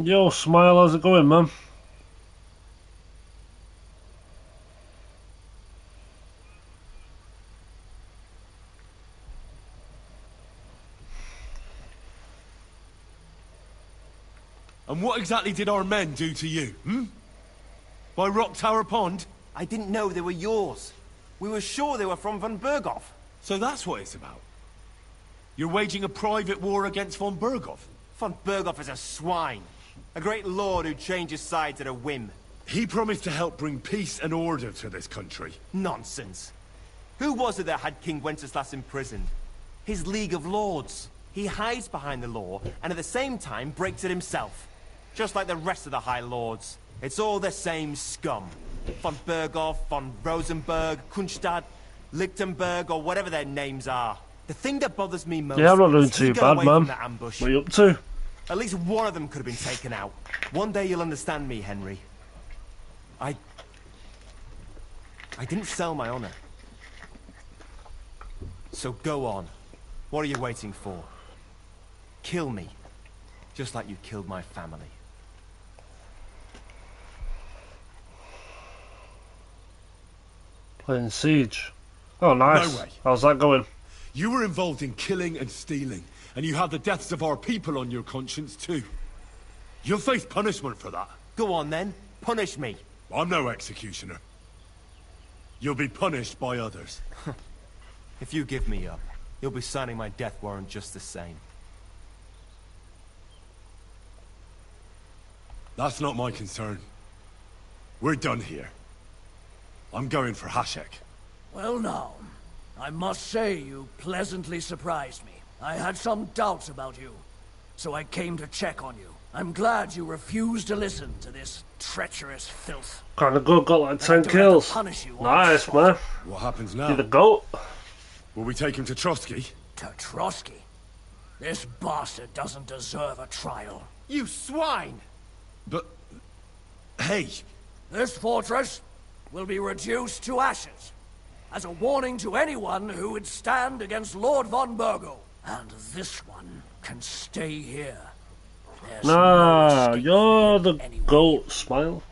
Yo, Smile, how's it going, man? And what exactly did our men do to you, By Rock Tower Pond? I didn't know they were yours. We were sure they were from von Berghoff. So that's what it's about. You're waging a private war against von Berghoff? Von Berghoff is a swine. A great lord who changes sides at a whim. He promised to help bring peace and order to this country. Nonsense. Who was it that had King Wenceslas imprisoned? His League of Lords. He hides behind the law, and at the same time breaks it himself. Just like the rest of the High Lords. It's all the same scum. Von Berghoff, von Rosenberg, Kunstadt, Lichtenberg, or whatever their names are. The thing that bothers me most Yeah, I'm not doing is he too got bad, away man. from that ambush. What are you up to? At least one of them could have been taken out. One day you'll understand me, Henry. I didn't sell my honor. So go on. What are you waiting for? Kill me. Just like you killed my family. Playing Siege. Oh, nice. No way. How's that going? You were involved in killing and stealing, and you had the deaths of our people on your conscience too. You'll face punishment for that. Go on then. Punish me. I'm no executioner. You'll be punished by others. If you give me up, you'll be signing my death warrant just the same. That's not my concern. We're done here. I'm going for Hashek. Well now, I must say you pleasantly surprised me. I had some doubts about you, so I came to check on you. I'm glad you refused to listen to this treacherous filth. Kinda good, got like 10 I don't have to kills. punish you on the Nice, spot. man. What happens You're the now? GOAT. Will we take him to Trotsky? To Trotsky? This bastard doesn't deserve a trial. You swine! But... hey! This fortress will be reduced to ashes, as a warning to anyone who would stand against Lord von Bergo. And this one can stay here. There's Nah, no escape you're for the him anyway. GOAT, Smile.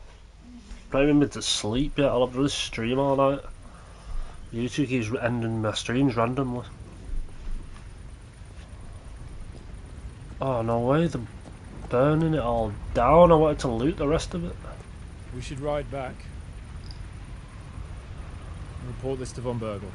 Probably been to sleep yet. I'll have to stream all night. YouTube keeps ending my streams randomly. Oh, no way. They're burning it all down. I wanted to loot the rest of it. We should ride back and report this to von Bergel.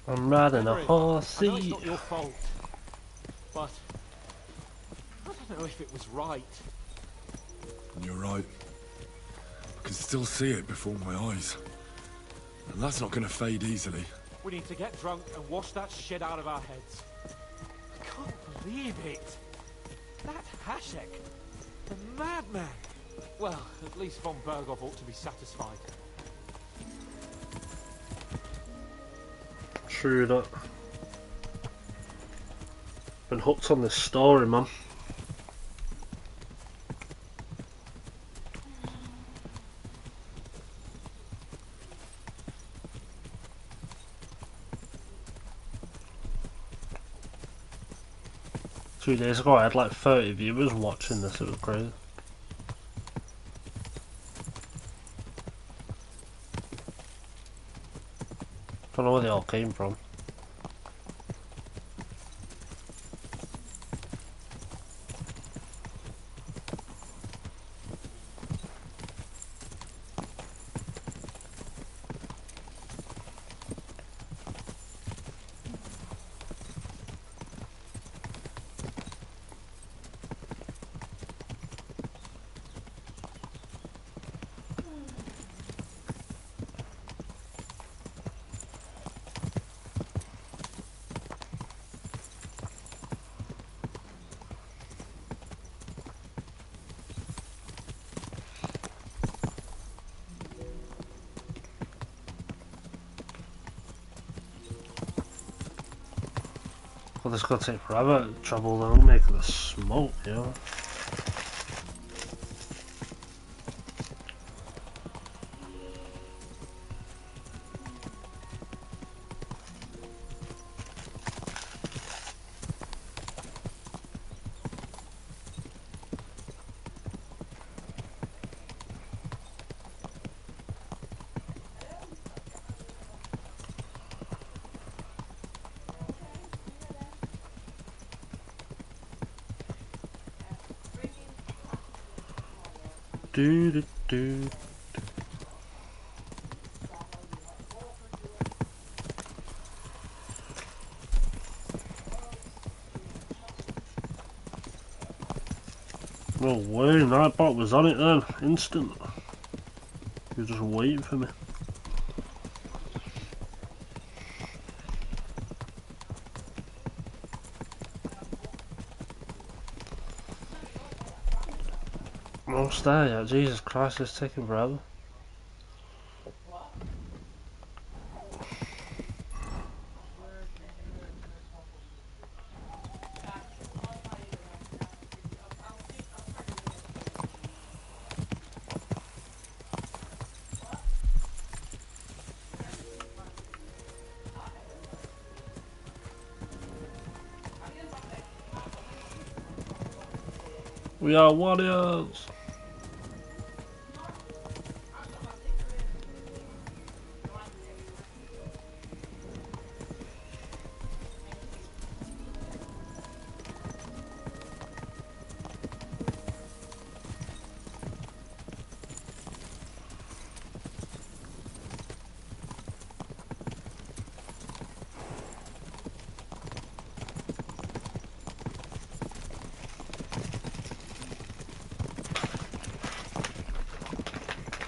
I'm riding a Henry, horsey. I know it's not your fault, but I don't know if it was right. You're right. I can still see it before my eyes. And that's not gonna fade easily. We need to get drunk and wash that shit out of our heads. I can't believe it. That Hashek, the madman. Well, at least von Berghoff ought to be satisfied. True that. Been hooked on this story, man. Two days ago I had like 30 viewers watching this, it was crazy. Don't know where they all came from. Well, this gotta take forever to travel though, making the smoke, you know. Do do do. No way, Nightbot was on it then, instant. He was just waiting for me. Almost there yet, Jesus Christ, it's taking forever. We are warriors!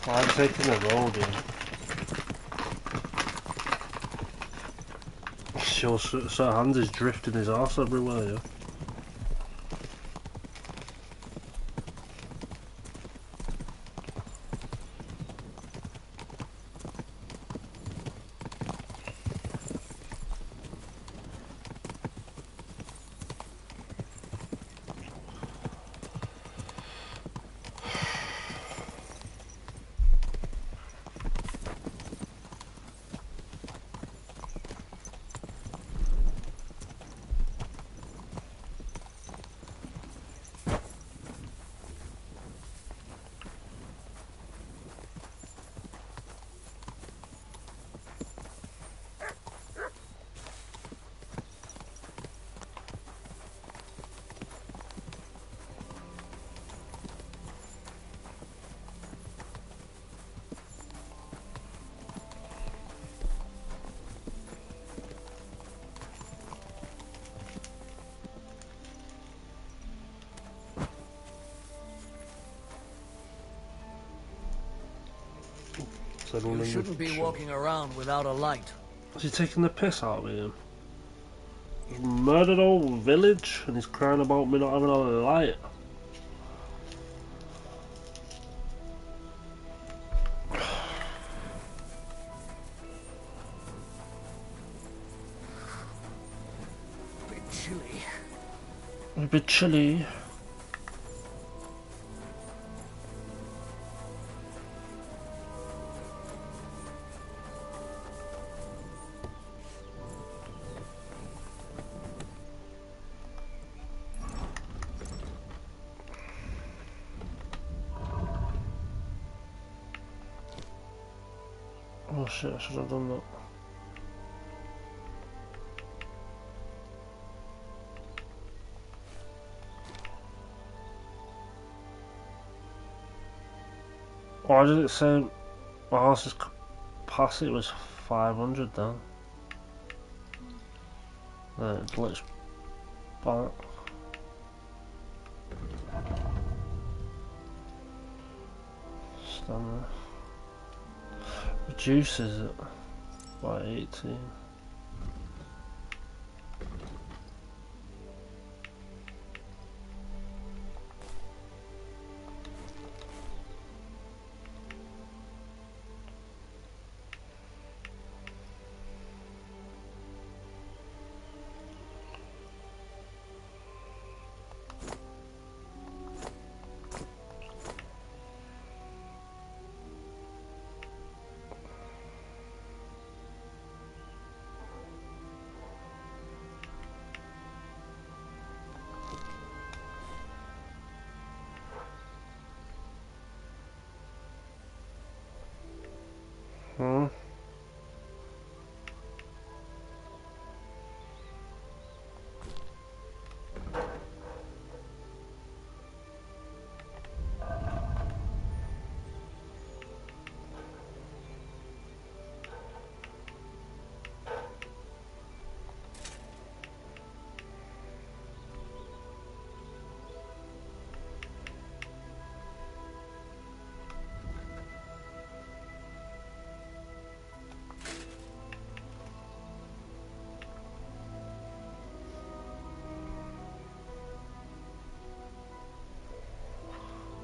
I'm taking the road in. Sure, Sir Hans is drifting his arse everywhere, yeah. You shouldn't be walking around without a light. Is he taking the piss out of me? He's murdered a whole village and he's crying about me not having a light. Bit chilly. A bit chilly. Oh shit, I should have done that. Why did it say my horse's capacity was 500 then? Then it glitched back. Stamina. Reduces it by 18. Hmm.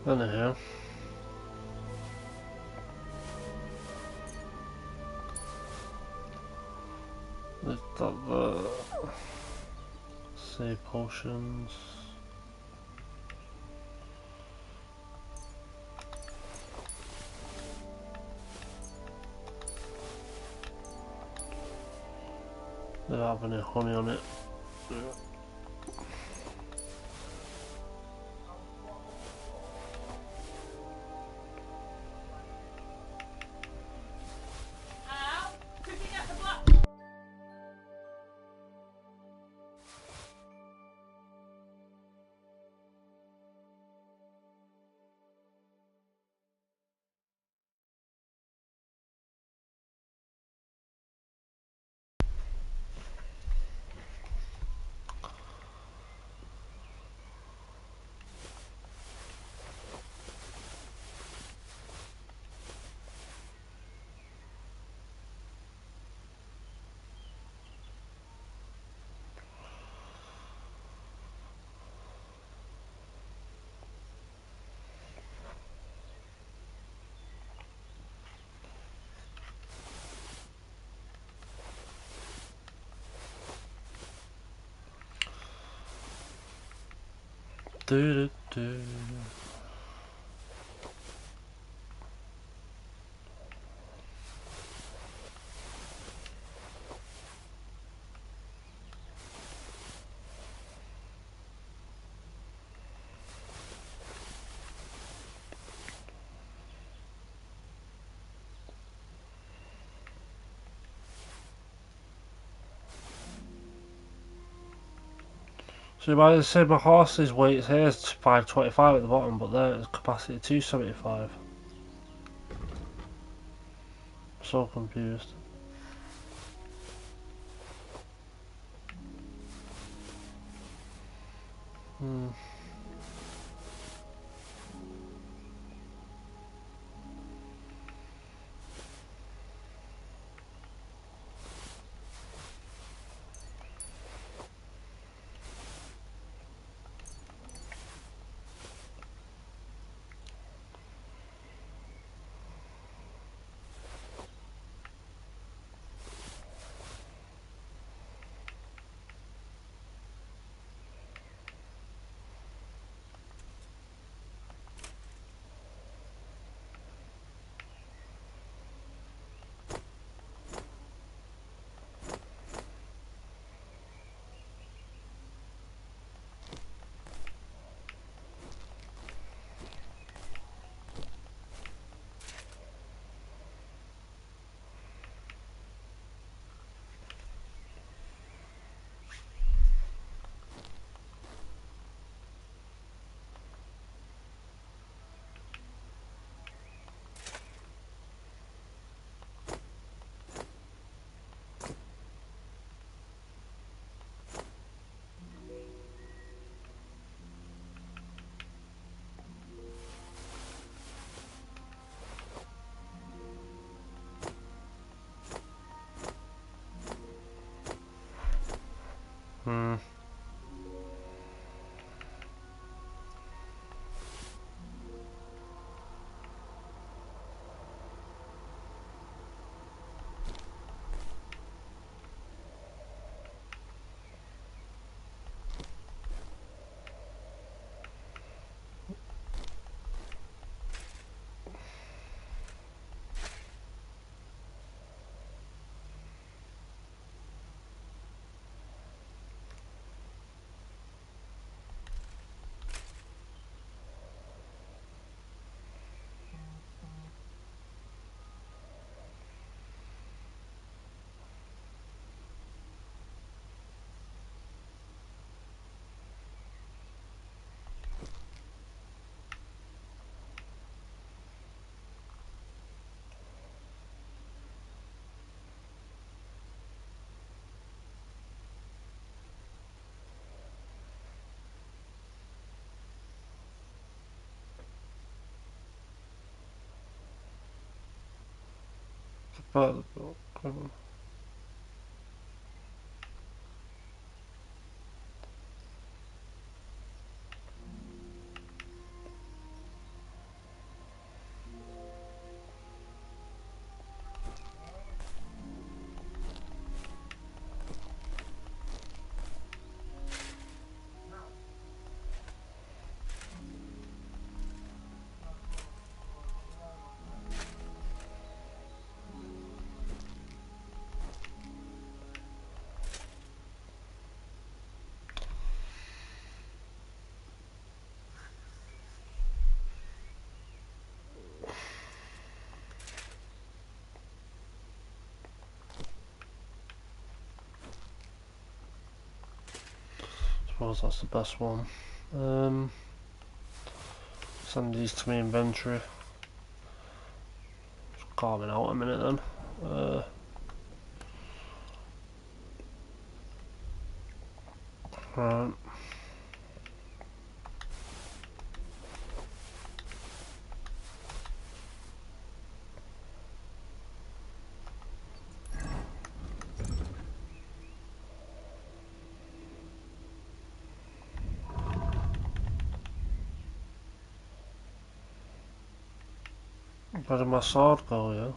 Anyhow. We've got the save potions. They don't have any honey on it. Do, do, do. So you might say my horse's weight here is 525 at the bottom, but there it's capacity 275. So confused. Hmm. Hmm. But I suppose that's the best one. Send these to my inventory. Just carving out a minute then. Right. Where did my sword go, yeah?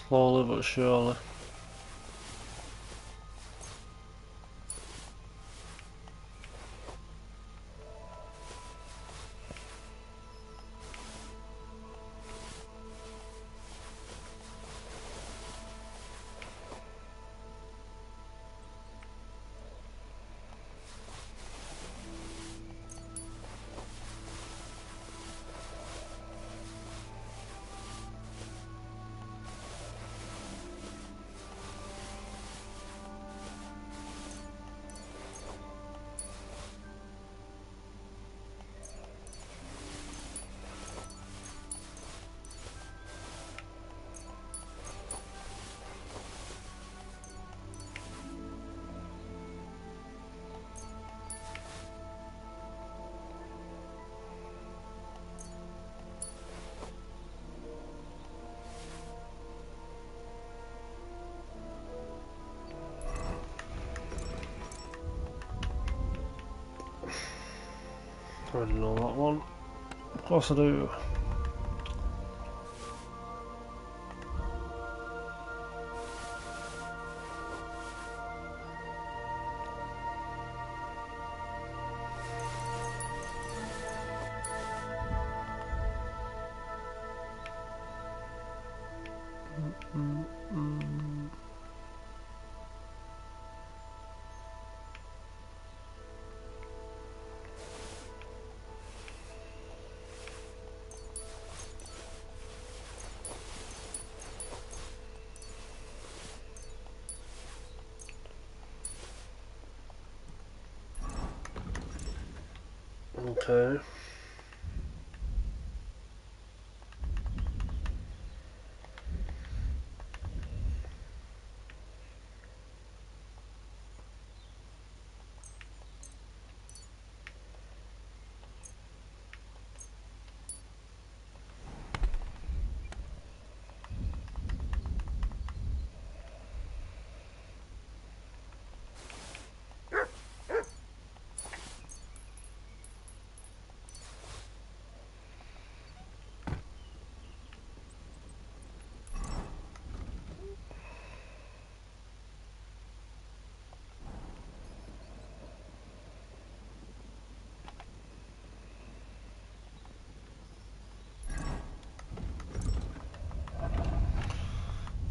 Slowly but surely. already know that one. Of course I do. Okay.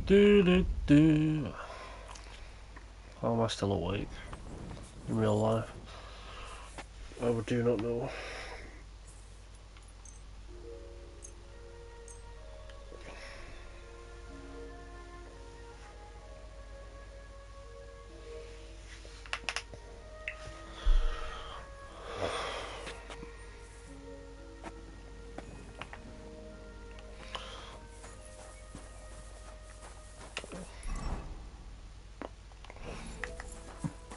Do. How am I still awake in real life? I do not know.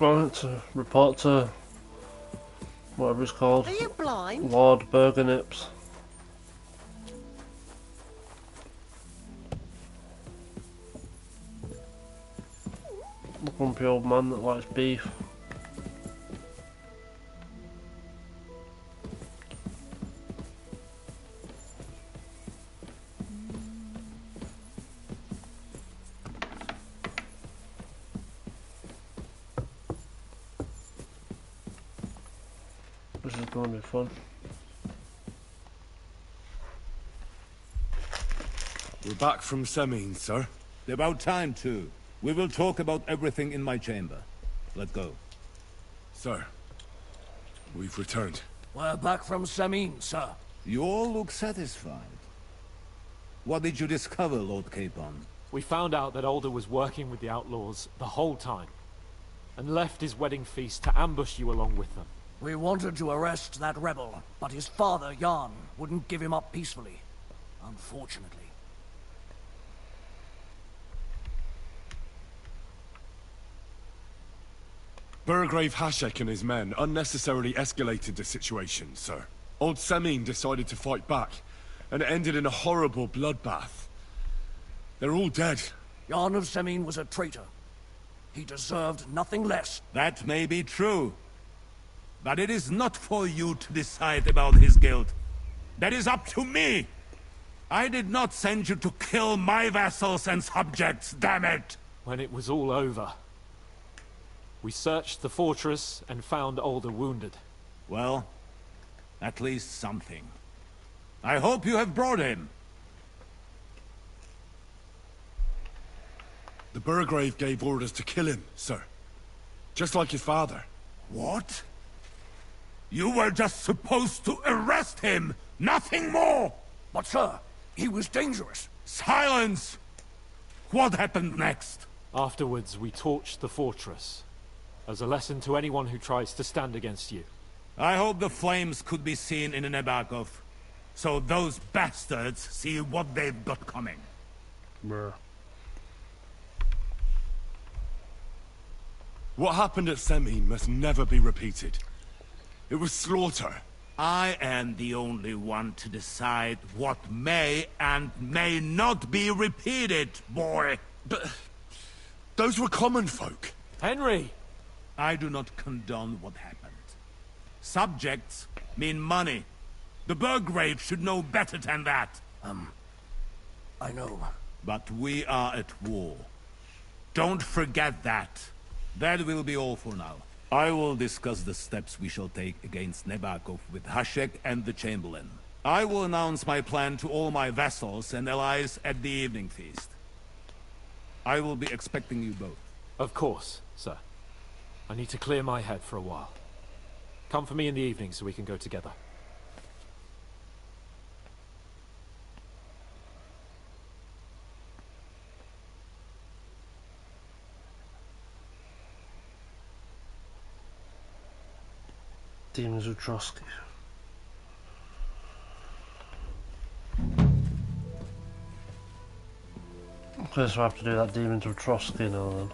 Right, to report to whatever it's called. Are you blind? Lord Burgernips. The grumpy old man that likes beef. This is going to be fun. We're back from Semin, sir. About time, too. We will talk about everything in my chamber. Let's go. Sir, we've returned. We're back from Samin, sir. You all look satisfied. What did you discover, Lord Capon? We found out that Alder was working with the outlaws the whole time, and left his wedding feast to ambush you along with them. We wanted to arrest that rebel, but his father, Jan, wouldn't give him up peacefully. Unfortunately. Burgrave Hashek and his men unnecessarily escalated the situation, sir. Old Semin decided to fight back, and it ended in a horrible bloodbath. They're all dead. Jan of Semin was a traitor. He deserved nothing less. That may be true. But it is not for you to decide about his guilt. That is up to me! I did not send you to kill my vassals and subjects, damn it! When it was all over, we searched the fortress and found Alder wounded. Well, at least something. I hope you have brought him. The Burgrave gave orders to kill him, sir. Just like his father. What? You were just supposed to arrest him, nothing more! But sir, he was dangerous. Silence! What happened next? Afterwards, we torched the fortress, as a lesson to anyone who tries to stand against you. I hope the flames could be seen in Nebakov, so those bastards see what they've got coming. Bruh. What happened at Semin must never be repeated. It was slaughter. I am the only one to decide what may and may not be repeated, boy. But those were common folk. Henry! I do not condone what happened. Subjects mean money. The Burgrave should know better than that. I know. But we are at war. Don't forget that. That will be all for now. I will discuss the steps we shall take against Nebakov with Hashek and the Chamberlain. I will announce my plan to all my vassals and allies at the evening feast. I will be expecting you both. Of course, sir. I need to clear my head for a while. Come for me in the evening so we can go together. Demons of Trotsky. Okay, so I have to do that Demons of Trotsky now then.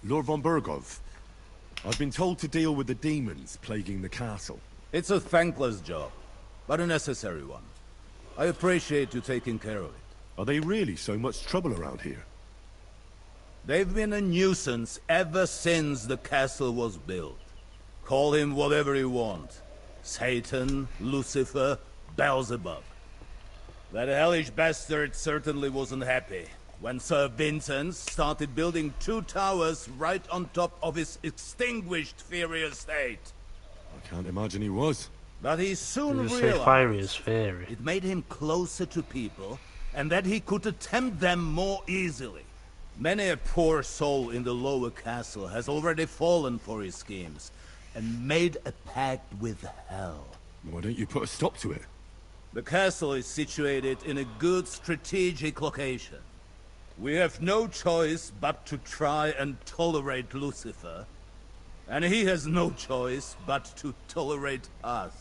Lord von Burgov, I've been told to deal with the demons plaguing the castle. It's a thankless job, but a necessary one. I appreciate you taking care of it. Are they really so much trouble around here? They've been a nuisance ever since the castle was built. Call him whatever you want. Satan, Lucifer, Beelzebub. That hellish bastard certainly wasn't happy when Sir Vincent started building 2 towers right on top of his extinguished fairy estate. I can't imagine he was. But he soon You say fiery is realized fairy. it made him closer to people, and that he could attempt them more easily. Many a poor soul in the lower castle has already fallen for his schemes, and made a pact with hell. Why don't you put a stop to it? The castle is situated in a good strategic location. We have no choice but to try and tolerate Lucifer, and he has no choice but to tolerate us.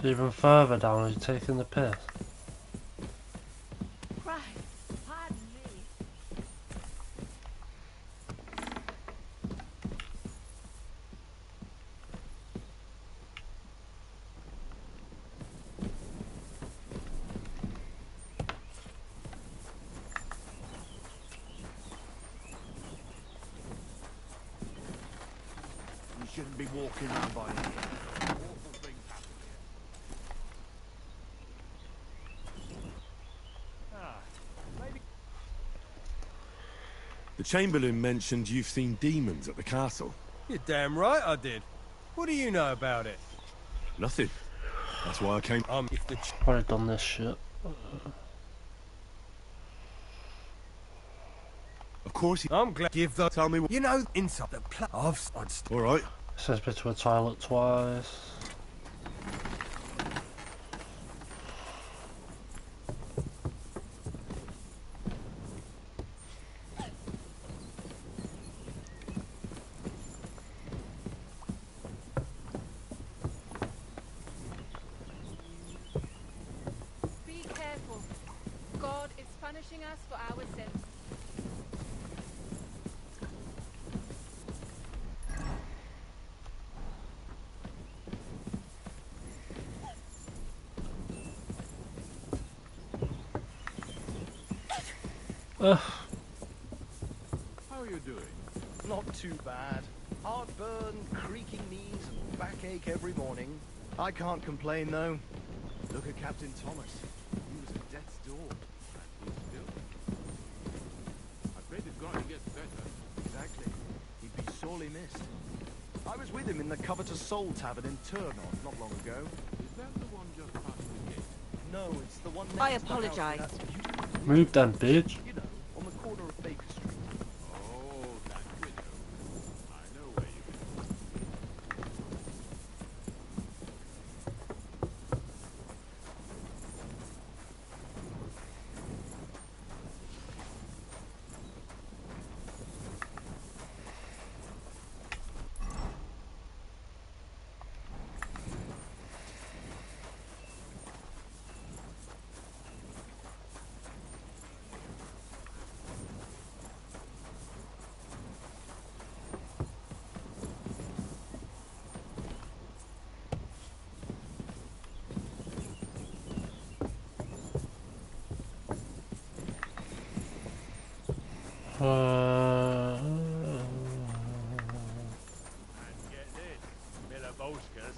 Even further down, he's taking the piss. Christ, pardon me. You shouldn't be walking around by here. Awful things happen here. The Chamberlain mentioned you've seen demons at the castle. You're damn right I did. What do you know about it? Nothing. That's why I came. If the Probably done this shit. Of course he... I'm glad. Give the. Tell me what... You know, inside the I've All right. Says been to a toilet twice. Be careful. God is punishing us for our sins. How are you doing? Not too bad. Heartburn, creaking knees, and backache every morning. I can't complain though. Look at Captain Thomas. He was at death's door. And he's still. I pray to God he gets better. Exactly. He'd be sorely missed. I was with him in the Covetous Soul Tavern in Turnon not long ago. Is that the one just past the gate? No, it's the one next I to the house apologize. with that beautiful Move then, bitch. You know, on the corner of Baker Street. Oh, that widow. I know where you live.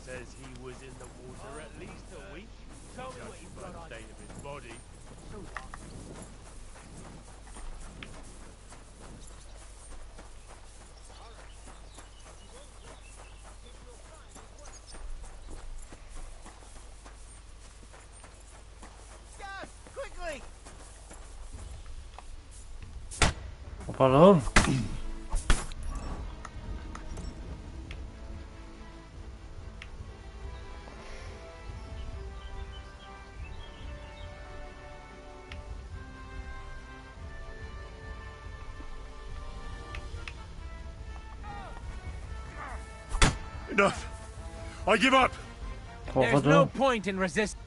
Says he was in the water at least a week. Tell me what you've got on the state of his body. So what? Gas! Quickly! Hop on. Enough! I give up! There's no point in resisting.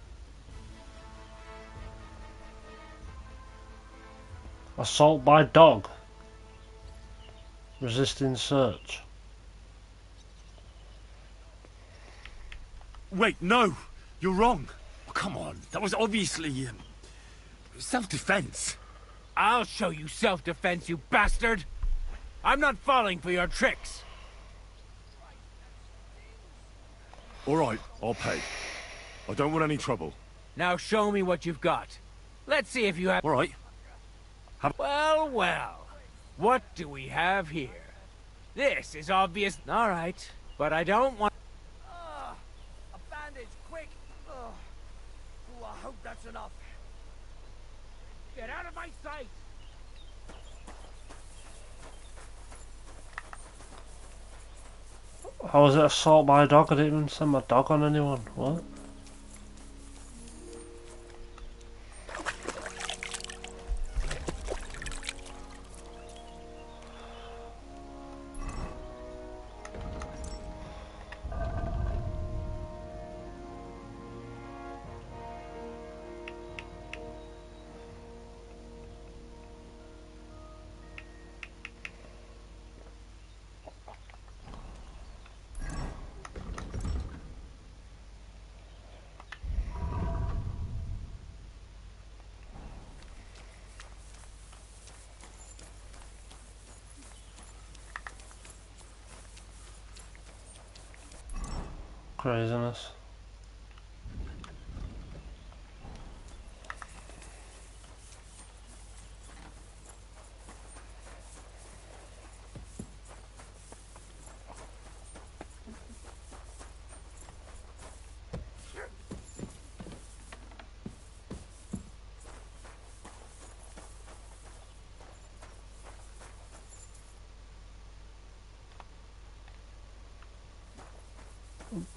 Assault by dog. Resisting search. Wait, no! You're wrong! Oh, come on, that was obviously, self-defense. I'll show you self-defense, you bastard! I'm not falling for your tricks. Alright, I'll pay. I don't want any trouble. Now show me what you've got. Let's see if you have... Alright. Well, well. What do we have here? This is obvious. Alright, but I don't want... A bandage, quick! Oh, I hope that's enough. Get out of my sight! How was it assault by a dog? I didn't even send my dog on anyone. What? Craziness.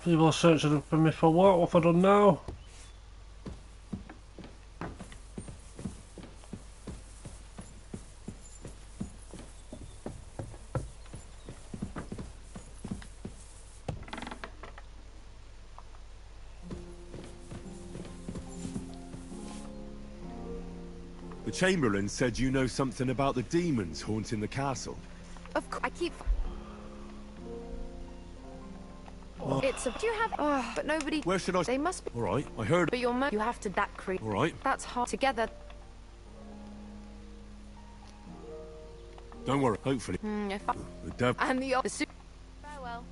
People are searching for me for what? What have I done now? The Chamberlain said you know something about the demons haunting the castle. Of course, I keep... It's a... Do you have... but nobody... Where should I... They must be... Alright, I heard... But you have to... That creep... Alright. That's hard. Together... Don't worry, hopefully. If I... The devil... And the... Farewell.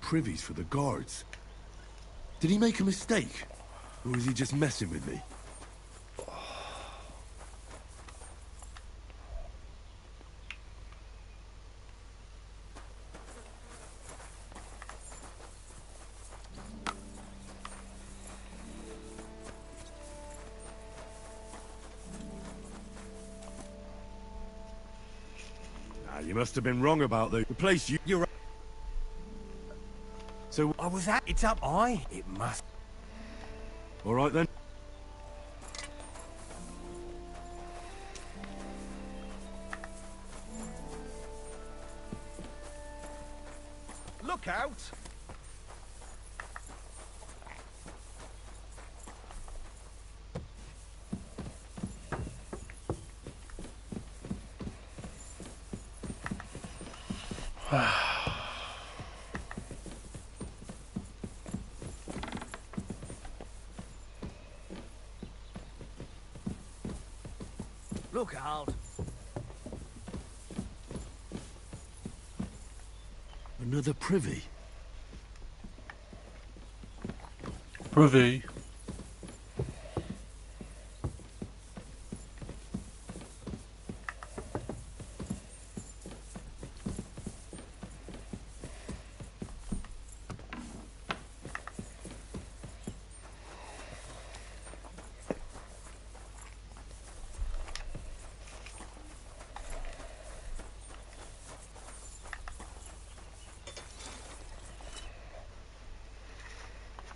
privies for the guards. Did he make a mistake? Or was he just messing with me? You must have been wrong about the place you're right. So I was at it's up high. It must. All right then. Look out! Look out. Another privy. Privy.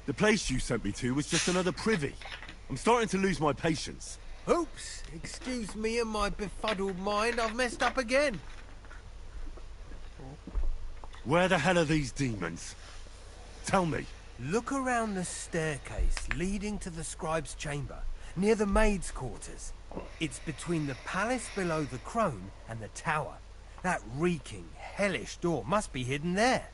The place you sent me to was just another privy. I'm starting to lose my patience. Oops! Excuse me and my befuddled mind. I've messed up again. Where the hell are these demons? Tell me. Look around the staircase leading to the scribe's chamber, near the maid's quarters. It's between the palace below the crone and the tower. That reeking, hellish door must be hidden there.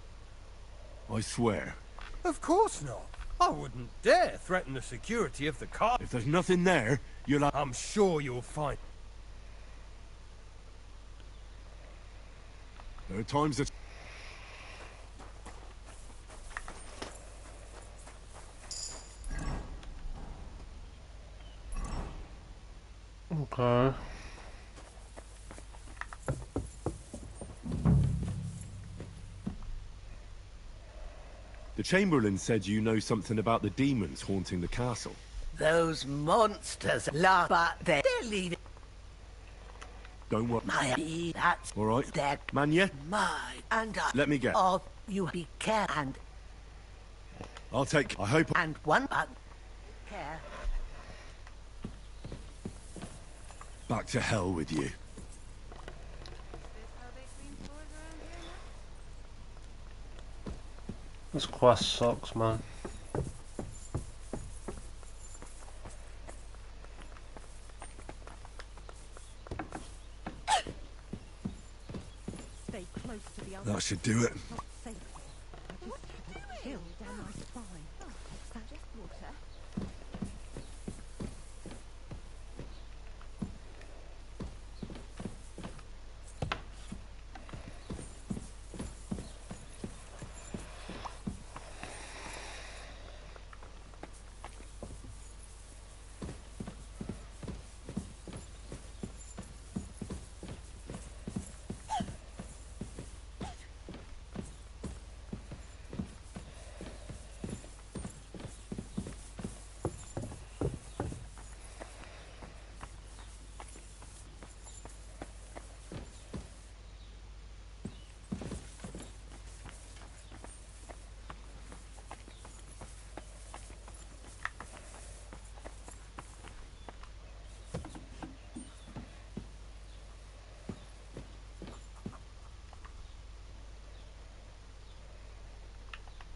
I swear. Of course not. I wouldn't dare threaten the security of the car. If there's nothing there, you'll have... I'm sure you'll find... There are times that... Okay. The Chamberlain said you know something about the demons haunting the castle. Those monsters laugh, but they're leaving. Don't worry. That's all right. Their Manya? mine, and Let me get. Of you be careful and I'll take. I hope. And one care. Back to hell with you. This quest sucks, man. Stay close to the That should do it.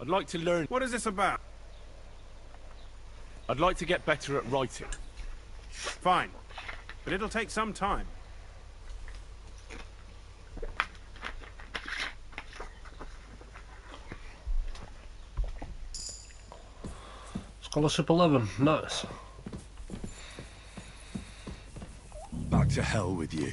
I'd like to learn... What is this about? I'd like to get better at writing. Fine. But it'll take some time. Scholarship 11, nice. Back to hell with you.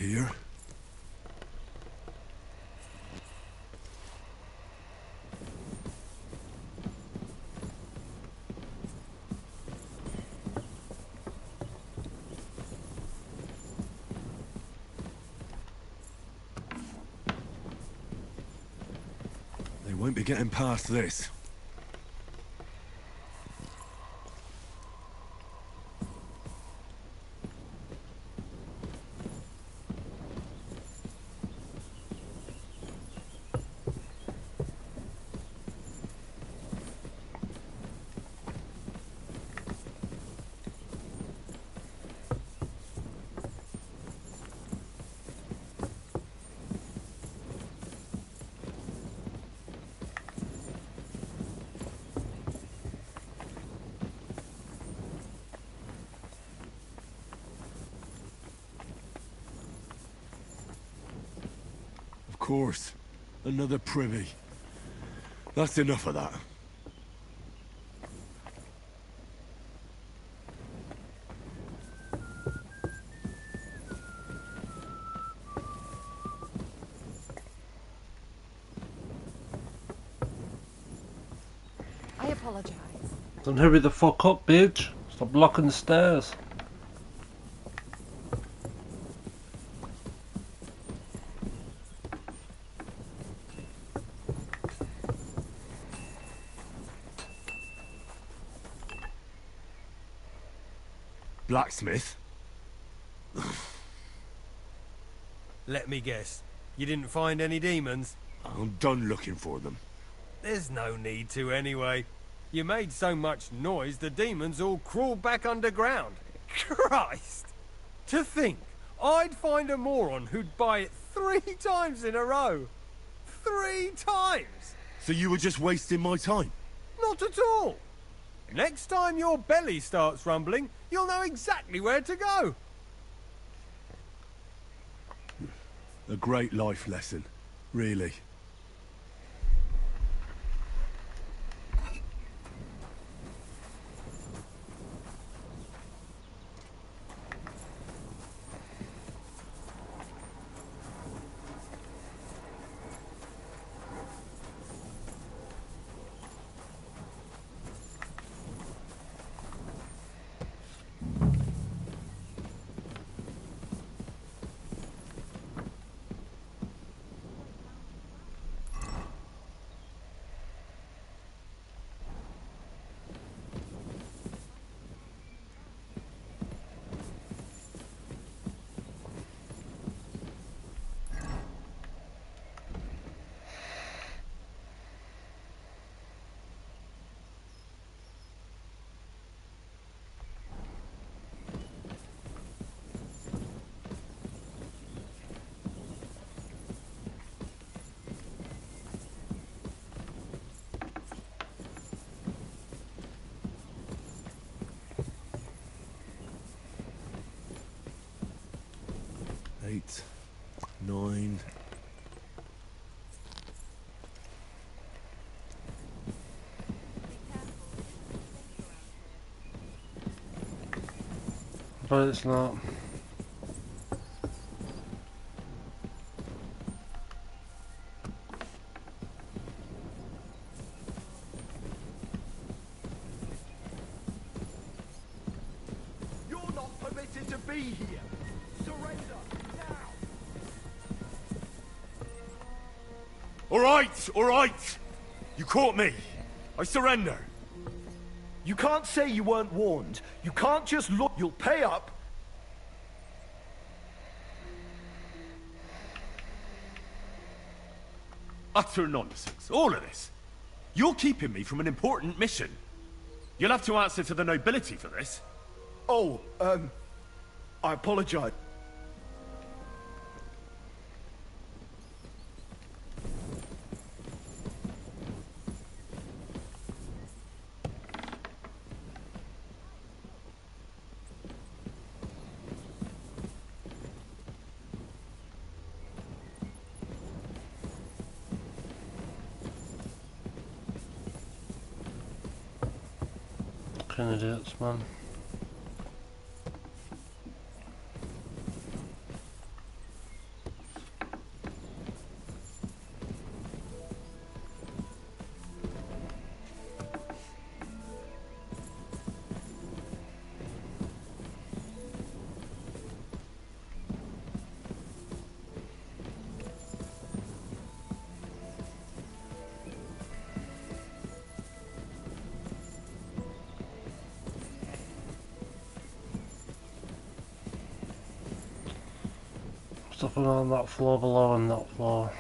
here. They won't be getting past this. Of course. Another privy. That's enough of that. I apologize. Don't hurry the fuck up, bitch. Stop blocking the stairs. Blacksmith? Let me guess. You didn't find any demons? I'm done looking for them. There's no need to anyway. You made so much noise the demons all crawled back underground. Christ! To think, I'd find a moron who'd buy it 3 times in a row. 3 times! So you were just wasting my time? Not at all! Next time your belly starts rumbling, you'll know exactly where to go. A great life lesson, really. Eight, 9. But it's not. You're not permitted to be here. Surrender now. All right! You caught me. I surrender. You can't say you weren't warned. You can't just look. You'll pay up. Utter nonsense, all of this. You're keeping me from an important mission. You'll have to answer to the nobility for this. Oh, I apologize. Fucking idiots, man. Stuff on that floor below and that floor.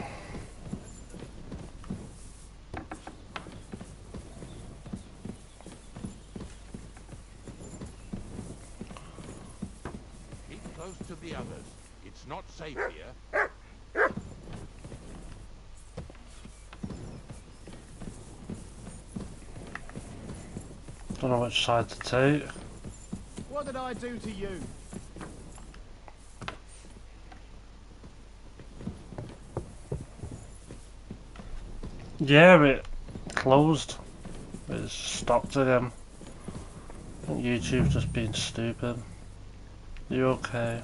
Keep close to the others. It's not safe here. Don't know which side to take. What did I do to you? Yeah, it closed. It's stopped again. I think YouTube's just being stupid. You okay?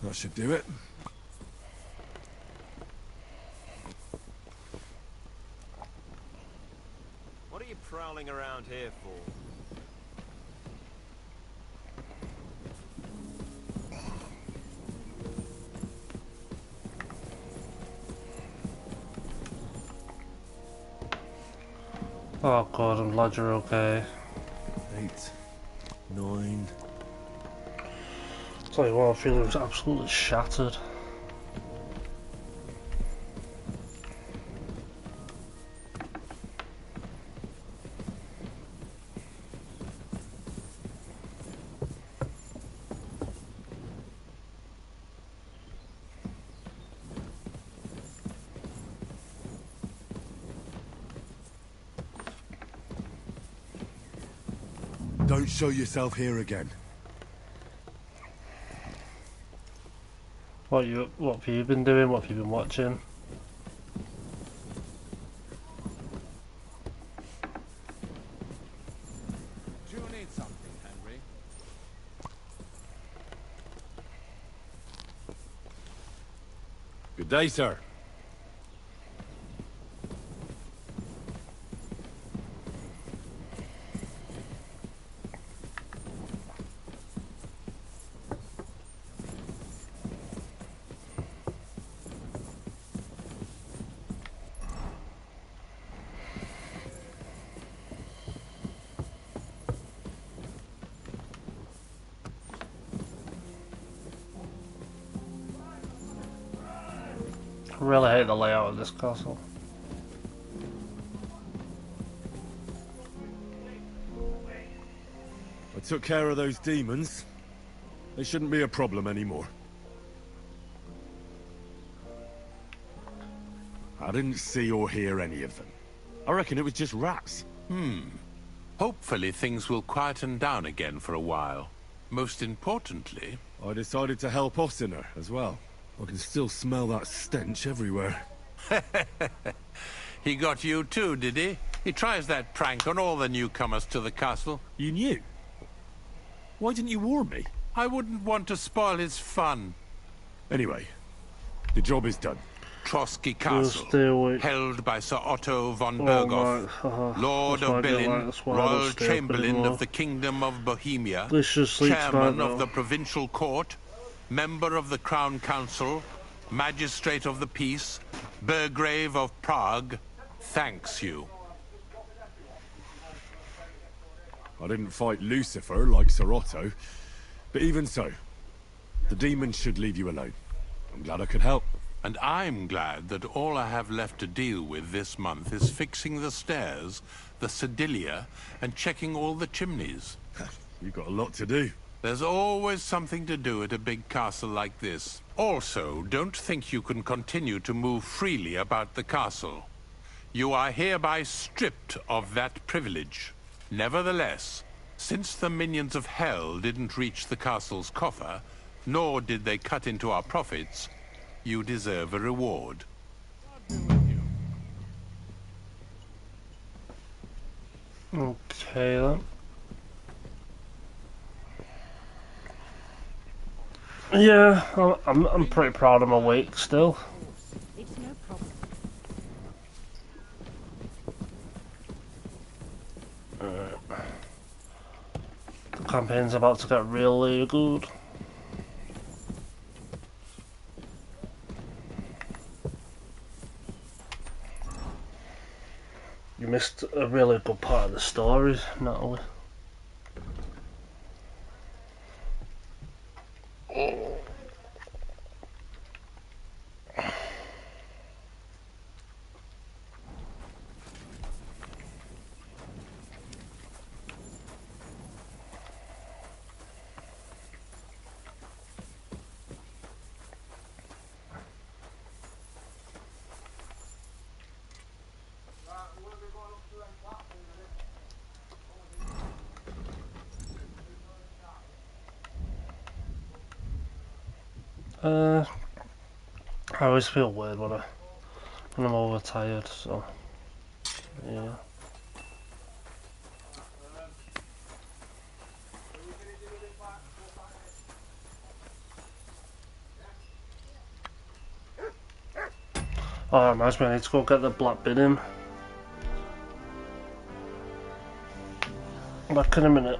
That should do it. What are you prowling around here for? Oh god, I'm glad you're okay. 8, 9. Tell you what, I feel it was absolutely shattered. Don't show yourself here again. What have you been doing? What have you been watching? Do you need something, Henry? Good day, sir. I really hate the layout of this castle. I took care of those demons. They shouldn't be a problem anymore. I didn't see or hear any of them. I reckon it was just rats. Hopefully things will quieten down again for a while. Most importantly... I decided to help Ossiner as well. I can still smell that stench everywhere. He got you too, did he? He tries that prank on all the newcomers to the castle. You knew? Why didn't you warn me? I wouldn't want to spoil his fun. Anyway, the job is done. Trotsky Stay Castle, awake. held by Sir Otto von Oh, Berghoff, right. Lord That's why I of get Billin, like- that's why I don't Royal stay up Chamberlain anymore. of the Kingdom of Bohemia, Let's just sleep Chairman tonight, of though. the Provincial Court, Member of the Crown Council, Magistrate of the Peace, Burgrave of Prague, thanks you. I didn't fight Lucifer like Sir Otto, but even so, the demons should leave you alone. I'm glad I could help. And I'm glad that all I have left to deal with this month is fixing the stairs, the sedilia, and checking all the chimneys. You've got a lot to do. There's always something to do at a big castle like this. Also, don't think you can continue to move freely about the castle. You are hereby stripped of that privilege. Nevertheless, since the minions of hell didn't reach the castle's coffer, nor did they cut into our profits, you deserve a reward. Okay then. Yeah, I'm pretty proud I'm awake still. It's no problem. The campaign's about to get really good. You missed a really good part of the story, Natalie. I always feel weird when I'm overtired, so yeah. Oh, that reminds me, I need to go get the black bin in. Back in a minute.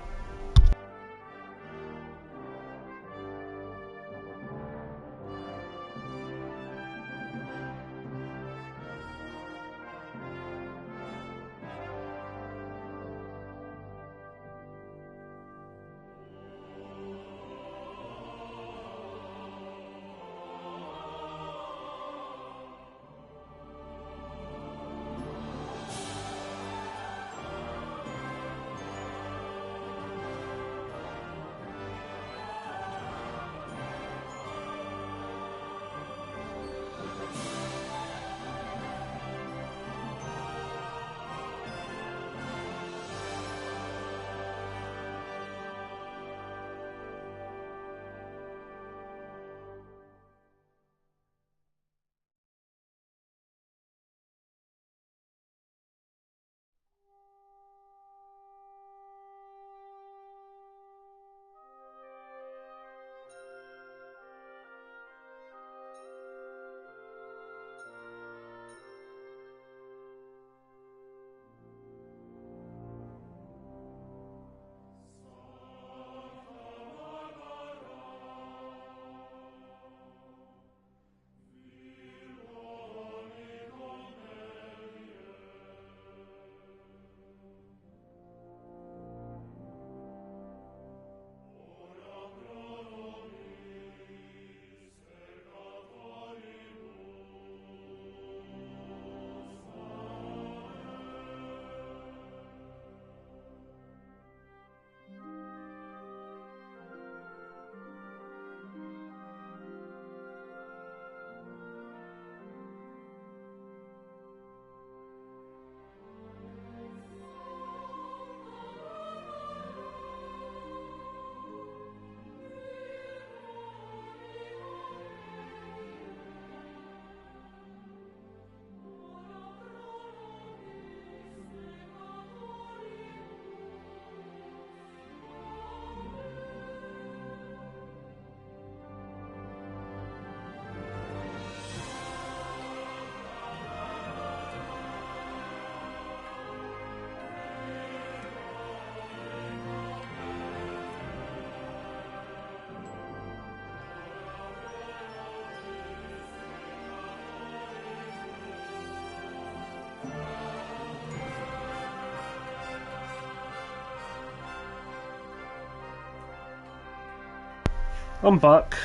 I'm back.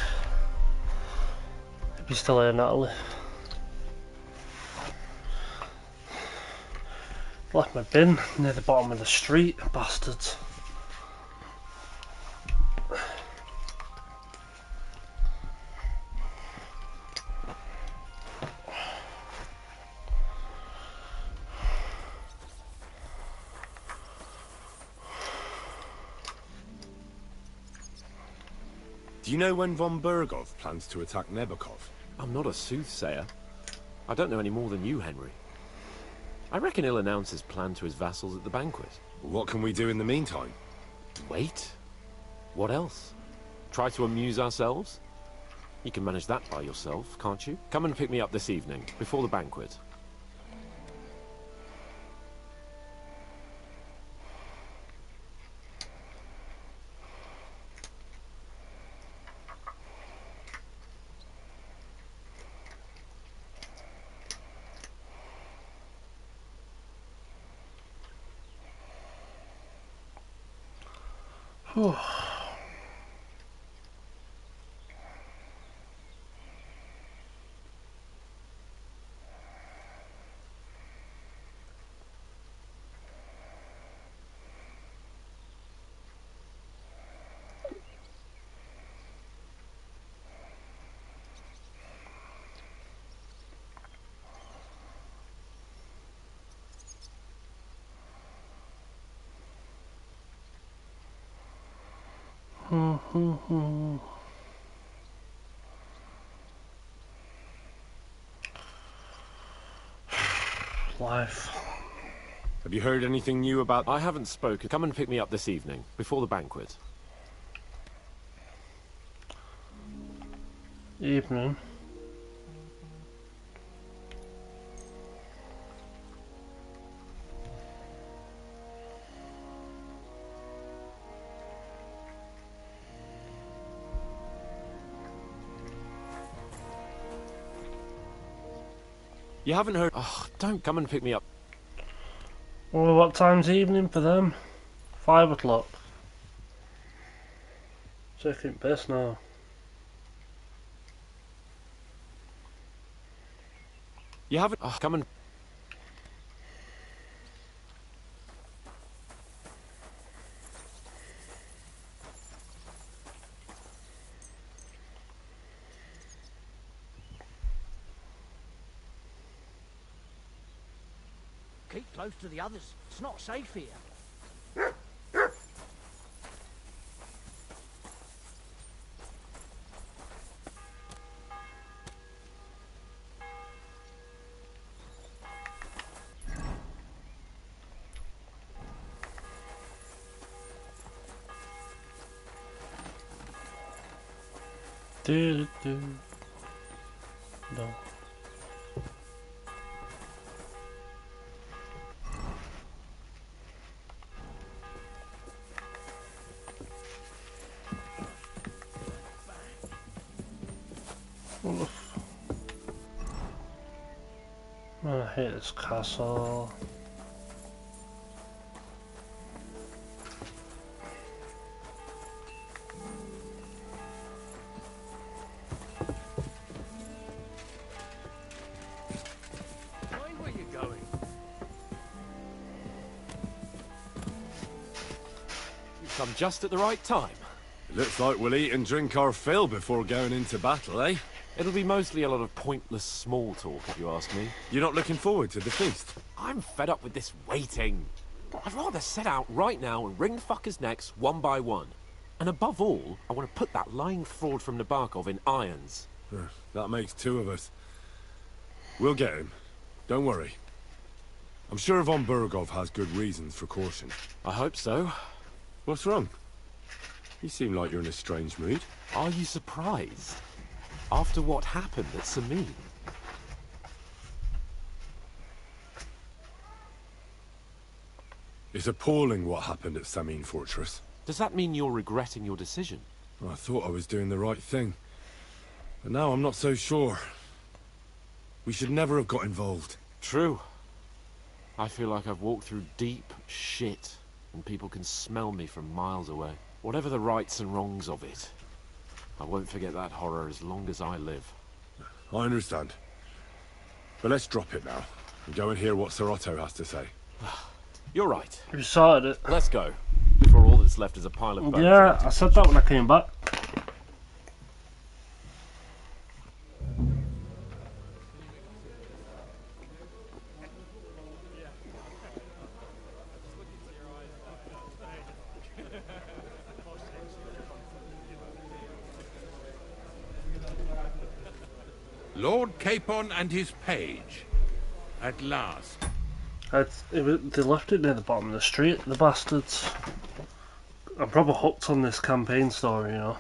Hope you're still here, Natalie. Left my bin near the bottom of the street, bastards. Do you know when von Bergov plans to attack Nebukov? I'm not a soothsayer. I don't know any more than you, Henry. I reckon he'll announce his plan to his vassals at the banquet. What can we do in the meantime? Wait. What else? Try to amuse ourselves? You can manage that by yourself, can't you? Come and pick me up this evening, before the banquet. Whew. Life. Have you heard anything new about... I haven't spoken. Come and pick me up this evening, before the banquet. Evening. You haven't heard... Oh, don't come and pick me up. Well, what time's evening for them? 5 o'clock. Taking piss now. You haven't... Oh, come and... Keep close to the others. It's not safe here. No. I hate this castle. Mind where you're going. You've come just at the right time. It looks like we'll eat and drink our fill before going into battle, eh? It'll be mostly a lot of pointless small talk, if you ask me. You're not looking forward to the feast? I'm fed up with this waiting. I'd rather set out right now and wring fuckers' necks one by one. And above all, I want to put that lying fraud from Nabokov in irons. That makes 2 of us. We'll get him. Don't worry. I'm sure Von Burgov has good reasons for caution. I hope so. What's wrong? You seem like you're in a strange mood. Are you surprised? After what happened at Samin? It's appalling what happened at Samin Fortress. Does that mean you're regretting your decision? I thought I was doing the right thing. But now I'm not so sure. We should never have got involved. True. I feel like I've walked through deep shit, and people can smell me from miles away. Whatever the rights and wrongs of it, I won't forget that horror as long as I live. I understand. But let's drop it now, and go and hear what Sir Otto has to say. You're right. You started it. Let's go, before all that's left is a pile of bones. Yeah, I said that when I came back. Lord Capon and his page. At last. They left it near the bottom of the street, the bastards. I'm probably hooked on this campaign story, you know.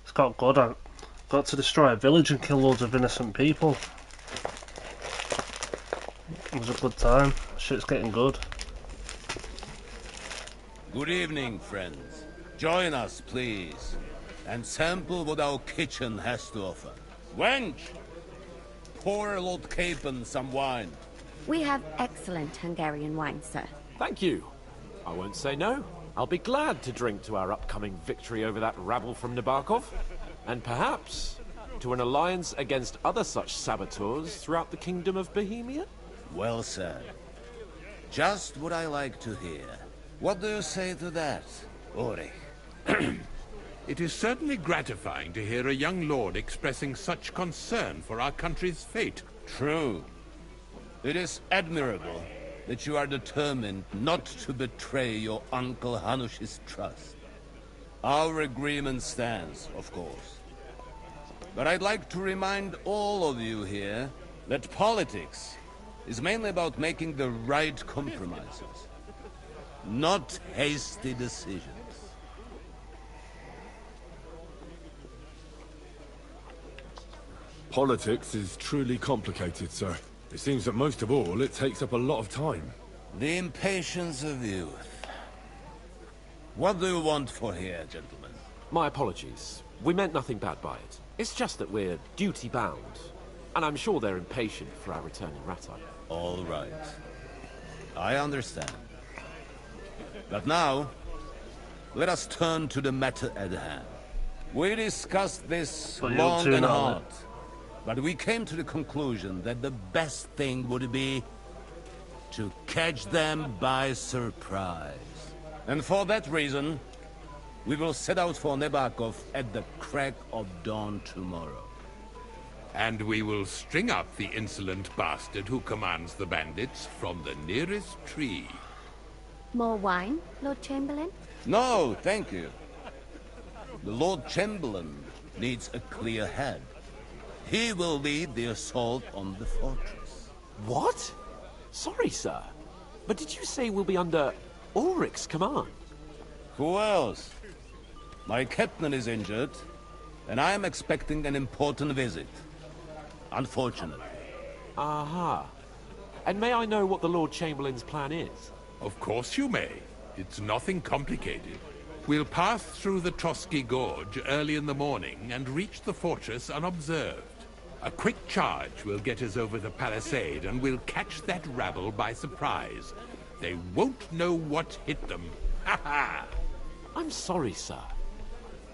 It's got good. I got to destroy a village and kill loads of innocent people. It was a good time. Shit's getting good. Good evening, friends. Join us, please, and sample what our kitchen has to offer. Wench, pour Lord Capon some wine. We have excellent Hungarian wine, sir. Thank you. I won't say no. I'll be glad to drink to our upcoming victory over that rabble from Nabokov, and perhaps to an alliance against other such saboteurs throughout the Kingdom of Bohemia. Well said. Just what I like to hear. What do you say to that, Ulrich? It is certainly gratifying to hear a young lord expressing such concern for our country's fate. True. It is admirable that you are determined not to betray your Uncle Hanush's trust. Our agreement stands, of course. But I'd like to remind all of you here that politics is mainly about making the right compromises, not hasty decisions. Politics is truly complicated, sir. It seems that most of all, it takes up a lot of time. The impatience of youth. What do you want for here, gentlemen? My apologies. We meant nothing bad by it. It's just that we're duty-bound, and I'm sure they're impatient for our return in Rattay. All right. I understand. But now, let us turn to the matter at hand. We discussed this long and hard, but we came to the conclusion that the best thing would be to catch them by surprise. And for that reason, we will set out for Nabokov at the crack of dawn tomorrow. And we will string up the insolent bastard who commands the bandits from the nearest tree. More wine, Lord Chamberlain? No, thank you. The Lord Chamberlain needs a clear head. He will lead the assault on the fortress. What? Sorry, sir. But did you say we'll be under Ulrich's command? Who else? My captain is injured, and I am expecting an important visit. Unfortunately. Aha. And may I know what the Lord Chamberlain's plan is? Of course you may. It's nothing complicated. We'll pass through the Trotsky Gorge early in the morning and reach the fortress unobserved. A quick charge will get us over the palisade, and we'll catch that rabble by surprise. They won't know what hit them. Ha ha! I'm sorry, sir.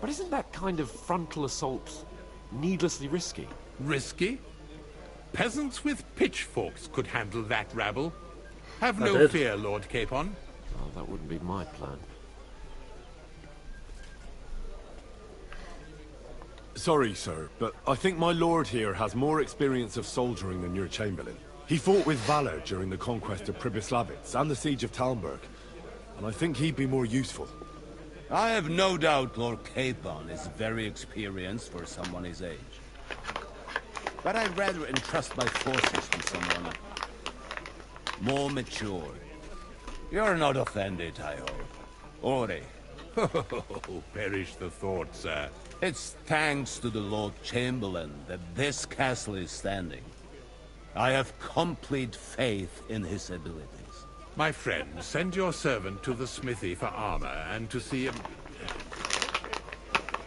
But isn't that kind of frontal assault needlessly risky? Risky? Peasants with pitchforks could handle that rabble. Have no fear, Lord Capon. Oh, that wouldn't be my plan. Sorry, sir, but I think my lord here has more experience of soldiering than your Chamberlain. He fought with valor during the conquest of Pribyslavitz and the siege of Talmberg, and I think he'd be more useful. I have no doubt Lord Capon is very experienced for someone his age. But I'd rather entrust my forces to someone more mature. You're not offended, I hope. Ori. Oh, perish the thought, sir. It's thanks to the Lord Chamberlain that this castle is standing. I have complete faith in his abilities. My friend, send your servant to the smithy for armor and to see him...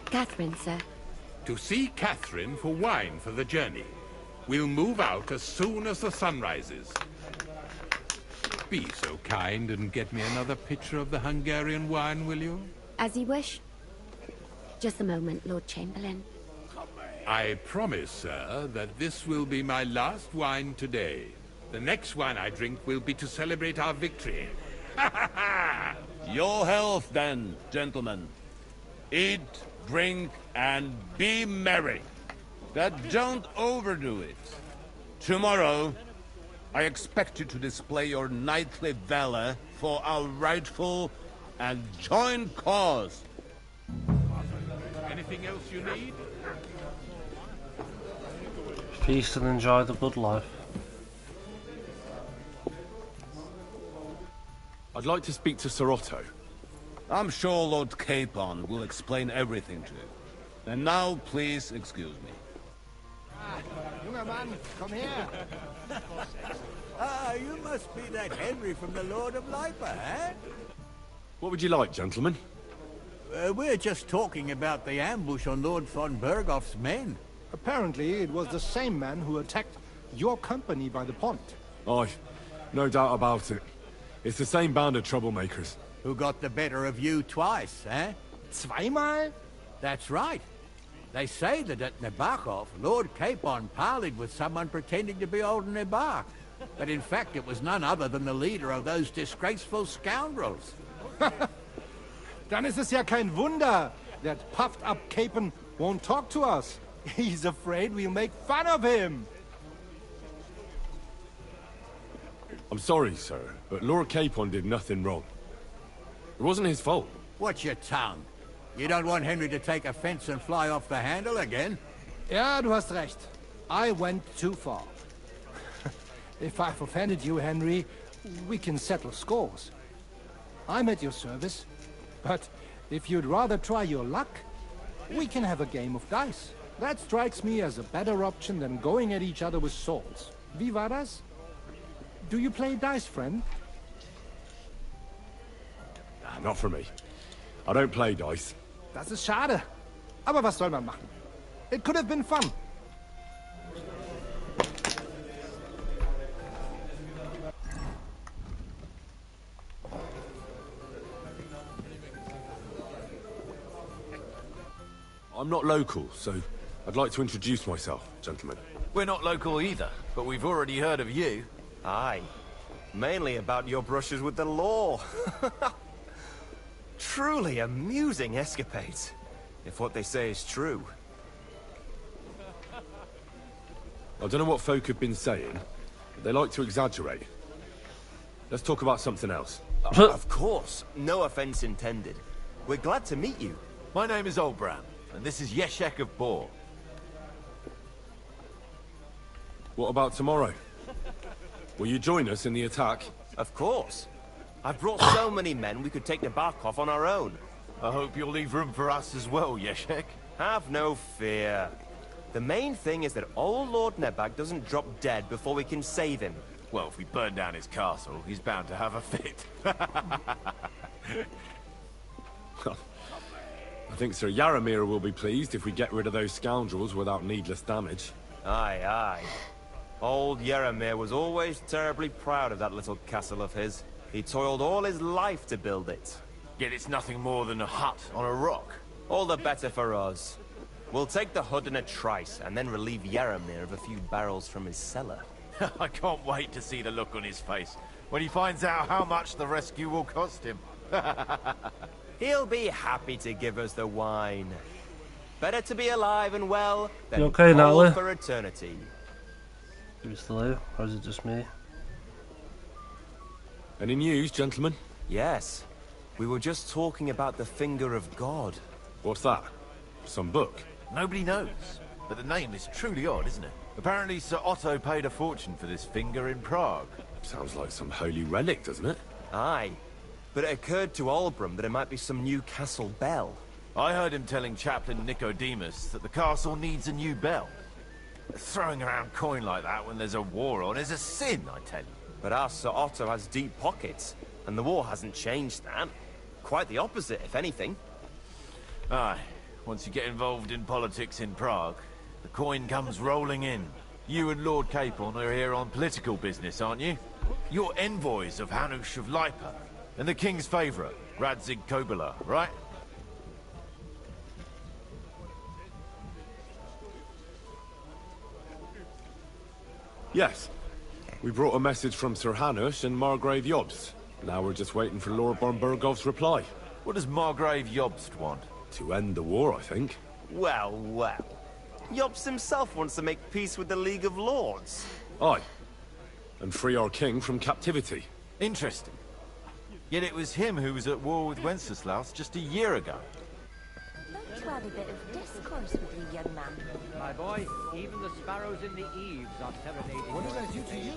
Catherine, sir. To see Catherine for wine for the journey. We'll move out as soon as the sun rises. Be so kind and get me another pitcher of the Hungarian wine, will you? As you wish. Just a moment, Lord Chamberlain. I promise, sir, that this will be my last wine today. The next wine I drink will be to celebrate our victory. Your health, then, gentlemen. Eat, drink, and be merry. But don't overdo it. Tomorrow, I expect you to display your knightly valor for our rightful and joint cause. Anything else you need? Feast and enjoy the good life. I'd like to speak to Sir Otto. I'm sure Lord Capon will explain everything to you. And now, please excuse me. Younger man, come here. You must be that Henry from the Lord of Lipa, eh? What would you like, gentlemen? We're just talking about the ambush on Lord von Bergoff's men. Apparently, it was the same man who attacked your company by the pond. Aye, no doubt about it. It's the same band of troublemakers. who got the better of you twice, eh? Zweimal? That's right. They say that at Nabokov, Lord Capon parleyed with someone pretending to be old Nabark. But in fact, it was none other than the leader of those disgraceful scoundrels. Dann ist es ja kein Wunder that puffed-up Capon won't talk to us. He's afraid we'll make fun of him. I'm sorry, sir, but Lord Capon did nothing wrong. It wasn't his fault. Watch your tongue. You don't want Henry to take offense and fly off the handle again? Ja, du hast recht. I went too far. If I've offended you, Henry, we can settle scores. I'm at your service, but if you'd rather try your luck, we can have a game of dice. That strikes me as a better option than going at each other with swords. Wie war das? Do you play dice, friend? Nah, not for me. I don't play dice. Das ist schade. Aber was soll man machen? It could have been fun. I'm not local, so I'd like to introduce myself, gentlemen. We're not local either, but we've already heard of you. Aye. Mainly about your brushes with the law. Truly amusing escapades, if what they say is true. I don't know what folk have been saying, but they like to exaggerate. Let's talk about something else. Of course. No offense intended. We're glad to meet you. My name is Olbram, and this is Yeshek of Bor. What about tomorrow? Will you join us in the attack? Of course. I've brought so many men we could take the Barkov on our own. I hope you'll leave room for us as well, Yeshek. Have no fear. The main thing is that old Lord Nebag doesn't drop dead before we can save him. Well, if we burn down his castle, he's bound to have a fit. I think Sir Yaramir will be pleased if we get rid of those scoundrels without needless damage. Aye, aye. Old Yaramir was always terribly proud of that little castle of his. He toiled all his life to build it. Yet it's nothing more than a hut on a rock. All the better for us. We'll take the hut in a trice, and then relieve Yaramir of a few barrels from his cellar. I can't wait to see the look on his face when he finds out how much the rescue will cost him. He'll be happy to give us the wine. Better to be alive and well than You okay, old Natalie? for eternity. Are you still here, or is it just me? Any news, gentlemen? Yes. We were just talking about the Finger of God. What's that? Some book? Nobody knows, but the name is truly odd, isn't it? Apparently Sir Otto paid a fortune for this finger in Prague. Sounds like some holy relic, doesn't it? Aye. But it occurred to Olbram that it might be some new castle bell. I heard him telling Chaplain Nicodemus that the castle needs a new bell. Throwing around coin like that when there's a war on is a sin, I tell you. But our Sir Otto has deep pockets, and the war hasn't changed that. Quite the opposite, if anything. Aye. Once you get involved in politics in Prague, the coin comes rolling in. You and Lord Capon are here on political business, aren't you? You're envoys of Hanush of Lipa, and the king's favourite, Radzig Kobyla, right? Yes. We brought a message from Sir Hanush and Margrave Jobst. Now we're just waiting for Lord Bornbergov's reply. What does Margrave Jobst want? To end the war, I think. Well, well. Jobst himself wants to make peace with the League of Lords. Aye. And free our king from captivity. Interesting. Yet it was him who was at war with Wenceslaus just a year ago. Like to have a bit of discourse with you, young man. My boy, even the sparrows in the eaves are serenading. What did I do to you?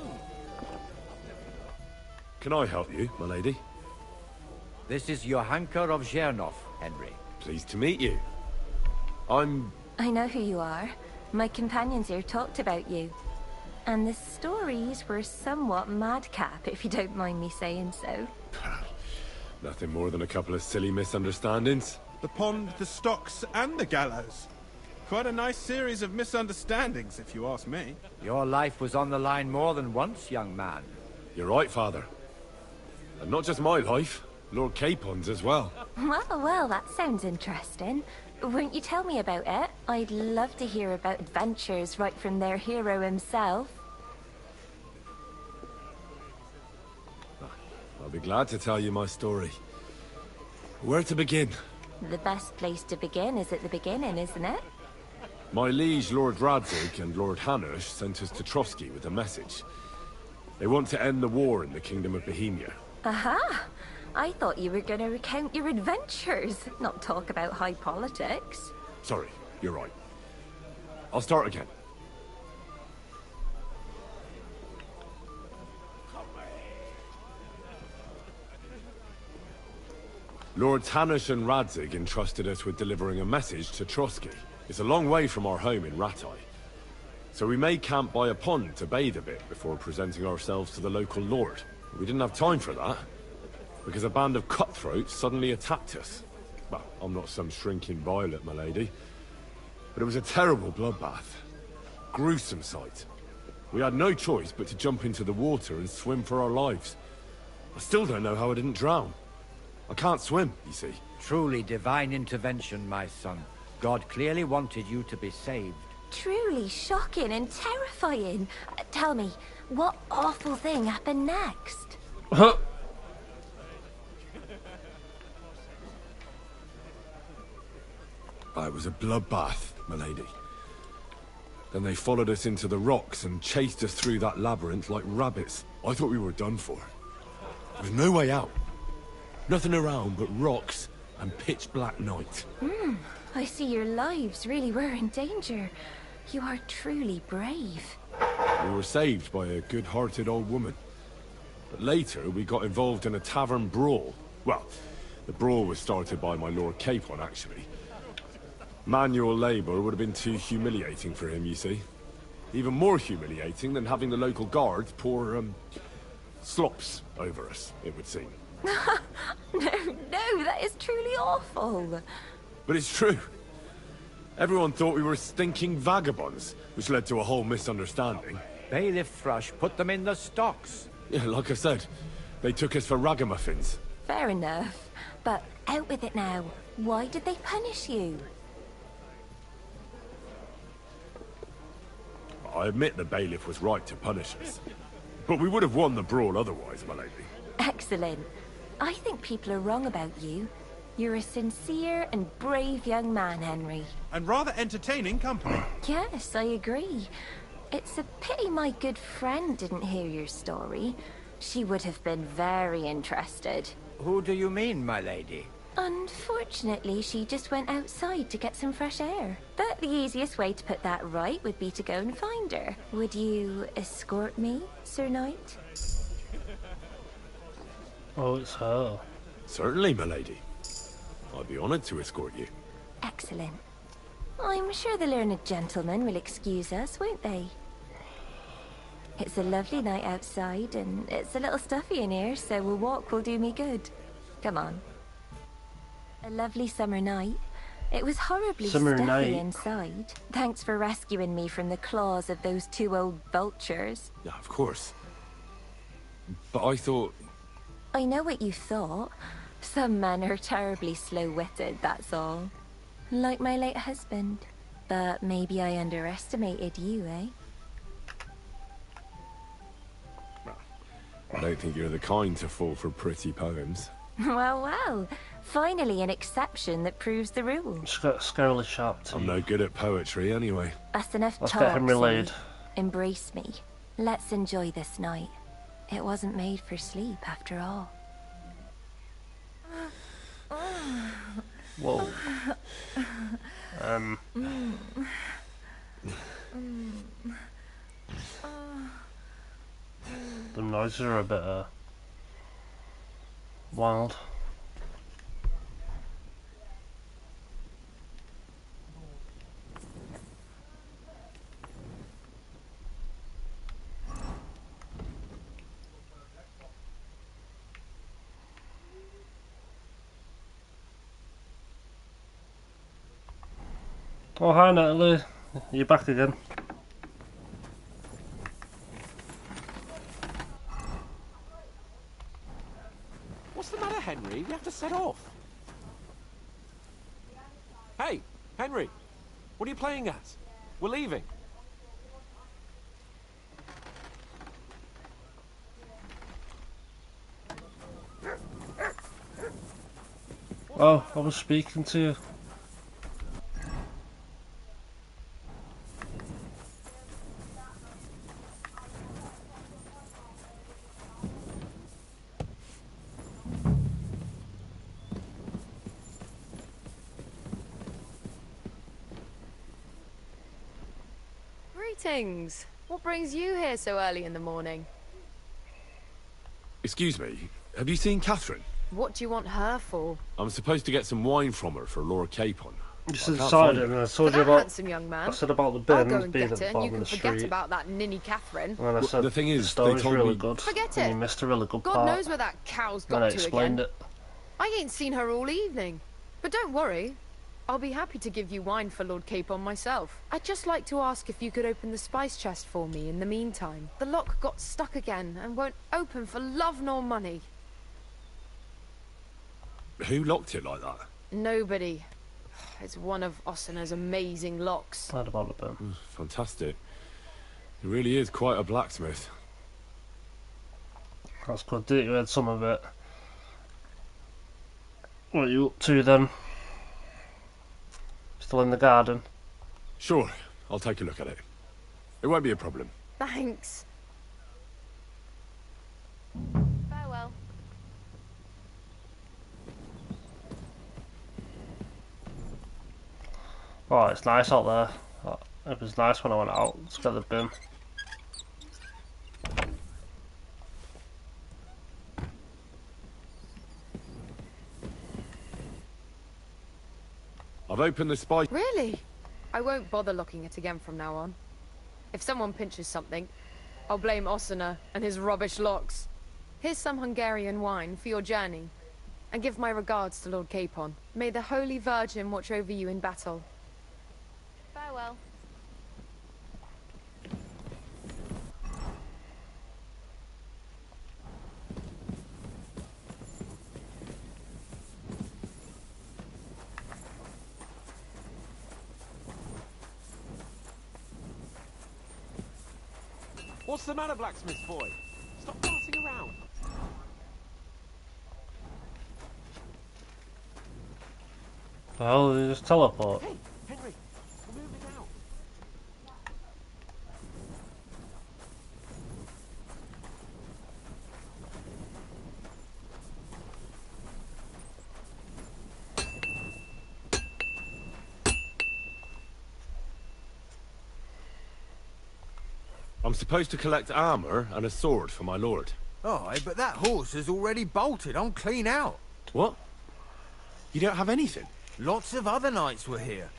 Can I help you, my lady? This is Johanka of Zhernov, Henry. Pleased to meet you. I know who you are. My companions here talked about you. And the stories were somewhat madcap, if you don't mind me saying so. Nothing more than a couple of silly misunderstandings. The pond, the stocks, and the gallows. Quite a nice series of misunderstandings, if you ask me. Your life was on the line more than once, young man. You're right, Father. And not just my life, Lord Capon's as well. Well, that sounds interesting. Won't you tell me about it? I'd love to hear about adventures right from their hero himself. I'll be glad to tell you my story. Where to begin? The best place to begin is at the beginning, isn't it? My liege Lord Radzig and Lord Hanush sent us to Trotsky with a message. They want to end the war in the Kingdom of Bohemia. Aha! I thought you were going to recount your adventures, not talk about high politics. Sorry, you're right. I'll start again. Lords Hanush and Radzig entrusted us with delivering a message to Trotsky. It's a long way from our home in Ratai. So we made camp by a pond to bathe a bit before presenting ourselves to the local lord. We didn't have time for that, because a band of cutthroats suddenly attacked us. Well, I'm not some shrinking violet, my lady, but it was a terrible bloodbath. Gruesome sight. We had no choice but to jump into the water and swim for our lives. I still don't know how I didn't drown. I can't swim, you see. Truly divine intervention, my son. God clearly wanted you to be saved. Truly shocking and terrifying. Tell me, what awful thing happened next? It was a bloodbath, my lady. Then they followed us into the rocks and chased us through that labyrinth like rabbits. I thought we were done for. There was no way out. Nothing around but rocks and pitch black night. I see your lives really were in danger. You are truly brave. We were saved by a good-hearted old woman. But later, we got involved in a tavern brawl. Well, the brawl was started by my Lord Capon, actually. Manual labor would have been too humiliating for him, you see. Even more humiliating than having the local guards pour, slops over us, it would seem. No, that is truly awful. But it's true. Everyone thought we were stinking vagabonds, which led to a whole misunderstanding. Bailiff Thrush put them in the stocks. Yeah, like I said, they took us for ragamuffins. Fair enough. But out with it now. Why did they punish you? I admit the bailiff was right to punish us. But we would have won the brawl otherwise, my lady. Excellent. I think people are wrong about you. You're a sincere and brave young man, Henry. And rather entertaining company. Yes, I agree. It's a pity my good friend didn't hear your story. She would have been very interested. Who do you mean, my lady? Unfortunately, she just went outside to get some fresh air. But the easiest way to put that right would be to go and find her. Would you escort me, Sir Knight? Oh, it's her. Certainly, my lady. I'd be honored to escort you. Excellent. I'm sure the learned gentlemen will excuse us, won't they? It's a lovely night outside, and it's a little stuffy in here, so a walk will do me good. Come on. A lovely summer night. It was horribly stuffy inside. Thanks for rescuing me from the claws of those two old vultures. Yeah, of course. But I thought... I know what you thought. Some men are terribly slow-witted, that's all. Like my late husband. But maybe I underestimated you, eh? I don't think you're the kind to fall for pretty poems. Well. Finally an exception that proves the rule. She's got scarily sharp teeth. I'm no good at poetry anyway. That's enough Let's talk, get him relayed. Embrace me. Let's enjoy this night. It wasn't made for sleep, after all. Whoa. The noises are a bit wild. Oh, hi Natalie. You're back again. What's the matter, Henry? We have to set off. Hey, Henry! What are you playing at? We're leaving. Oh, I was speaking to you. Greetings. What brings you here so early in the morning? Excuse me, have you seen Catherine? What do you want her for? I'm supposed to get some wine from her for Lord Capon. Just I can't inside find it, her. and I For told you that about. handsome young man. I said about the I'll bins go and being get at the her, and bottom you of can the forget street. about that ninny Catherine. And then I Well, said the thing is, story's they told really me- good. Forget and it. you missed a really good God part. knows where that cow's Then got I to explained again. it. I ain't seen her all evening. But don't worry. I'll be happy to give you wine for Lord Capon myself. I'd just like to ask if you could open the spice chest for me in the meantime. The lock got stuck again and won't open for love nor money. Who locked it like that? Nobody. It's one of Ossiner's amazing locks. Heard about it, Ben. Fantastic. He really is quite a blacksmith. That's good. Didn't you heard some of it? What are you up to then? Still in the garden? Sure, I'll take a look at it. It won't be a problem. Thanks. Farewell. Oh, it's nice out there. It was nice when I went out to get the bin. I've opened the spice... Really? I won't bother locking it again from now on. If someone pinches something, I'll blame Ossiner and his rubbish locks. Here's some Hungarian wine for your journey. And give my regards to Lord Capon. May the Holy Virgin watch over you in battle. Farewell. What's the matter, blacksmith boy? Stop farting around. Well, they just teleport. Hey, Henry, we're moving out. I'm supposed to collect armor and a sword for my lord. Oh, but that horse has already bolted. I'm clean out. What? You don't have anything? Lots of other knights were here.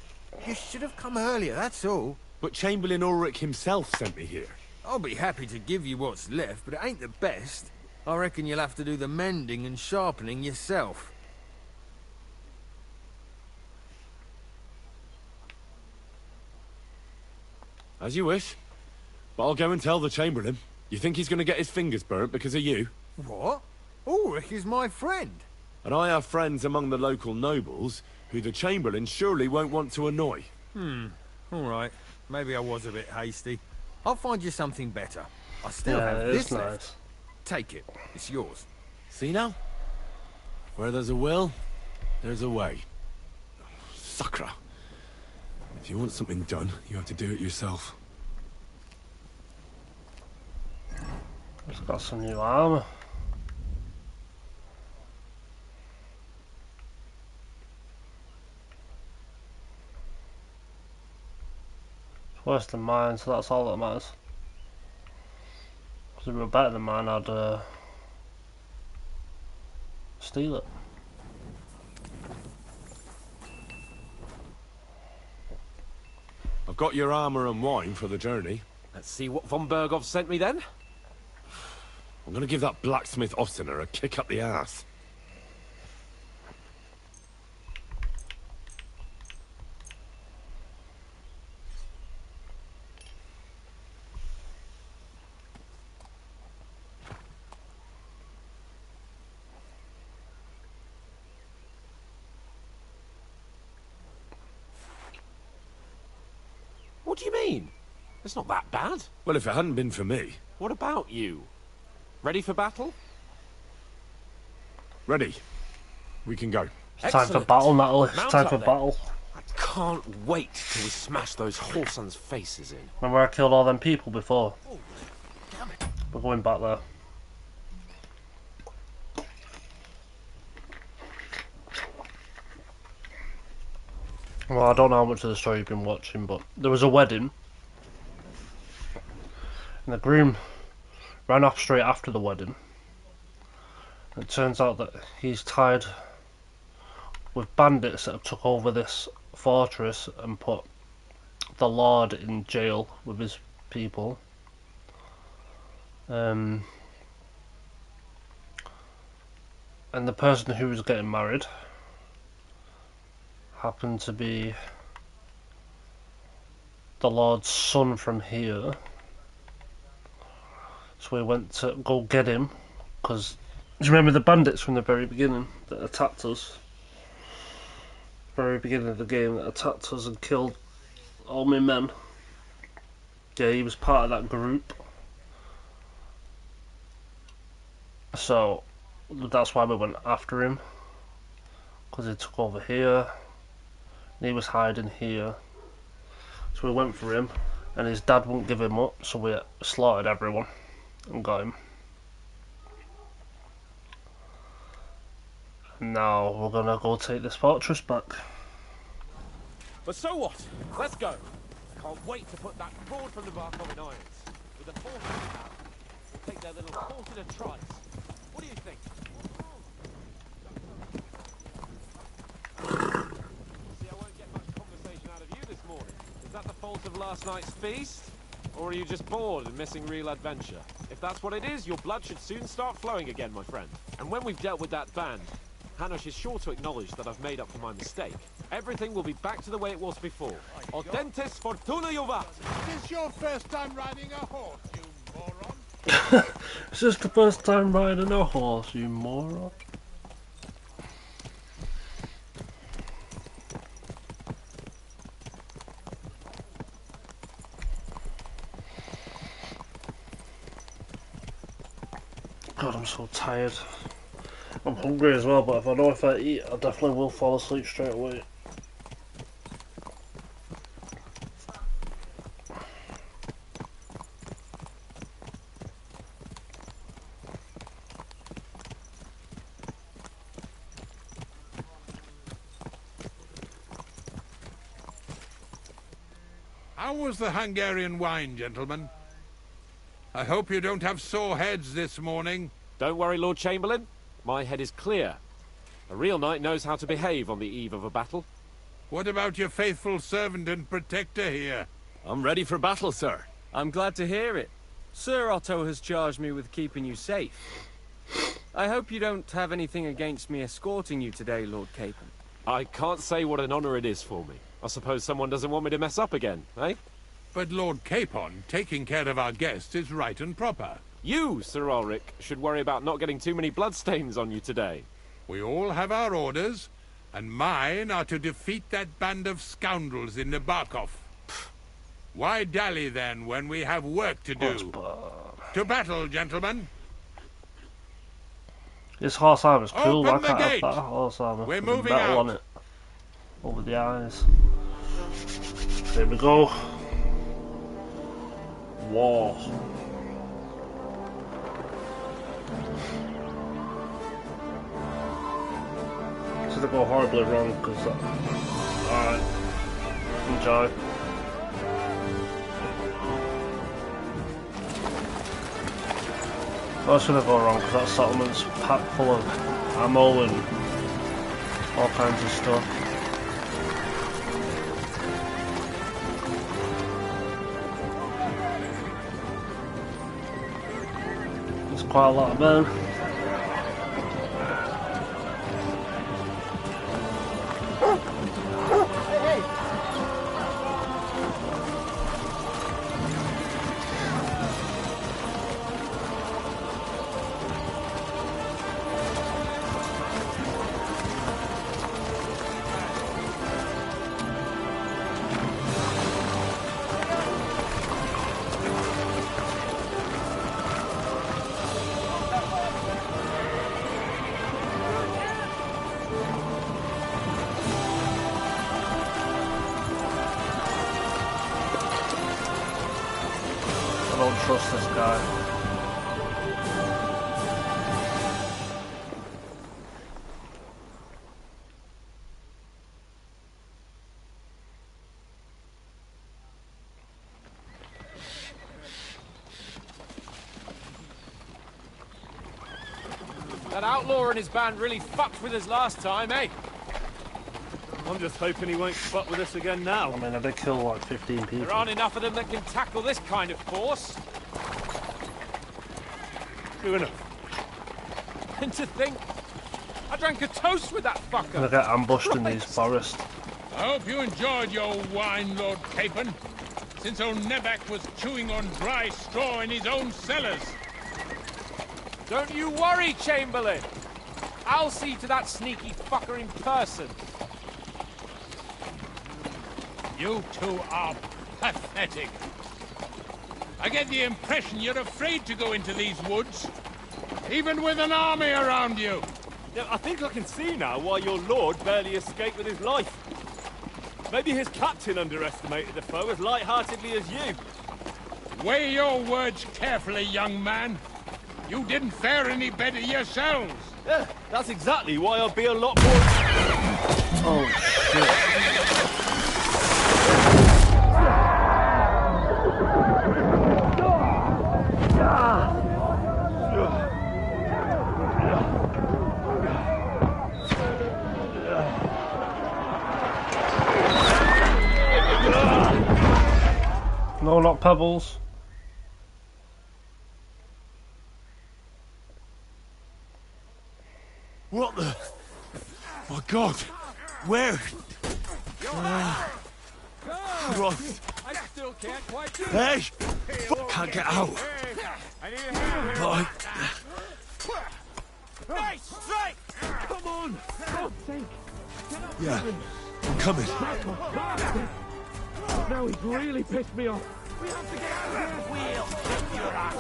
You should have come earlier, that's all. But Chamberlain Ulrich himself sent me here. I'll be happy to give you what's left, but it ain't the best. I reckon you'll have to do the mending and sharpening yourself. As you wish. But I'll go and tell the Chamberlain. You think he's going to get his fingers burnt because of you? What? Ulrich is my friend. And I have friends among the local nobles who the Chamberlain surely won't want to annoy. All right. Maybe I was a bit hasty. I'll find you something better. I still Yeah, have it is this left. Take it. It's yours. See now? Where there's a will, there's a way. Sucra. If you want something done, you have to do it yourself. It's got some new armor. It's worse than mine, so that's all that matters. Because if it were better than mine, I'd steal it. I've got your armor and wine for the journey. Let's see what von Berghoff sent me then. I'm gonna give that blacksmith Ossiner a kick up the ass. What do you mean? It's not that bad. Well, if it hadn't been for me... What about you? Ready for battle? Ready. We can go. It's time for battle, Natalie. It's time for battle. I can't wait till we smash those whoresons' faces in. Remember I killed all them people before? We're going back there. Well, I don't know how much of the story you've been watching, but there was a wedding. And the groom ran off straight after the wedding. It turns out that he's tied with bandits that have took over this fortress and put the Lord in jail with his people. And the person who was getting married happened to be the Lord's son from here. So we went to go get him, because do you remember the bandits from the very beginning that attacked us? Very beginning of the game that attacked us and killed all my men. Yeah, he was part of that group. So that's why we went after him, because he took over here and he was hiding here. So we went for him and his dad wouldn't give him up, so we slaughtered everyone and got him. And now we're gonna go take this fortress back. But so what? Let's go. Can't wait to put that fraud from the Barkov in irons. With the force we have, we'll take their little fortunate tries. What do you think? See, I won't get much conversation out of you this morning. Is that the fault of last night's feast? Or are you just bored and missing real adventure? If that's what it is, your blood should soon start flowing again, my friend. And when we've dealt with that band, Hanush is sure to acknowledge that I've made up for my mistake. Everything will be back to the way it was before. Audentes fortuna juvat! Is this your first time riding a horse, you moron? Is this the first time riding a horse, you moron? God, I'm so tired. I'm hungry as well, but if I know if I eat, I definitely will fall asleep straight away. How was the Hungarian wine, gentlemen? I hope you don't have sore heads this morning. Don't worry, Lord Chamberlain. My head is clear. A real knight knows how to behave on the eve of a battle. What about your faithful servant and protector here? I'm ready for battle, sir. I'm glad to hear it. Sir Otto has charged me with keeping you safe. I hope you don't have anything against me escorting you today, Lord Capon. I can't say what an honor it is for me. I suppose someone doesn't want me to mess up again, eh? But Lord Capon, taking care of our guests is right and proper. You, Sir Ulrich, should worry about not getting too many bloodstains on you today. We all have our orders, and mine are to defeat that band of scoundrels in the Barkov. Why dally then when we have work to do? To battle, gentlemen. This horse armor's cool. Open I can't the have gate. that horse armor. We're with the moving metal out. on it. Over the eyes. There we go. War. This is gonna go horribly wrong because. Alright. Enjoy. That's gonna go wrong because that settlement's packed full of ammo and all kinds of stuff. There's quite a lot of men. trust this guy. That outlaw and his band really fucked with us last time, eh? I'm just hoping he won't fuck with us again now. I mean, I did kill like 15 people. There aren't enough of them that can tackle this kind of force. True enough. And to think, I drank a toast with that fucker. I get ambushed in these forests. I hope you enjoyed your wine, Lord Capon, since old Neback was chewing on dry straw in his own cellars. Don't you worry, Chamberlain. I'll see to that sneaky fucker in person. You two are pathetic. I get the impression you're afraid to go into these woods, even with an army around you. Yeah, I think I can see now why your lord barely escaped with his life. Maybe his captain underestimated the foe as light-heartedly as you. Weigh your words carefully, young man. You didn't fare any better yourselves. Yeah, that's exactly why I'll be a lot more... Oh, shit. No, not pebbles. What the... My God! Where? Christ! I still can't quite do Hey! Can't get out. But Hey, strike! Come on! God's sake! yeah, I'm coming. Now he's really pissed me off. We have to get out of here. We'll get your ass.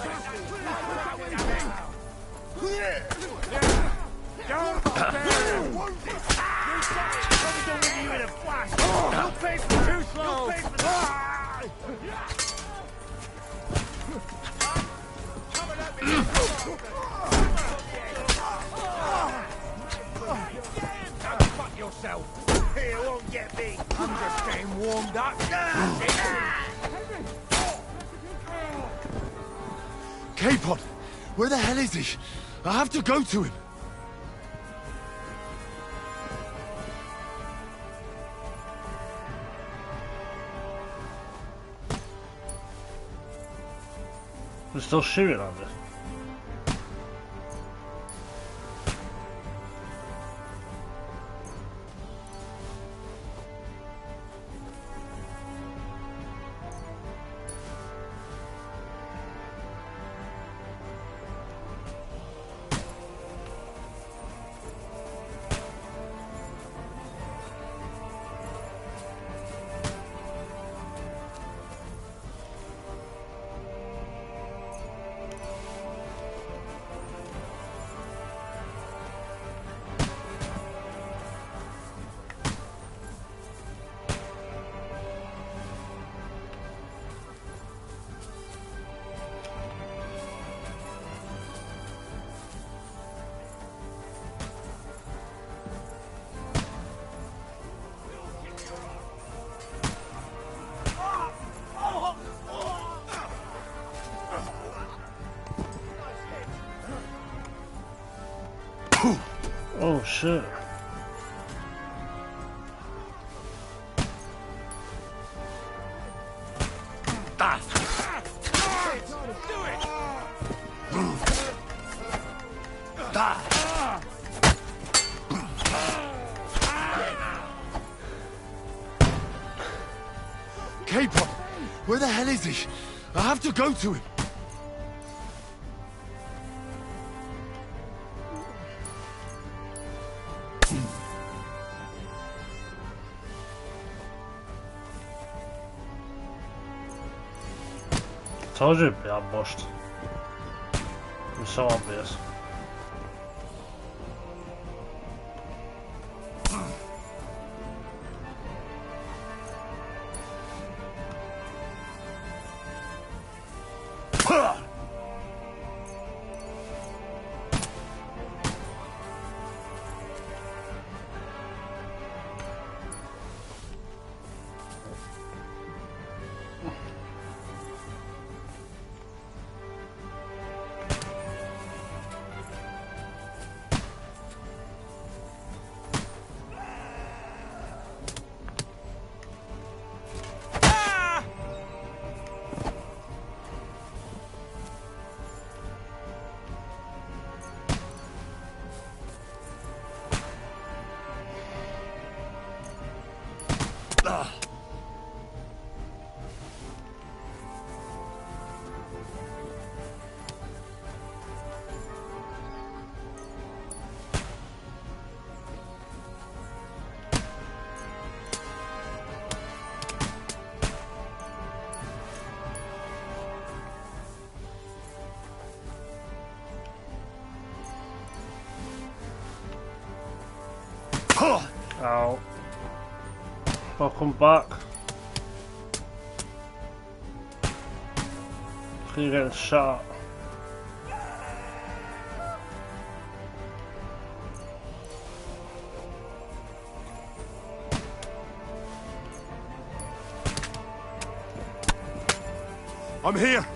Don't stare! You in a flash! No pace for too slow! No pace for fuck yourself! You won't get me! I'm just getting warmed up! Capon! Where the hell is he? I have to go to him. They're still shooting on this. Oh shit. Capon! Where the hell is he? I have to go to him. Told you it'd be ambushed. It's so obvious. Ow. Welcome back. You're getting shot. I'm here.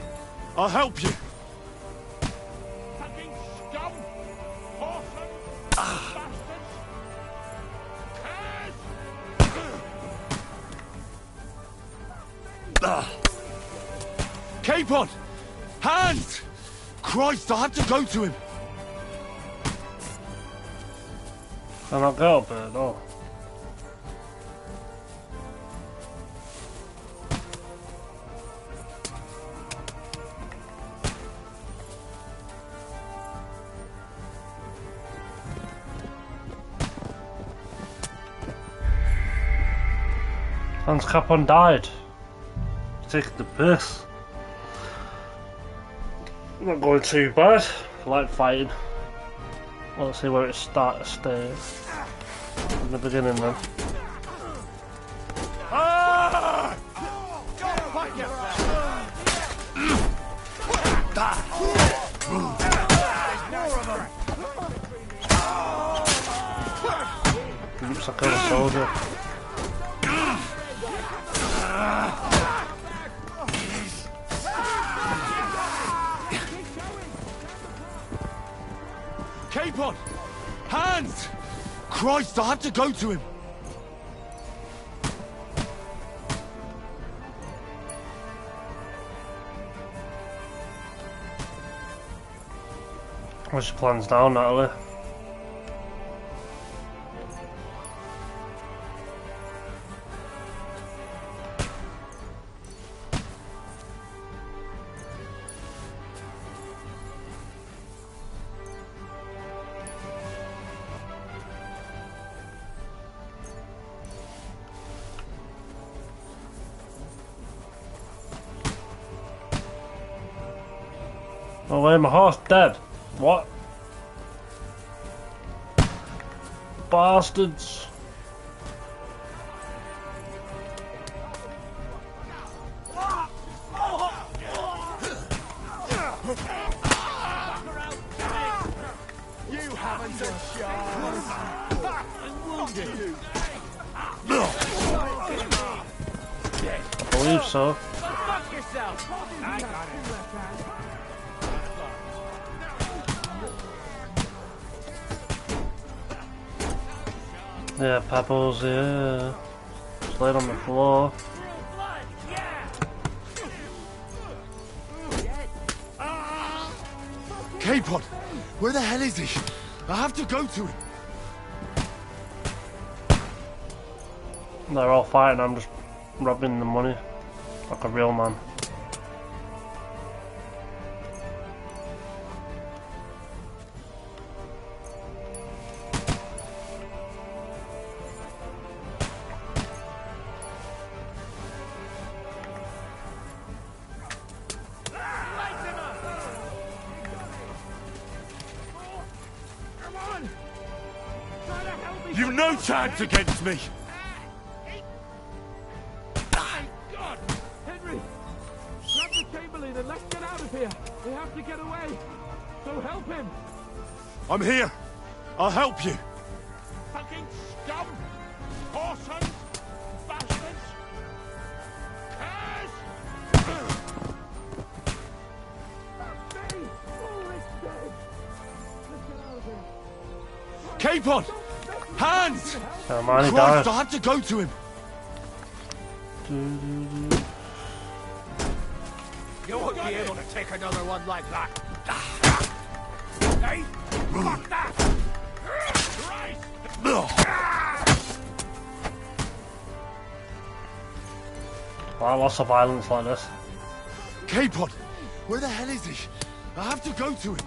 I'll help you. Fucking scum! Orphans! Bastards! Capon! Hands! Christ, I have to go to him. Can I go up there? No. Hans Capon died. Taking the piss. Not going too bad. I like fighting. Let's see where it starts to stay. In the beginning then. Ah! Looks like a soldier. Capon! Hands! Christ, I have to go to him. What's your plans now, Natalie? Oh wait, my horse dead. What? Bastards. You haven't a chance. I'm wounded. I believe so. Fuck yourself. I got it. Yeah, Pebbles, yeah. Just laid on the floor. Capon! Where the hell is he? I have to go to him. They're all fighting, I'm just robbing the money. Like a real man. You've no chance against me! God! Henry! Grab the Chamberlain and let's get out of here! We have to get away! So help him! I'm here! I'll help you! Fucking scum! Orphans! Bastards! Capon! Hands! Hermione Christ, died. I have to go to him! You won't be able to take another one like that. Hey, fuck that! Wow, lots of violence like this. Capon! Where the hell is he? I have to go to him!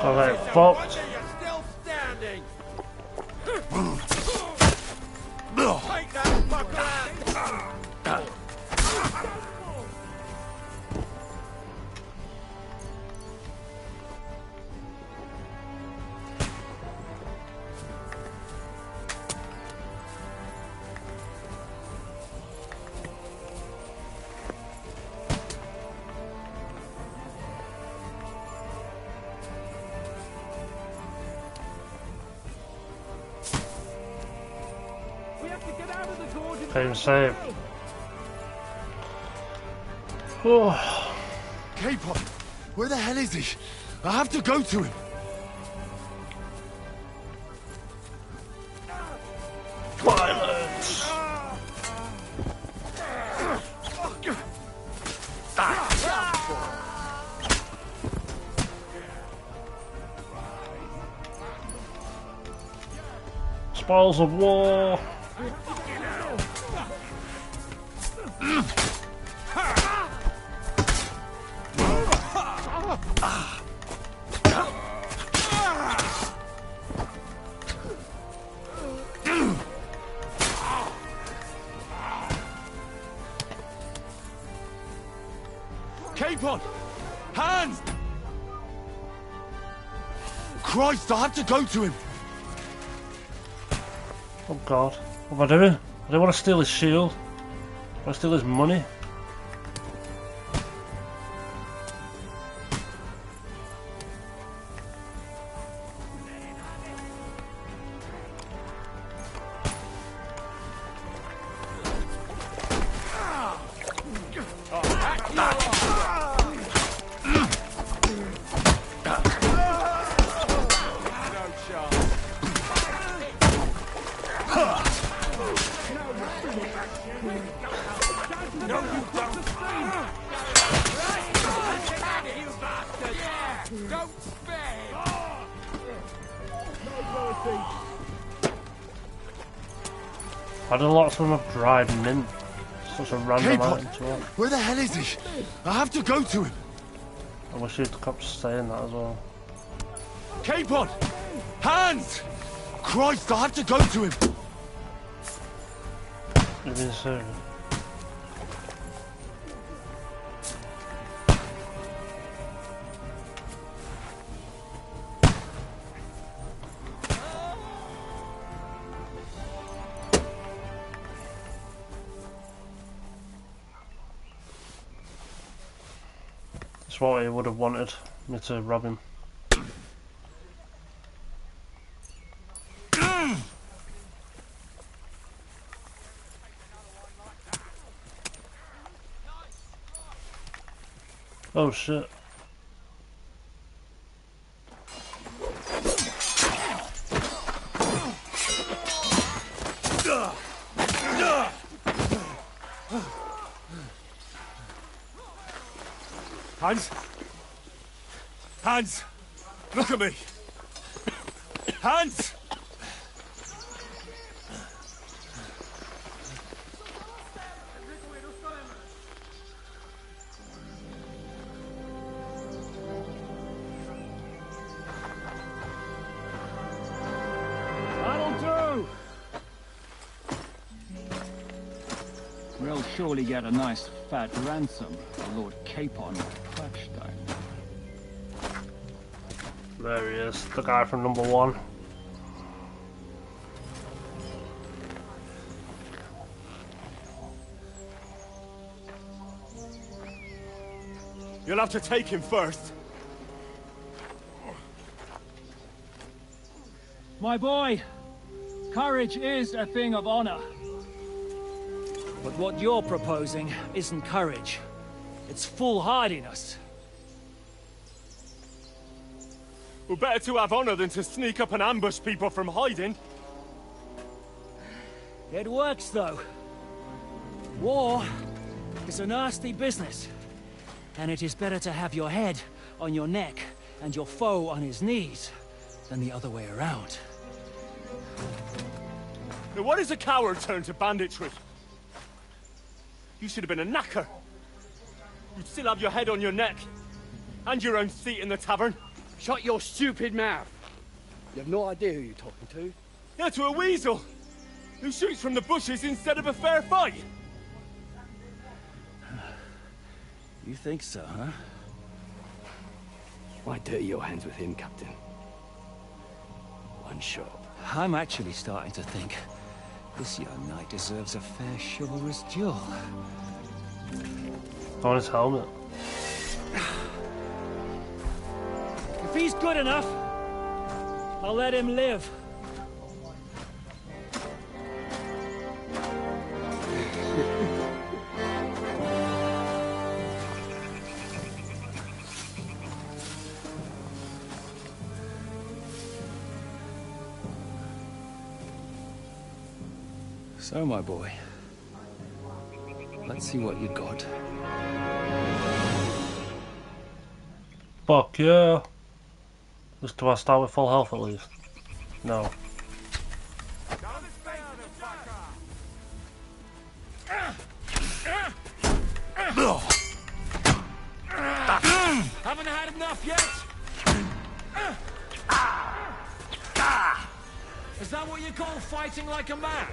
Alright, fucked. Still standing. Take that fucker out. Game save. Oh. Capon, where the hell is he? I have to go to him. Violence. Spoils of war. Capon! Hands! Christ, I have to go to him! Oh god, what am I doing? I don't want to steal his shield. I want to steal his money. I did lots of them of dried mint. Such a random item to have. Where the hell is he? I have to go to him. I wish you'd kept saying that as well. Capon! Hands! Christ, I have to go to him. You mean serious? That's what he would have wanted me to rob him. Oh shit. Hans? Hans! Look at me! Hans! That'll do! We'll surely get a nice fat ransom for Lord Capon of Clapstone. There he is, the guy from number 1. You'll have to take him first. My boy, courage is a thing of honor. But what you're proposing isn't courage. It's foolhardiness. Well, better to have honor than to sneak up and ambush people from hiding. It works, though. War is a nasty business. And it is better to have your head on your neck and your foe on his knees than the other way around. Now what is a coward turn to banditry? You should have been a knacker. You'd still have your head on your neck. And your own seat in the tavern. Shut your stupid mouth. You have no idea who you're talking to. Yeah, to a weasel. Who shoots from the bushes instead of a fair fight. You think so, huh? Why dirty your hands with him, Captain? One shot. I'm actually starting to think this young knight deserves a fair chivalrous duel. On his helmet. If he's good enough, I'll let him live. So, my boy, let's see what you got. Fuck yeah. Do I start with full health at least? No. Haven't had enough yet? Is that what you call fighting like a man?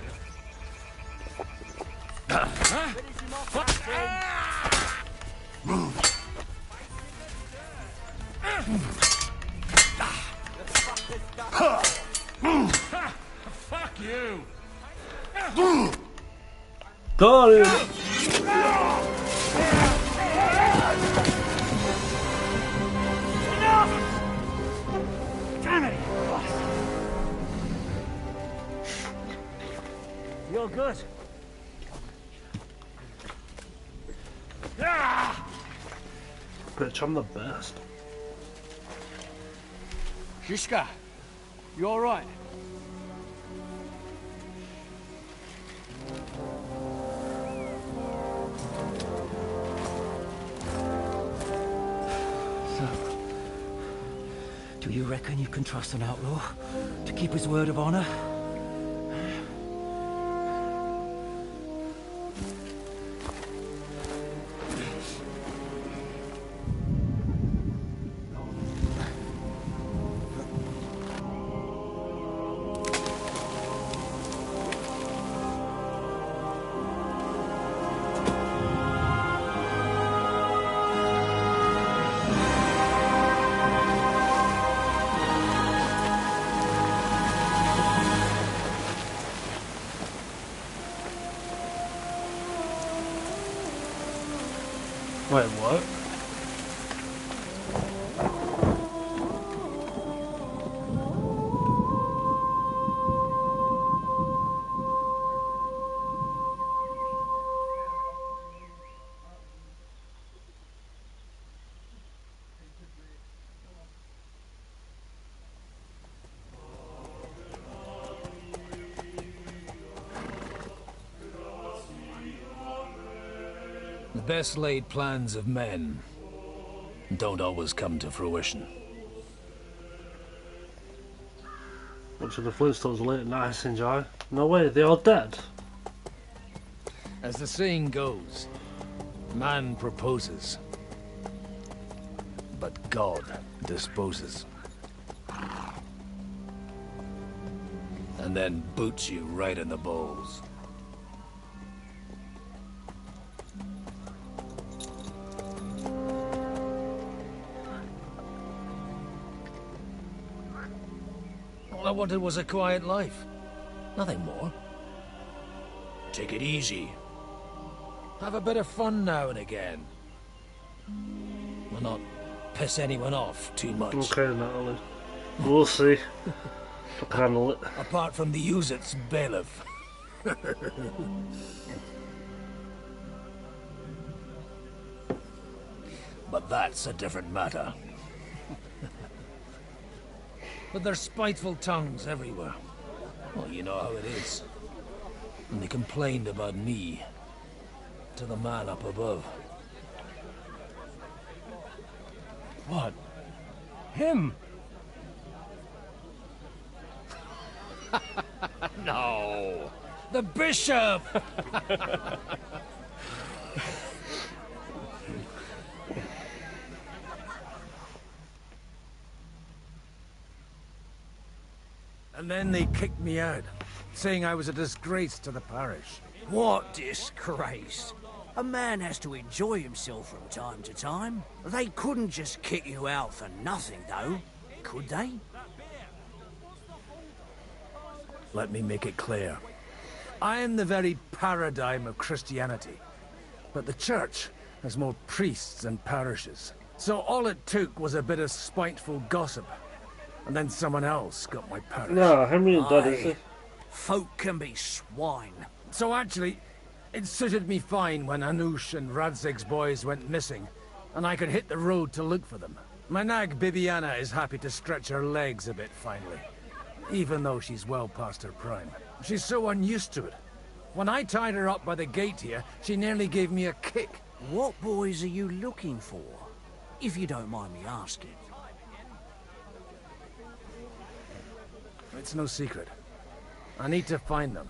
Fuck you! Got him! Damn it! You're good. Bitch, I'm the best. Shishka, you all right? So, do you reckon you can trust an outlaw to keep his word of honor? Wait, what? The best laid plans of men don't always come to fruition. Watching the Flintstones late at night, enjoy. No way, they're all dead. As the saying goes, man proposes, but God disposes. And then boots you right in the balls. All I wanted was a quiet life. Nothing more. Take it easy. Have a bit of fun now and again. Will not piss anyone off too much. Okay, Natalie. We'll see. I can handle it. Apart from the use-its bailiff. But that's a different matter. But there's spiteful tongues everywhere. Well, you know how it is. And they complained about me to the man up above. What? Him? No! The bishop! And then they kicked me out, saying I was a disgrace to the parish. What disgrace? A man has to enjoy himself from time to time. They couldn't just kick you out for nothing, though, could they? Let me make it clear. I am the very paradigm of Christianity. But the church has more priests than parishes. So all it took was a bit of spiteful gossip. And then someone else got my parish. No, Henry and Dad, is it? Folk can be swine. So actually, it suited me fine when Anush and Radzig's boys went missing, and I could hit the road to look for them. My nag Bibiana is happy to stretch her legs a bit finally, even though she's well past her prime. She's so unused to it. When I tied her up by the gate here, she nearly gave me a kick. What boys are you looking for, if you don't mind me asking? It's no secret. I need to find them.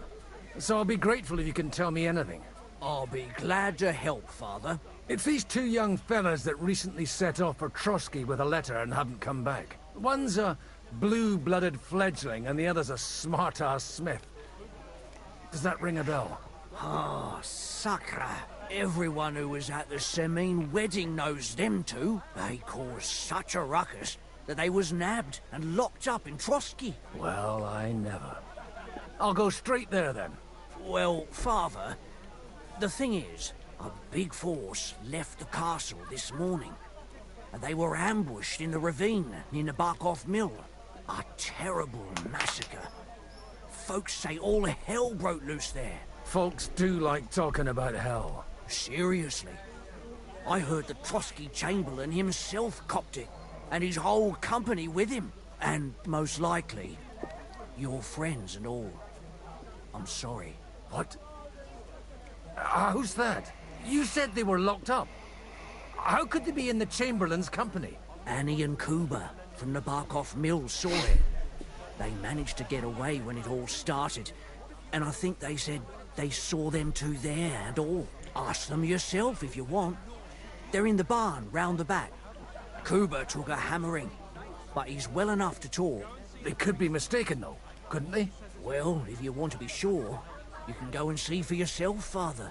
So I'll be grateful if you can tell me anything. I'll be glad to help, Father. It's these two young fellas that recently set off for Trotsky with a letter and haven't come back. One's a blue-blooded fledgling and the other's a smart-ass smith. Does that ring a bell? Ah, Sakra. Everyone who was at the Semine wedding knows them two. They caused such a ruckus that they was nabbed and locked up in Trotsky. Well, I never. I'll go straight there, then. Well, Father, the thing is, a big force left the castle this morning. And they were ambushed in the ravine near the Barkov Mill. A terrible massacre. Folks say all hell broke loose there. Folks do like talking about hell. Seriously. I heard the Trotsky Chamberlain himself copped it, and his whole company with him. And most likely, your friends and all. I'm sorry. What? Who's that? You said they were locked up. How could they be in the Chamberlain's company? Annie and Kuba from the Barkov Mill saw it. They managed to get away when it all started, and I think they said they saw them two there and all. Ask them yourself if you want. They're in the barn round the back. Kuba took a hammering, but he's well enough to talk. They could be mistaken, though, couldn't they? Well, if you want to be sure, you can go and see for yourself, Father.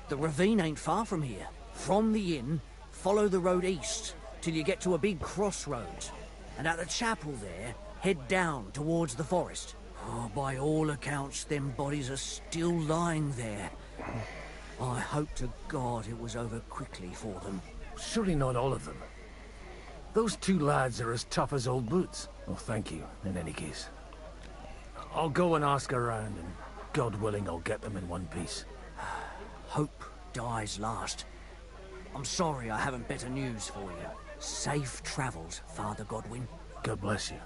The ravine ain't far from here. From the inn, follow the road east till you get to a big crossroads. And at the chapel there, head down towards the forest. Oh, by all accounts, them bodies are still lying there. I hope to God it was over quickly for them. Surely not all of them. Those two lads are as tough as old boots. Well, thank you, in any case. I'll go and ask around, and God willing, I'll get them in one piece. Hope dies last. I'm sorry I haven't better news for you. Safe travels, Father Godwin. God bless you.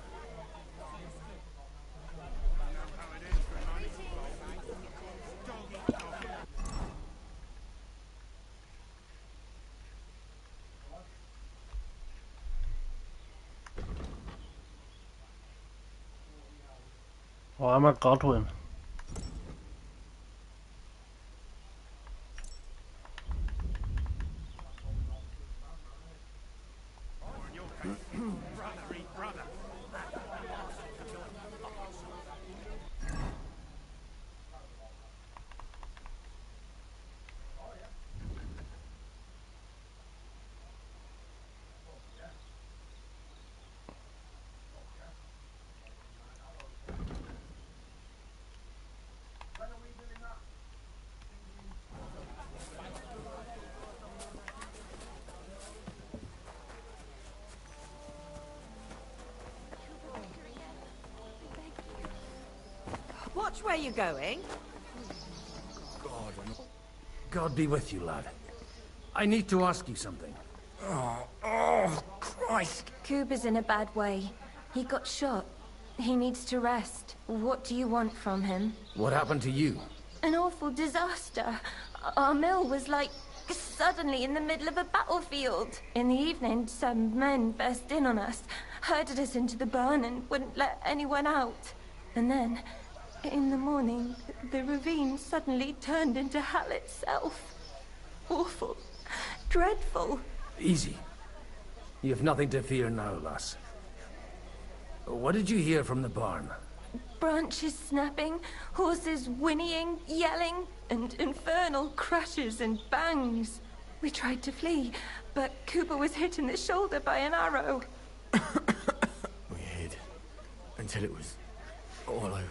Oh, I'm a Godwin. Watch where you're going. God be with you, lad. I need to ask you something. Oh, Christ. Kuba's in a bad way. He got shot. He needs to rest. What do you want from him? What happened to you? An awful disaster. Our mill was like suddenly in the middle of a battlefield. In the evening, some men burst in on us, herded us into the barn and wouldn't let anyone out. And then, in the morning, the ravine suddenly turned into hell itself. Awful. Dreadful. Easy. You have nothing to fear now, lass. What did you hear from the barn? Branches snapping, horses whinnying, yelling, and infernal crashes and bangs. We tried to flee, but Cooper was hit in the shoulder by an arrow. We hid until it was all over.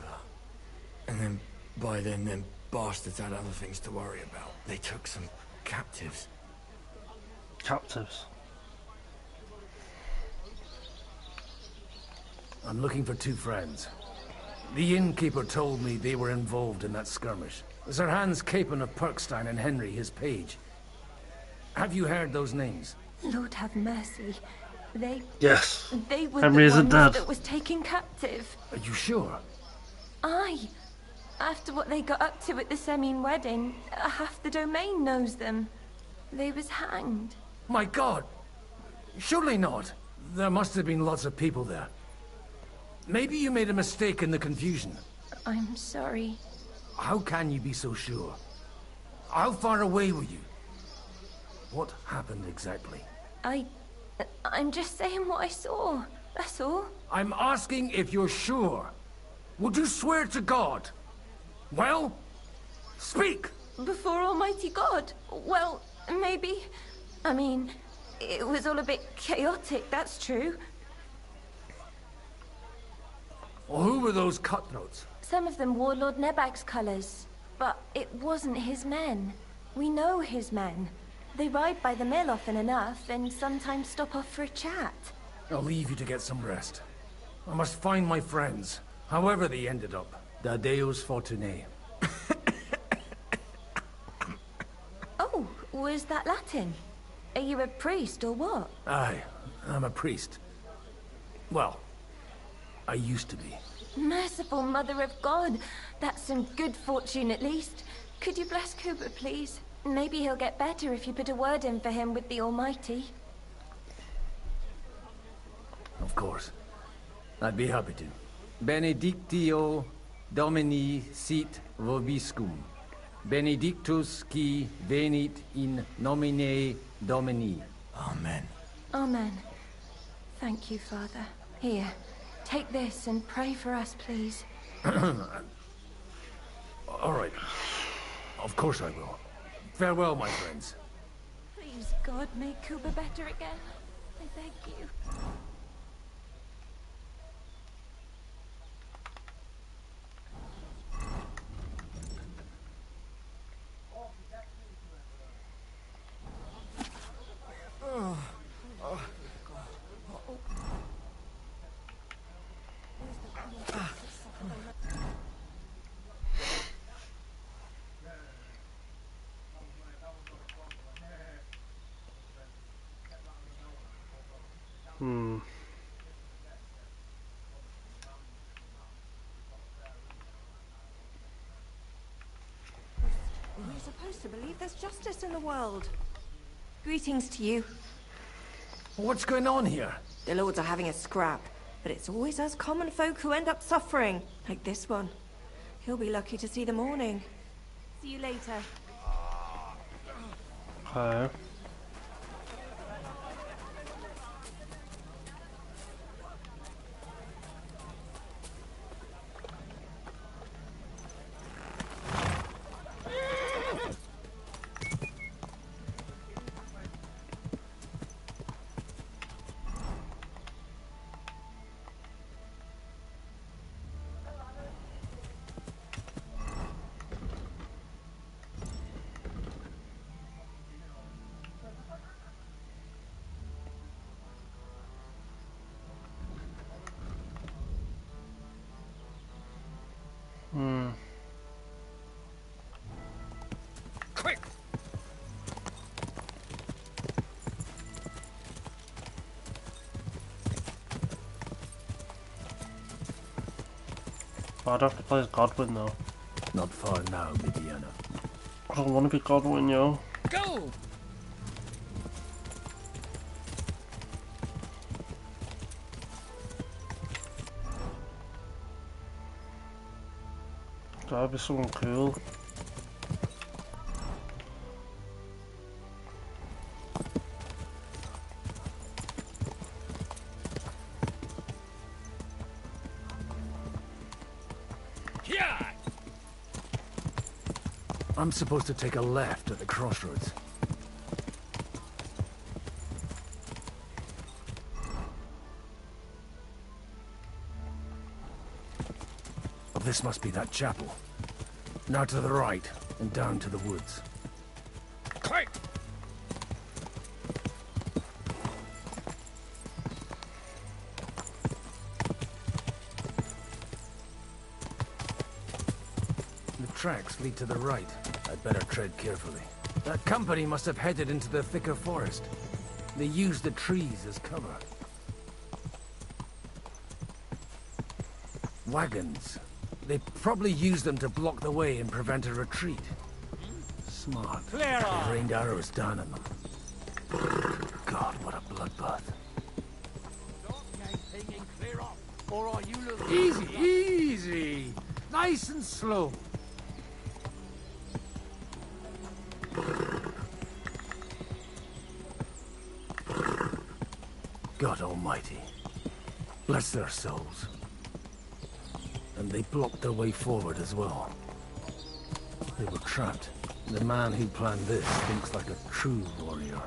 And then, by then, them bastards had other things to worry about. They took some captives. Captives? I'm looking for two friends. The innkeeper told me they were involved in that skirmish. Sir Hans Capon of Perkstein and Henry, his page. Have you heard those names? Lord have mercy. Yes. They were Henry the isn't ones dead. that was taken captive. Are you sure? Aye. After what they got up to at the Semine wedding, half the domain knows them. They was hanged. My God! Surely not. There must have been lots of people there. Maybe you made a mistake in the confusion. I'm sorry. How can you be so sure? How far away were you? What happened exactly? I'm just saying what I saw. That's all. I'm asking if you're sure. Would you swear to God? Well, speak! Before Almighty God? Well, maybe. I mean, it was all a bit chaotic, that's true. Well, who were those cutthroats? Some of them wore Lord Nebag's colours, but it wasn't his men. We know his men. They ride by the mill often enough, and sometimes stop off for a chat. I'll leave you to get some rest. I must find my friends, however they ended up. Da Deus Fortunae. Oh, was that Latin? Are you a priest or what? Aye, I'm a priest. Well, I used to be. Merciful Mother of God. That's some good fortune at least. Could you bless Cooper, please? Maybe he'll get better if you put a word in for him with the Almighty. Of course. I'd be happy to. Benedictio Domini sit vobiscum. Benedictus qui venit in nomine Domini. Amen. Amen. Thank you, Father. Here, take this and pray for us, please. All right. Of course I will. Farewell, my friends. Please, God, make Cooper better again. I beg you. We're supposed to believe there's justice in the world. Greetings to you. What's going on here? The lords are having a scrap, but it's always us common folk who end up suffering, like this one. He'll be lucky to see the morning. See you later. Okay. I'd have to play as Godwin though. Not far now, Bibiana. I don't want to be Godwin, yo. Go! Gotta be someone cool. I'm supposed to take a left at the crossroads. This must be that chapel. Now to the right, and down to the woods. Quick! The tracks lead to the right. I'd better tread carefully. That company must have headed into the thicker forest. They used the trees as cover. Wagons. They probably used them to block the way and prevent a retreat. Smart. Clear on. They rained arrows down on them. God, what a bloodbath. Or are you looking... Easy, easy! Nice and slow. God Almighty. Bless their souls. And they blocked their way forward as well. They were trapped. The man who planned this thinks like a true warrior.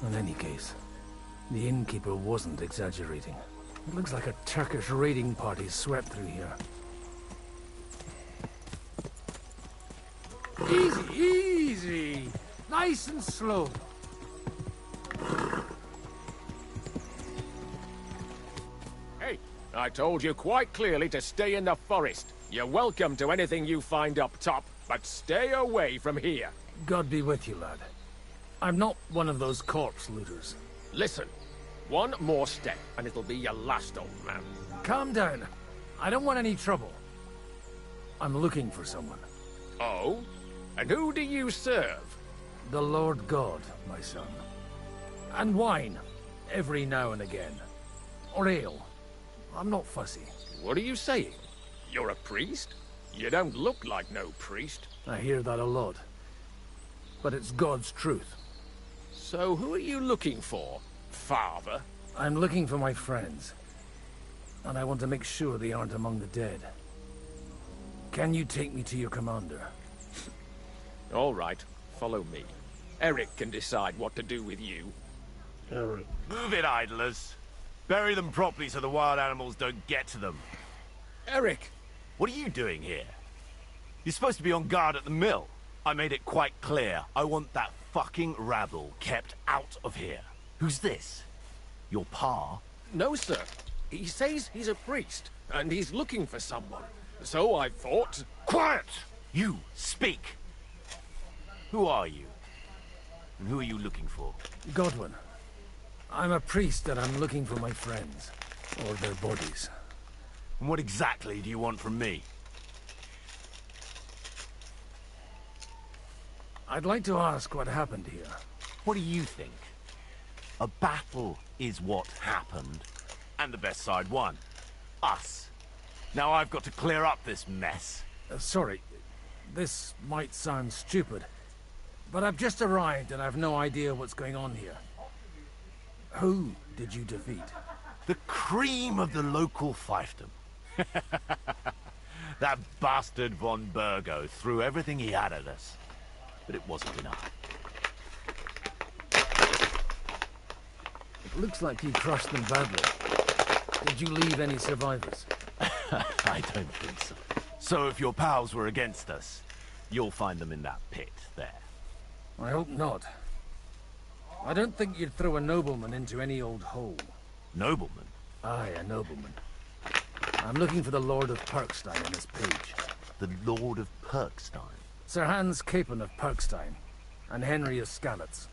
In any case, the innkeeper wasn't exaggerating. It looks like a Turkish raiding party swept through here. Easy, easy! Nice and slow. Hey, I told you quite clearly to stay in the forest. You're welcome to anything you find up top, but stay away from here. God be with you, lad. I'm not one of those corpse looters. Listen, one more step, and it'll be your last, old man. Calm down. I don't want any trouble. I'm looking for someone. Oh? And who do you serve? The Lord God, my son. And wine, every now and again. Or ale. I'm not fussy. What are you saying? You're a priest? You don't look like no priest. I hear that a lot. But it's God's truth. So who are you looking for, father? I'm looking for my friends. And I want to make sure they aren't among the dead. Can you take me to your commander? All right, follow me. Eric can decide what to do with you. Eric. Move it, idlers. Bury them properly so the wild animals don't get to them. Eric! What are you doing here? You're supposed to be on guard at the mill. I made it quite clear. I want that fucking rabble kept out of here. Who's this? Your pa? No, sir. He says he's a priest, and he's looking for someone. So I thought... Quiet! You, speak! Who are you? And who are you looking for? Godwin. I'm a priest and I'm looking for my friends. Or their bodies. And what exactly do you want from me? I'd like to ask what happened here. What do you think? A battle is what happened. And the best side won. Us. Now I've got to clear up this mess. Sorry. This might sound stupid. But I've just arrived and I've no idea what's going on here. Who did you defeat? The cream of the local fiefdom. That bastard von Burgo threw everything he had at us. But it wasn't enough. It looks like you crushed them badly. Did you leave any survivors? I don't think so. So if your pals were against us, you'll find them in that pit there. I hope not. I don't think you'd throw a nobleman into any old hole. Nobleman? Aye, a nobleman. I'm looking for the Lord of Perkstein on this page. The Lord of Perkstein? Sir Hans Capon of Perkstein, and Henry of Skalitz.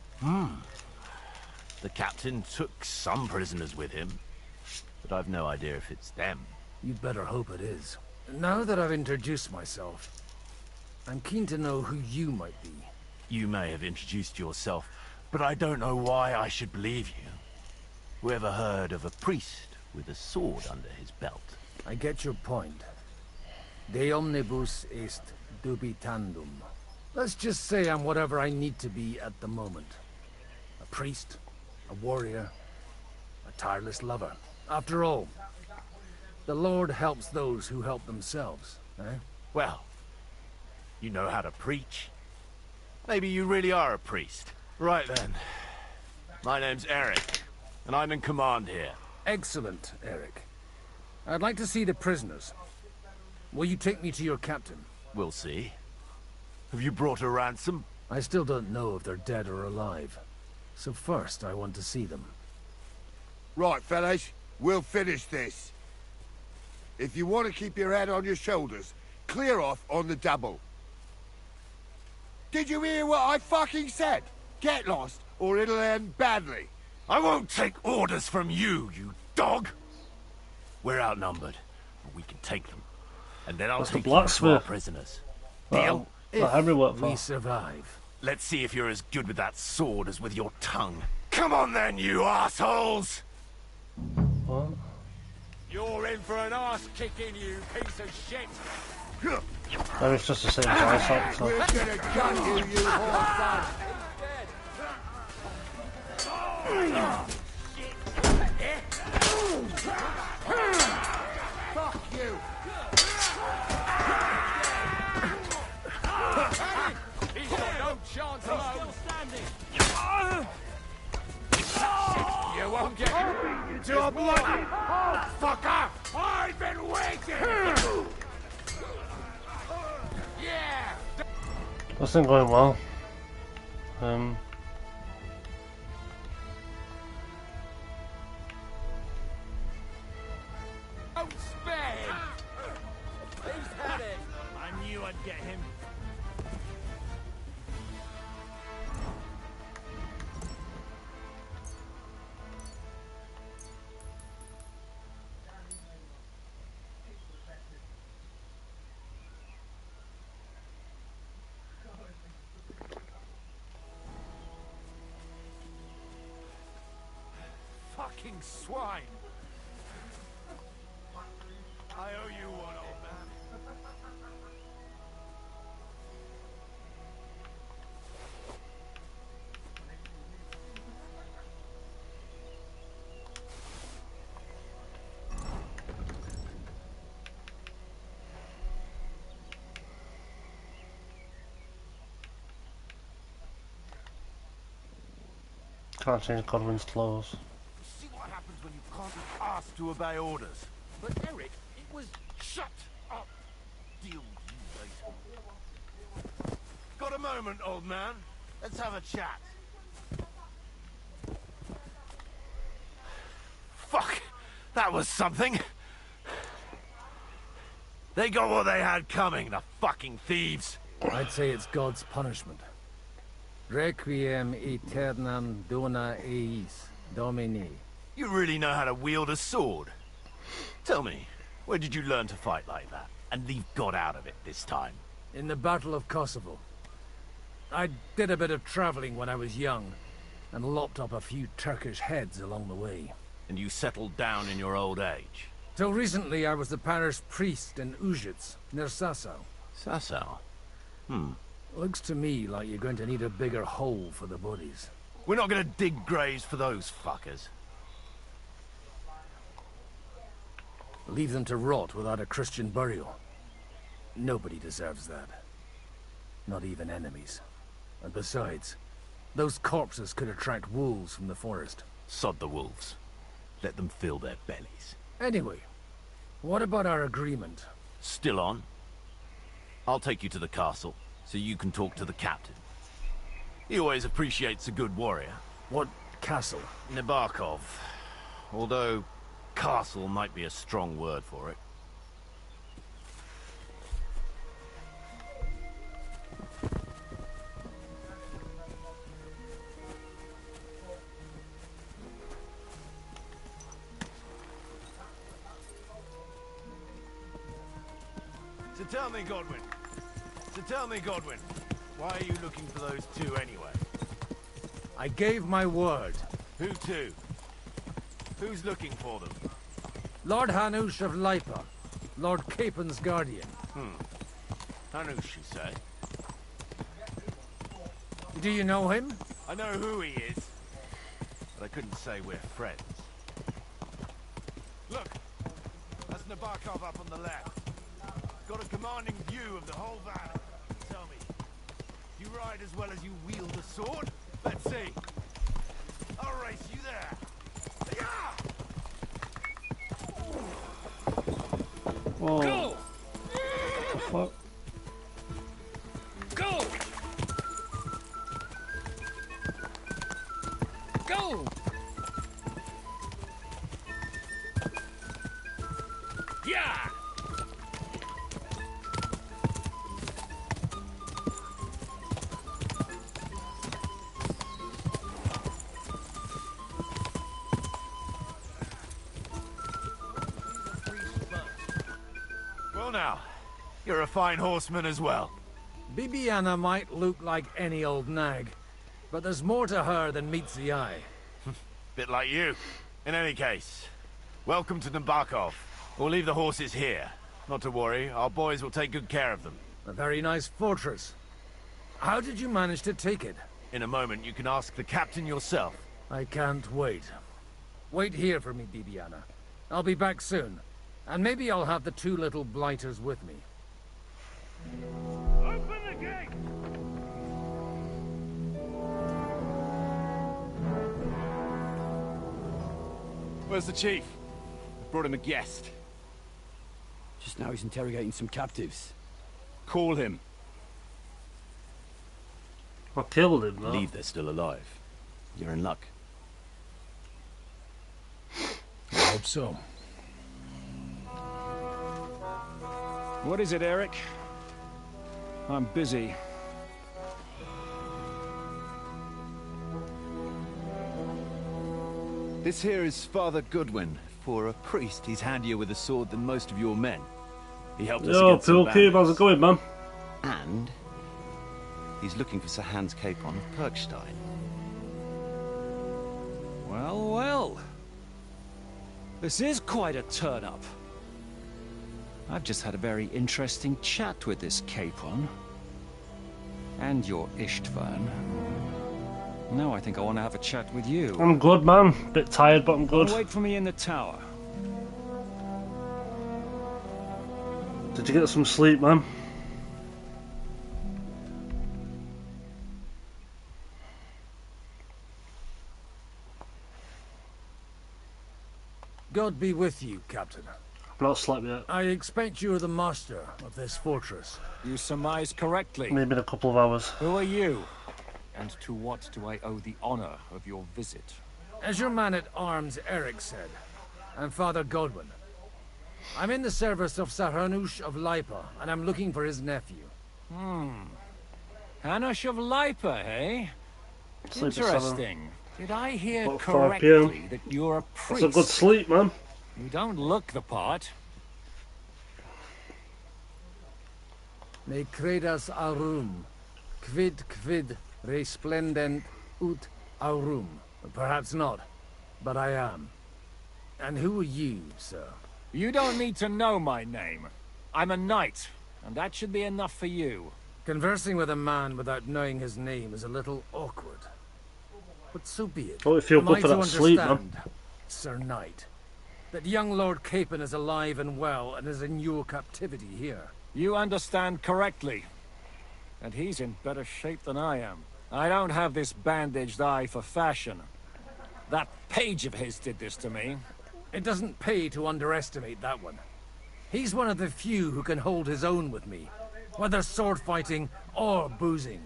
The captain took some prisoners with him, but I've no idea if it's them. You'd better hope it is. Now that I've introduced myself, I'm keen to know who you might be. You may have introduced yourself, but I don't know why I should believe you. Whoever heard of a priest with a sword under his belt? I get your point. De omnibus est dubitandum. Let's just say I'm whatever I need to be at the moment. A priest, a warrior, a tireless lover. After all, the Lord helps those who help themselves, eh? Well, you know how to preach. Maybe you really are a priest. Right then. My name's Eric, and I'm in command here. Excellent, Eric. I'd like to see the prisoners. Will you take me to your captain? We'll see. Have you brought a ransom? I still don't know if they're dead or alive. So first, I want to see them. Right, fellas. We'll finish this. If you want to keep your head on your shoulders, clear off on the double. Did you hear what I fucking said? Get lost, or it'll end badly. I won't take orders from you, you dog! We're outnumbered, but we can take them. And then I'll That's the take you to our blacksmith. prisoners. Well, Deal? not Henry worked for. We survive. Let's see if you're as good with that sword as with your tongue. Come on then, you assholes! What? You're in for an arse kicking, you piece of shit! Maybe it's just the same voice actor. We're gonna gun you, you whore. Fuck you! He's got no chance alone! You won't get To a bloody fucker! I've been waiting! Yeah! This isn't going well. Don't spare him! Who's had it? I knew I'd get him. Fucking swine! I owe you one, old man. Can't change Godwin's clothes. See what happens when you can't be asked to obey orders. But Eric, it was... Shut up! Deal with you later. Got a moment, old man? Let's have a chat. Fuck! That was something! They got what they had coming, the fucking thieves! I'd say it's God's punishment. Requiem aeternam dona eis, Domini. You really know how to wield a sword. Tell me, where did you learn to fight like that? And leave God out of it this time? In the Battle of Kosovo. I did a bit of traveling when I was young, and lopped up a few Turkish heads along the way. And you settled down in your old age? Till recently I was the parish priest in Ujits, near Sasau. Sasau? Looks to me like you're going to need a bigger hole for the bodies. We're not gonna dig graves for those fuckers. Leave them to rot without a Christian burial. Nobody deserves that. Not even enemies. And besides, those corpses could attract wolves from the forest. Sod the wolves. Let them fill their bellies. Anyway, what about our agreement? Still on? I'll take you to the castle, so you can talk to the captain. He always appreciates a good warrior. What castle? Nabokov. Although castle might be a strong word for it. So tell me, Godwin, why are you looking for those two anyway? I gave my word. Who to? Who's looking for them? Lord Hanush of Lipa, Lord Capen's guardian. Hanush, you say? Do you know him? I know who he is, but I couldn't say we're friends. Look, that's Nabokov up on the left. Got a commanding view of the whole valley. Tell me, you ride as well as you wield a sword? Let's see. I'll race you there. Whoa. Go! What the fuck? Go! Go! Yeah! Well now, you're a fine horseman as well. Bibiana might look like any old nag, but there's more to her than meets the eye. Bit like you. In any case, welcome to Nabokov. We'll leave the horses here. Not to worry, our boys will take good care of them. A very nice fortress. How did you manage to take it? In a moment, you can ask the captain yourself. I can't wait. Wait here for me, Bibiana. I'll be back soon. And maybe I'll have the two little blighters with me. Open the gate! Where's the chief? I brought him a guest. Just now he's interrogating some captives. Call him. I killed him, though. Believe they're still alive. You're in luck. I hope so. What is it, Eric? I'm busy. This here is Father Goodwin. For a priest, he's handier with a sword than most of your men. He helped us Yo, against some Pool Cube, how's it bandits. going, man? And he's looking for Sir Hans Capon of Perkstein. Well, well. This is quite a turn-up. I've just had a very interesting chat with this Capon. And your Istvan. Now I think I want to have a chat with you. I'm good, man. Bit tired, but I'm good. Wait for me in the tower. Did you get some sleep, man? God be with you, Captain. I've not slept yet. I expect you're the master of this fortress. You surmise correctly. Maybe in a couple of hours. Who are you? And to what do I owe the honor of your visit? As your man-at-arms Eric said, I'm Father Godwin. I'm in the service of Sir Hanush of Lipa, and I'm looking for his nephew. Hanush of Lipa, eh? Sleep at Interesting. Did I hear About 5 correctly PM. that you're a priest? That's a good sleep, man. You don't look the part. Ne credas aurum, quid resplendent ut aurum. Perhaps not, but I am. And who are you, sir? You don't need to know my name. I'm a knight, and that should be enough for you. Conversing with a man without knowing his name is a little awkward. But so be it. Oh, if you're Am good I for to that sleep, man. understand, Sir Knight, that young Lord Capon is alive and well and is in your captivity here? You understand correctly. And he's in better shape than I am. I don't have this bandaged eye for fashion. That page of his did this to me. It doesn't pay to underestimate that one. He's one of the few who can hold his own with me, whether sword fighting or boozing.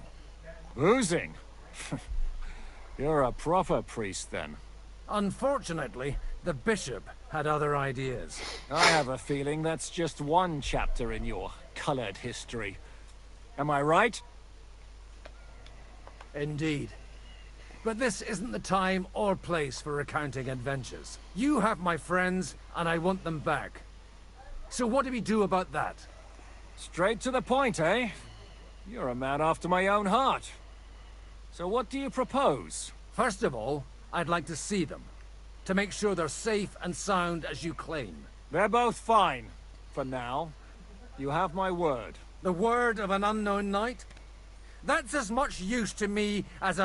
Boozing? You're a proper priest, then. Unfortunately, the bishop had other ideas. I have a feeling that's just one chapter in your colored history. Am I right? Indeed. But this isn't the time or place for recounting adventures. You have my friends, and I want them back. So what do we do about that? Straight to the point, eh? You're a man after my own heart. So what do you propose? First of all, I'd like to see them. To make sure they're safe and sound as you claim. They're both fine. For now. You have my word. The word of an unknown knight? That's as much use to me as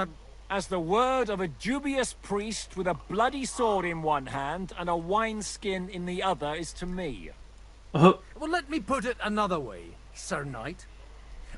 the word of a dubious priest with a bloody sword in one hand and a wineskin in the other is to me. Well, let me put it another way, Sir Knight.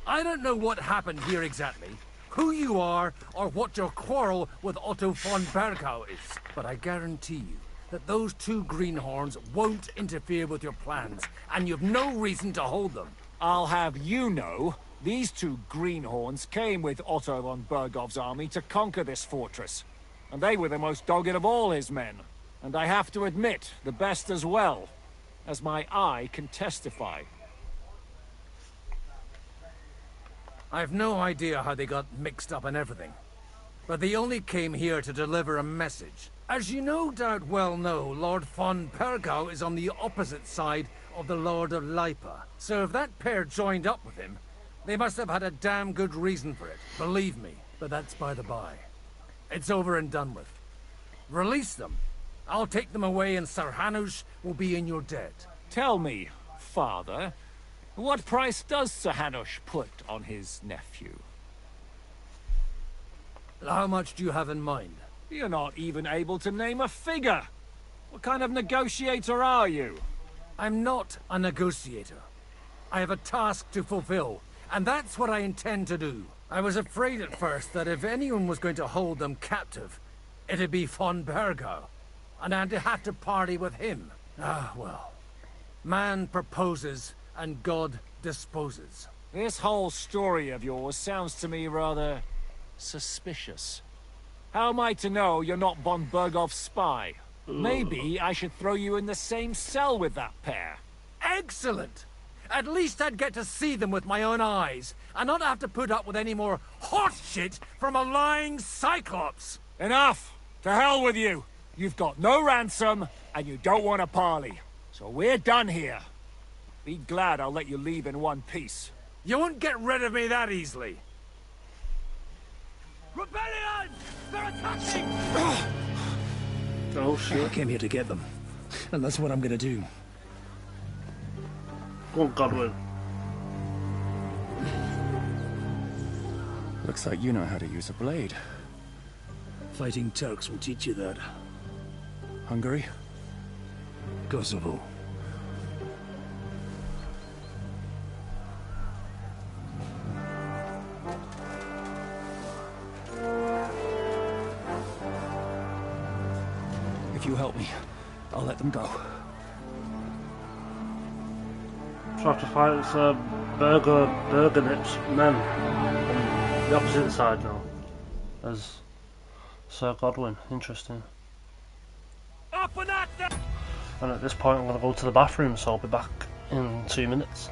I don't know what happened here exactly, who you are, or what your quarrel with Otto von Bergau is. But I guarantee you that those two greenhorns won't interfere with your plans, and you've no reason to hold them. I'll have you know, these two greenhorns came with Otto von Bergov's army to conquer this fortress. And they were the most dogged of all his men. And I have to admit, the best as well, as my eye can testify. I've no idea how they got mixed up in everything. But they only came here to deliver a message. As you no doubt well know, Lord von Bergau is on the opposite side of the Lord of Lipa. So if that pair joined up with him, they must have had a damn good reason for it. Believe me, but that's by the by. It's over and done with. Release them. I'll take them away and Sir Hanush will be in your debt. Tell me, Father, what price does Sir Hanush put on his nephew? How much do you have in mind? You're not even able to name a figure. What kind of negotiator are you? I'm not a negotiator. I have a task to fulfill, and that's what I intend to do. I was afraid at first that if anyone was going to hold them captive, it'd be von Bergau, and I'd have to party with him. Ah, well. Man proposes, and God disposes. This whole story of yours sounds to me rather suspicious. How am I to know you're not von Bergov's spy? Maybe I should throw you in the same cell with that pair. Excellent! At least I'd get to see them with my own eyes, and not have to put up with any more horse shit from a lying cyclops! Enough! To hell with you! You've got no ransom, and you don't want a parley. So we're done here. Be glad I'll let you leave in one piece. You won't get rid of me that easily. Rebellion! They're attacking! Oh shit. I came here to get them. And that's what I'm gonna do. Go on, Godwin. Looks like you know how to use a blade. Fighting Turks will teach you that. Hungary? Kosovo. If you help me, I'll let them go. Try to fight Bergenit's men on the opposite side now as Sir Godwin. Interesting. Up and at them! And at this point I'm going to go to the bathroom, so I'll be back in 2 minutes.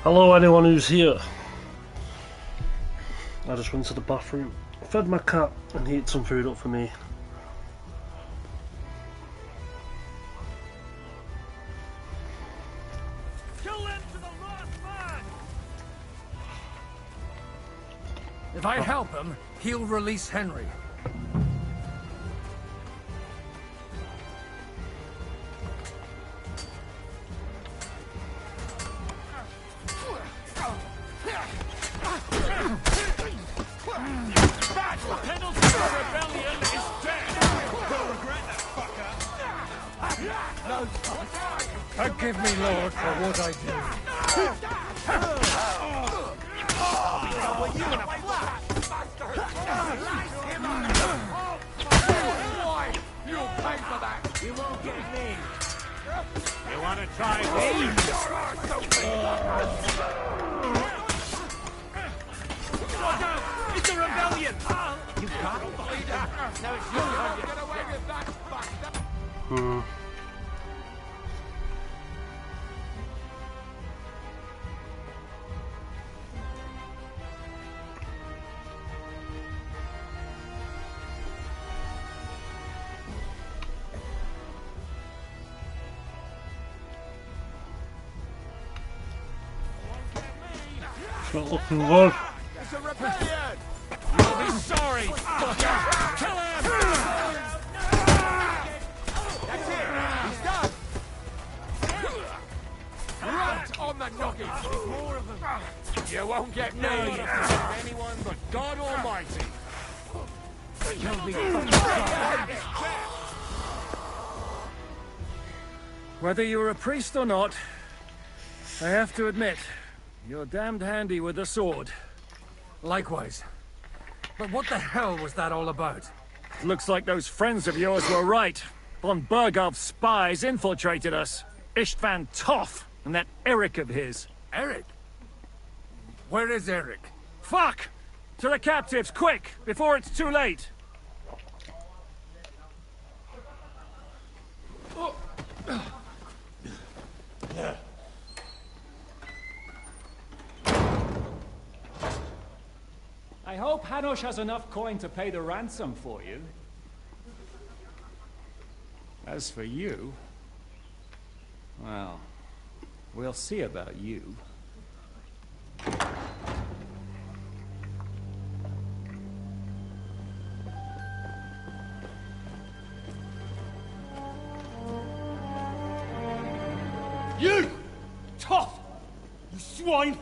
Hello, anyone who's here. I just went to the bathroom, fed my cat, and heated some food up for me. Kill them to the last man! If I help him, he'll release Henry. Forgive me, Lord, for what I do. You'll pay for that! You won't get me. You want to try me? Look out! It's a rebellion! You got it? No, it's you. Get away with that, bastard! It's not looking good. It's a rebellion! You'll be sorry, fucker! Kill him! That's it! He's done! Right on the noggin! There's more of them! You won't get me! Anyone but God Almighty! You'll be Whether you're a priest or not, I have to admit, you're damned handy with a sword. Likewise. But what the hell was that all about? Looks like those friends of yours were right. Von Bergov's spies infiltrated us. Istvan Toth and that Eric of his. Eric? Where is Eric? Fuck! To the captives, quick, before it's too late! I hope Hanush has enough coin to pay the ransom for you. As for you... well, we'll see about you. You! Tough! You swine!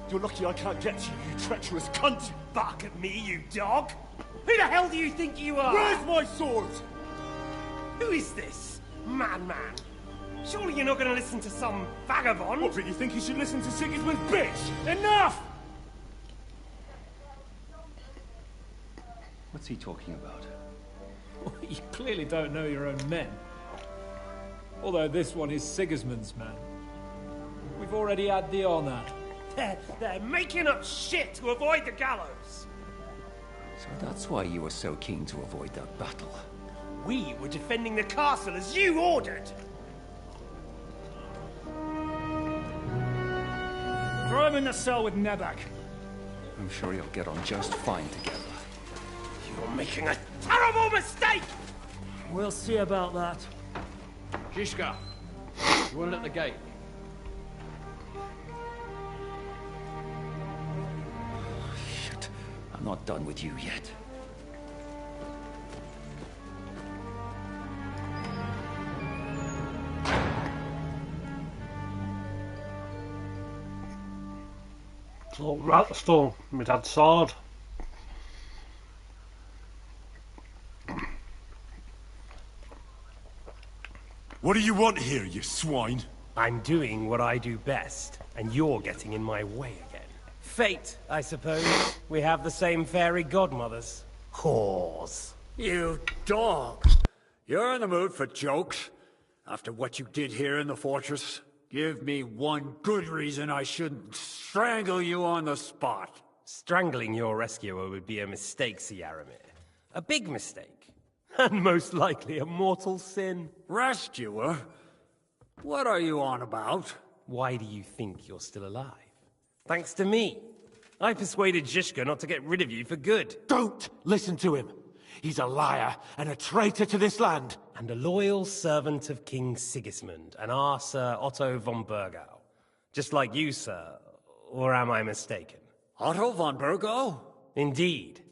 You're lucky I can't get to you, you treacherous cunt! Back at me, you dog! Who the hell do you think you are? Where's my sword? Who is this? Madman! Surely you're not going to listen to some vagabond? What, but you think you should listen to Sigismund's bitch? Enough! What's he talking about? You clearly don't know your own men. Although this one is Sigismund's man. We've already had the honor. They're making up shit to avoid the gallows! So that's why you were so keen to avoid that battle. We were defending the castle as you ordered! Throw him in the cell with Nebak. I'm sure you'll get on just fine together. You're making a terrible mistake! We'll see about that. Shishka, you want it at the gate? Shit, I'm not done with you yet. So, Ratstone, my dad's sword. What do you want here, you swine? I'm doing what I do best, and you're getting in my way again. Fate, I suppose. We have the same fairy godmothers. Whores. You dog! You're in the mood for jokes? After what you did here in the fortress? Give me one good reason I shouldn't strangle you on the spot. Strangling your rescuer would be a mistake, Yaramir. A big mistake. And most likely a mortal sin. Rescuer? What are you on about? Why do you think you're still alive? Thanks to me. I persuaded Zhishka not to get rid of you for good. Don't listen to him. He's a liar and a traitor to this land. And a loyal servant of King Sigismund and our Sir Otto von Burgau. Just like you, sir. Or am I mistaken? Otto von Burgau? Indeed.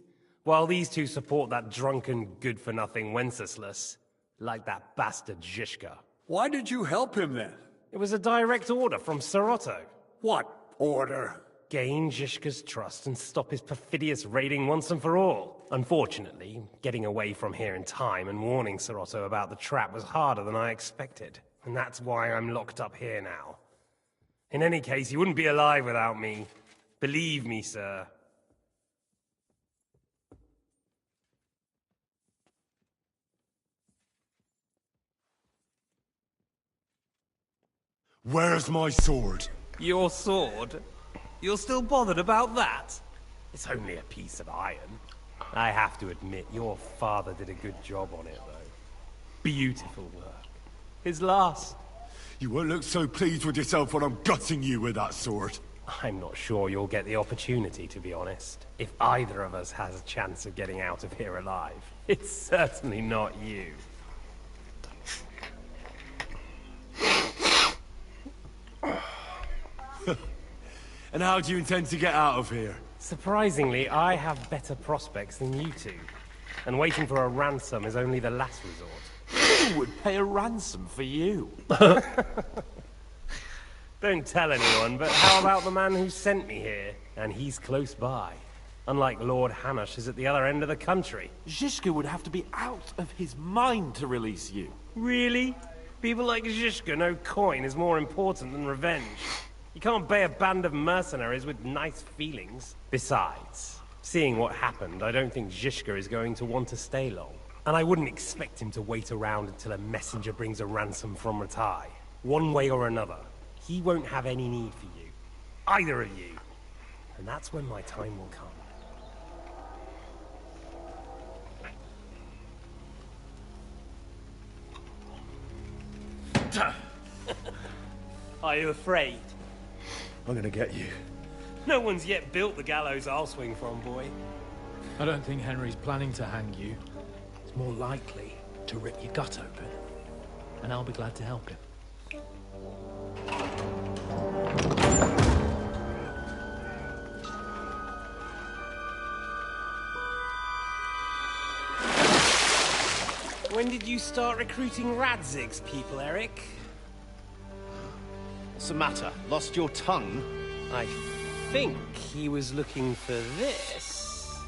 While these two support that drunken, good-for-nothing Wenceslas, like that bastard Zhishka. Why did you help him then? It was a direct order from Sir Otto. What order? Gain Zhishka's trust and stop his perfidious raiding once and for all. Unfortunately, getting away from here in time and warning Sir Otto about the trap was harder than I expected. And that's why I'm locked up here now. In any case, you wouldn't be alive without me. Believe me, sir. Where's my sword? Your sword? You're still bothered about that? It's only a piece of iron. I have to admit, your father did a good job on it, though. Beautiful work. His last. You won't look so pleased with yourself when I'm gutting you with that sword. I'm not sure you'll get the opportunity, to be honest. If either of us has a chance of getting out of here alive. It's certainly not you. And how do you intend to get out of here? Surprisingly, I have better prospects than you two. And waiting for a ransom is only the last resort. Who would pay a ransom for you? Don't tell anyone, but how about the man who sent me here? And he's close by. Unlike Lord Hanush is at the other end of the country. Zhishka would have to be out of his mind to release you. Really? People like Zhishka know coin is more important than revenge. You can't bay a band of mercenaries with nice feelings. Besides, seeing what happened, I don't think Zhishka is going to want to stay long. And I wouldn't expect him to wait around until a messenger brings a ransom from Ratai. One way or another, he won't have any need for you. Either of you. And that's when my time will come. Are you afraid? I'm gonna get you. No one's yet built the gallows I'll swing from, boy. I don't think Henry's planning to hang you. It's more likely to rip your gut open. And I'll be glad to help him. When did you start recruiting Radzig's people, Eric? What's the matter? Lost your tongue? I think he was looking for this.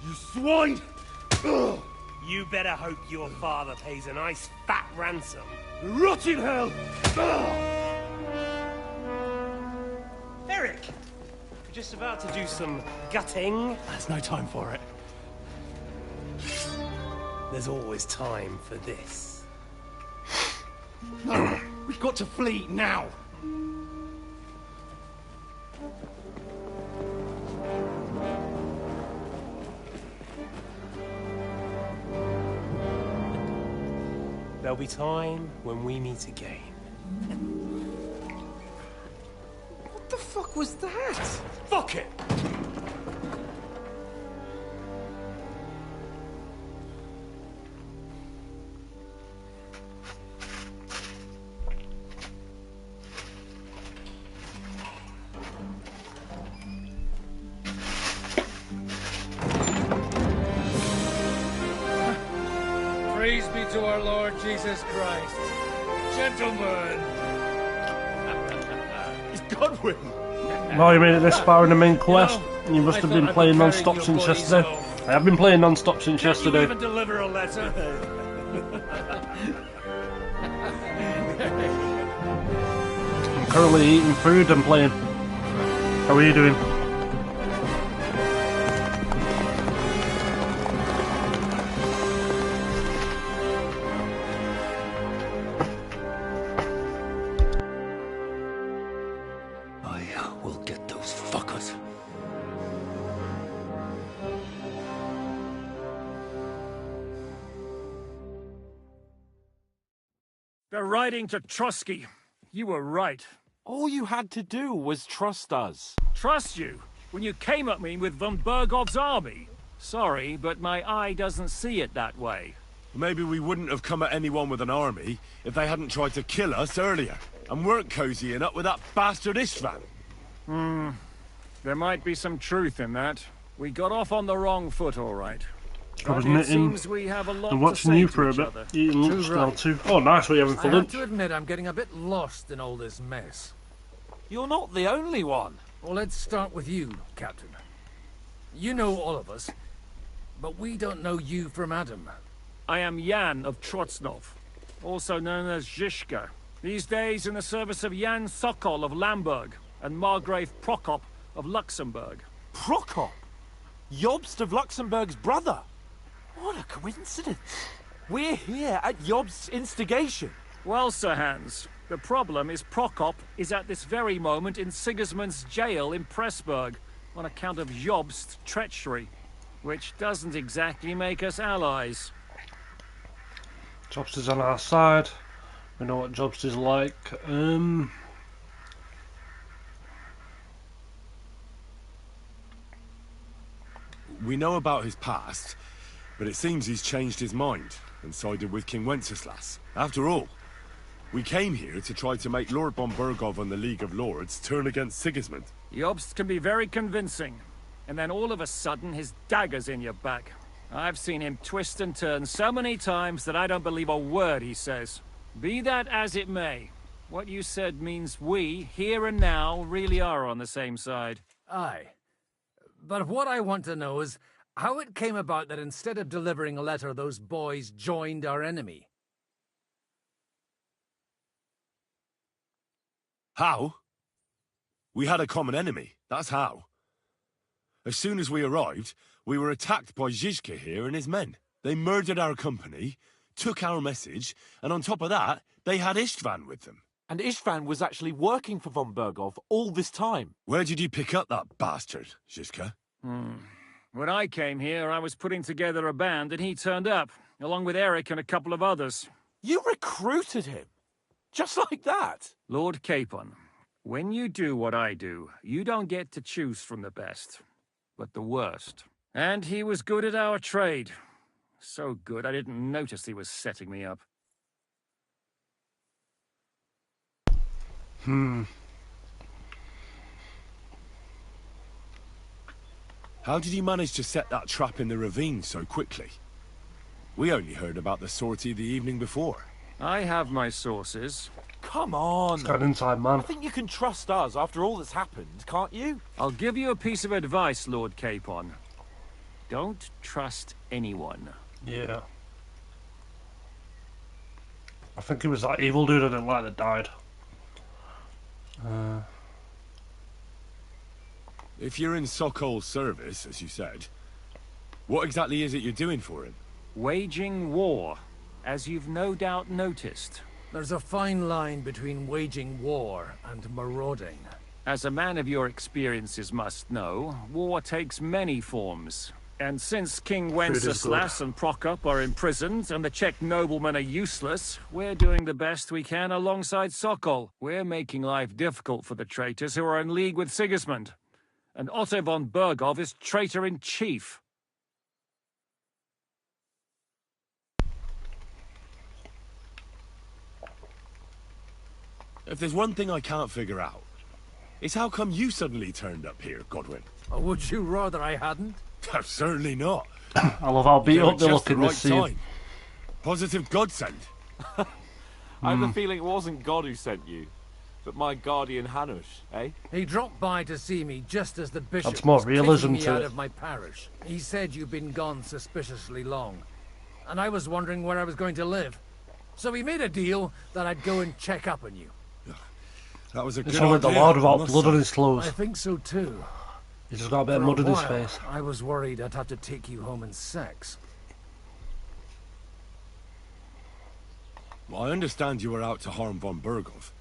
You swine! Ugh. You better hope your father pays a nice fat ransom. Rot in hell! Eric! We're just about to do some gutting. There's no time for it. There's always time for this. No, we've got to flee now! There'll be time when we meet again. What the fuck was that? Fuck it! Praise be to our Lord Jesus Christ. Gentlemen! It's Godwin! Well, you made it this far in the main quest. You must have been playing non-stop since yesterday. I have been playing non-stop since yesterday. Even deliver a letter. I'm currently eating food and playing. How are you doing? I will get those fuckers. They're riding to Trusky. You were right. All you had to do was trust us. Trust you? When you came at me with von Bergov's army? Sorry, but my eye doesn't see it that way. Maybe we wouldn't have come at anyone with an army if they hadn't tried to kill us earlier, and weren't cozying up with that bastard Istvan. There might be some truth in that. We got off on the wrong foot, all right. I was But it knitting seems we have a lot and to watching say you to for a each bit, other. eating lunch Too now right. too. Oh, nice, what are you having for I have lunch? to admit I'm getting a bit lost in all this mess. You're not the only one. Well, let's start with you, Captain. You know all of us, but we don't know you from Adam. I am Jan of Trotsnov, also known as Zhishka. These days in the service of Jan Sokol of Lamberg and Margrave Prokop of Luxembourg. Prokop? Jobst of Luxembourg's brother? What a coincidence. We're here at Jobst's instigation. Well, Sir Hans, the problem is Prokop is at this very moment in Sigismund's jail in Pressburg on account of Jobst's treachery, which doesn't exactly make us allies. Jobst is on our side. We know what Jobst is like. We know about his past, but it seems he's changed his mind and sided with King Wenceslas. After all, we came here to try to make Lord von Bergov and the League of Lords turn against Sigismund. Jobst can be very convincing, and then all of a sudden his dagger's in your back. I've seen him twist and turn so many times that I don't believe a word he says. Be that as it may, what you said means we, here and now, really are on the same side. Aye. But what I want to know is how it came about that instead of delivering a letter, those boys joined our enemy. How? We had a common enemy, that's how. As soon as we arrived, we were attacked by Zhizka here and his men. They murdered our company, took our message, and on top of that, they had Istvan with them. And Istvan was actually working for von Bergov all this time. Where did you pick up that bastard, Zhizka? When I came here, I was putting together a band and he turned up, along with Eric and a couple of others. You recruited him? Just like that? Lord Capon, when you do what I do, you don't get to choose from the best, but the worst. And he was good at our trade. So good, I didn't notice he was setting me up. How did you manage to set that trap in the ravine so quickly? We only heard about the sortie the evening before. I have my sources. Come on. It's got an inside man. I think you can trust us after all that's happened, can't you? I'll give you a piece of advice, Lord Capon. Don't trust anyone. Yeah. I think it was that evil dude I didn't like that died. If you're in Sokol's service, as you said, what exactly is it you're doing for him? Waging war, as you've no doubt noticed. There's a fine line between waging war and marauding. As a man of your experiences must know, war takes many forms. And since King Wenceslas and Prokop are imprisoned and the Czech noblemen are useless, we're doing the best we can alongside Sokol. We're making life difficult for the traitors who are in league with Sigismund. And Otto von Bergov is traitor-in-chief. If there's one thing I can't figure out, it's how come you suddenly turned up here, Godwin? Or would you rather I hadn't? Certainly not. I love how beat up they look in this scene. Positive godsend. I have a feeling it wasn't God who sent you, but my guardian Hanush, eh? He dropped by to see me just as the bishop That's more was realism kicking me to out it. of my parish. He said you'd been gone suspiciously long, and I was wondering where I was going to live. So we made a deal that I'd go and check up on you. That was a It's good only idea. the Lord without I must blood on say. his clothes. I think so too. He's just got a bit of For mud in his while, face. I was worried I'd have to take you home in sex. Well, I understand you were out to harm von Bergov,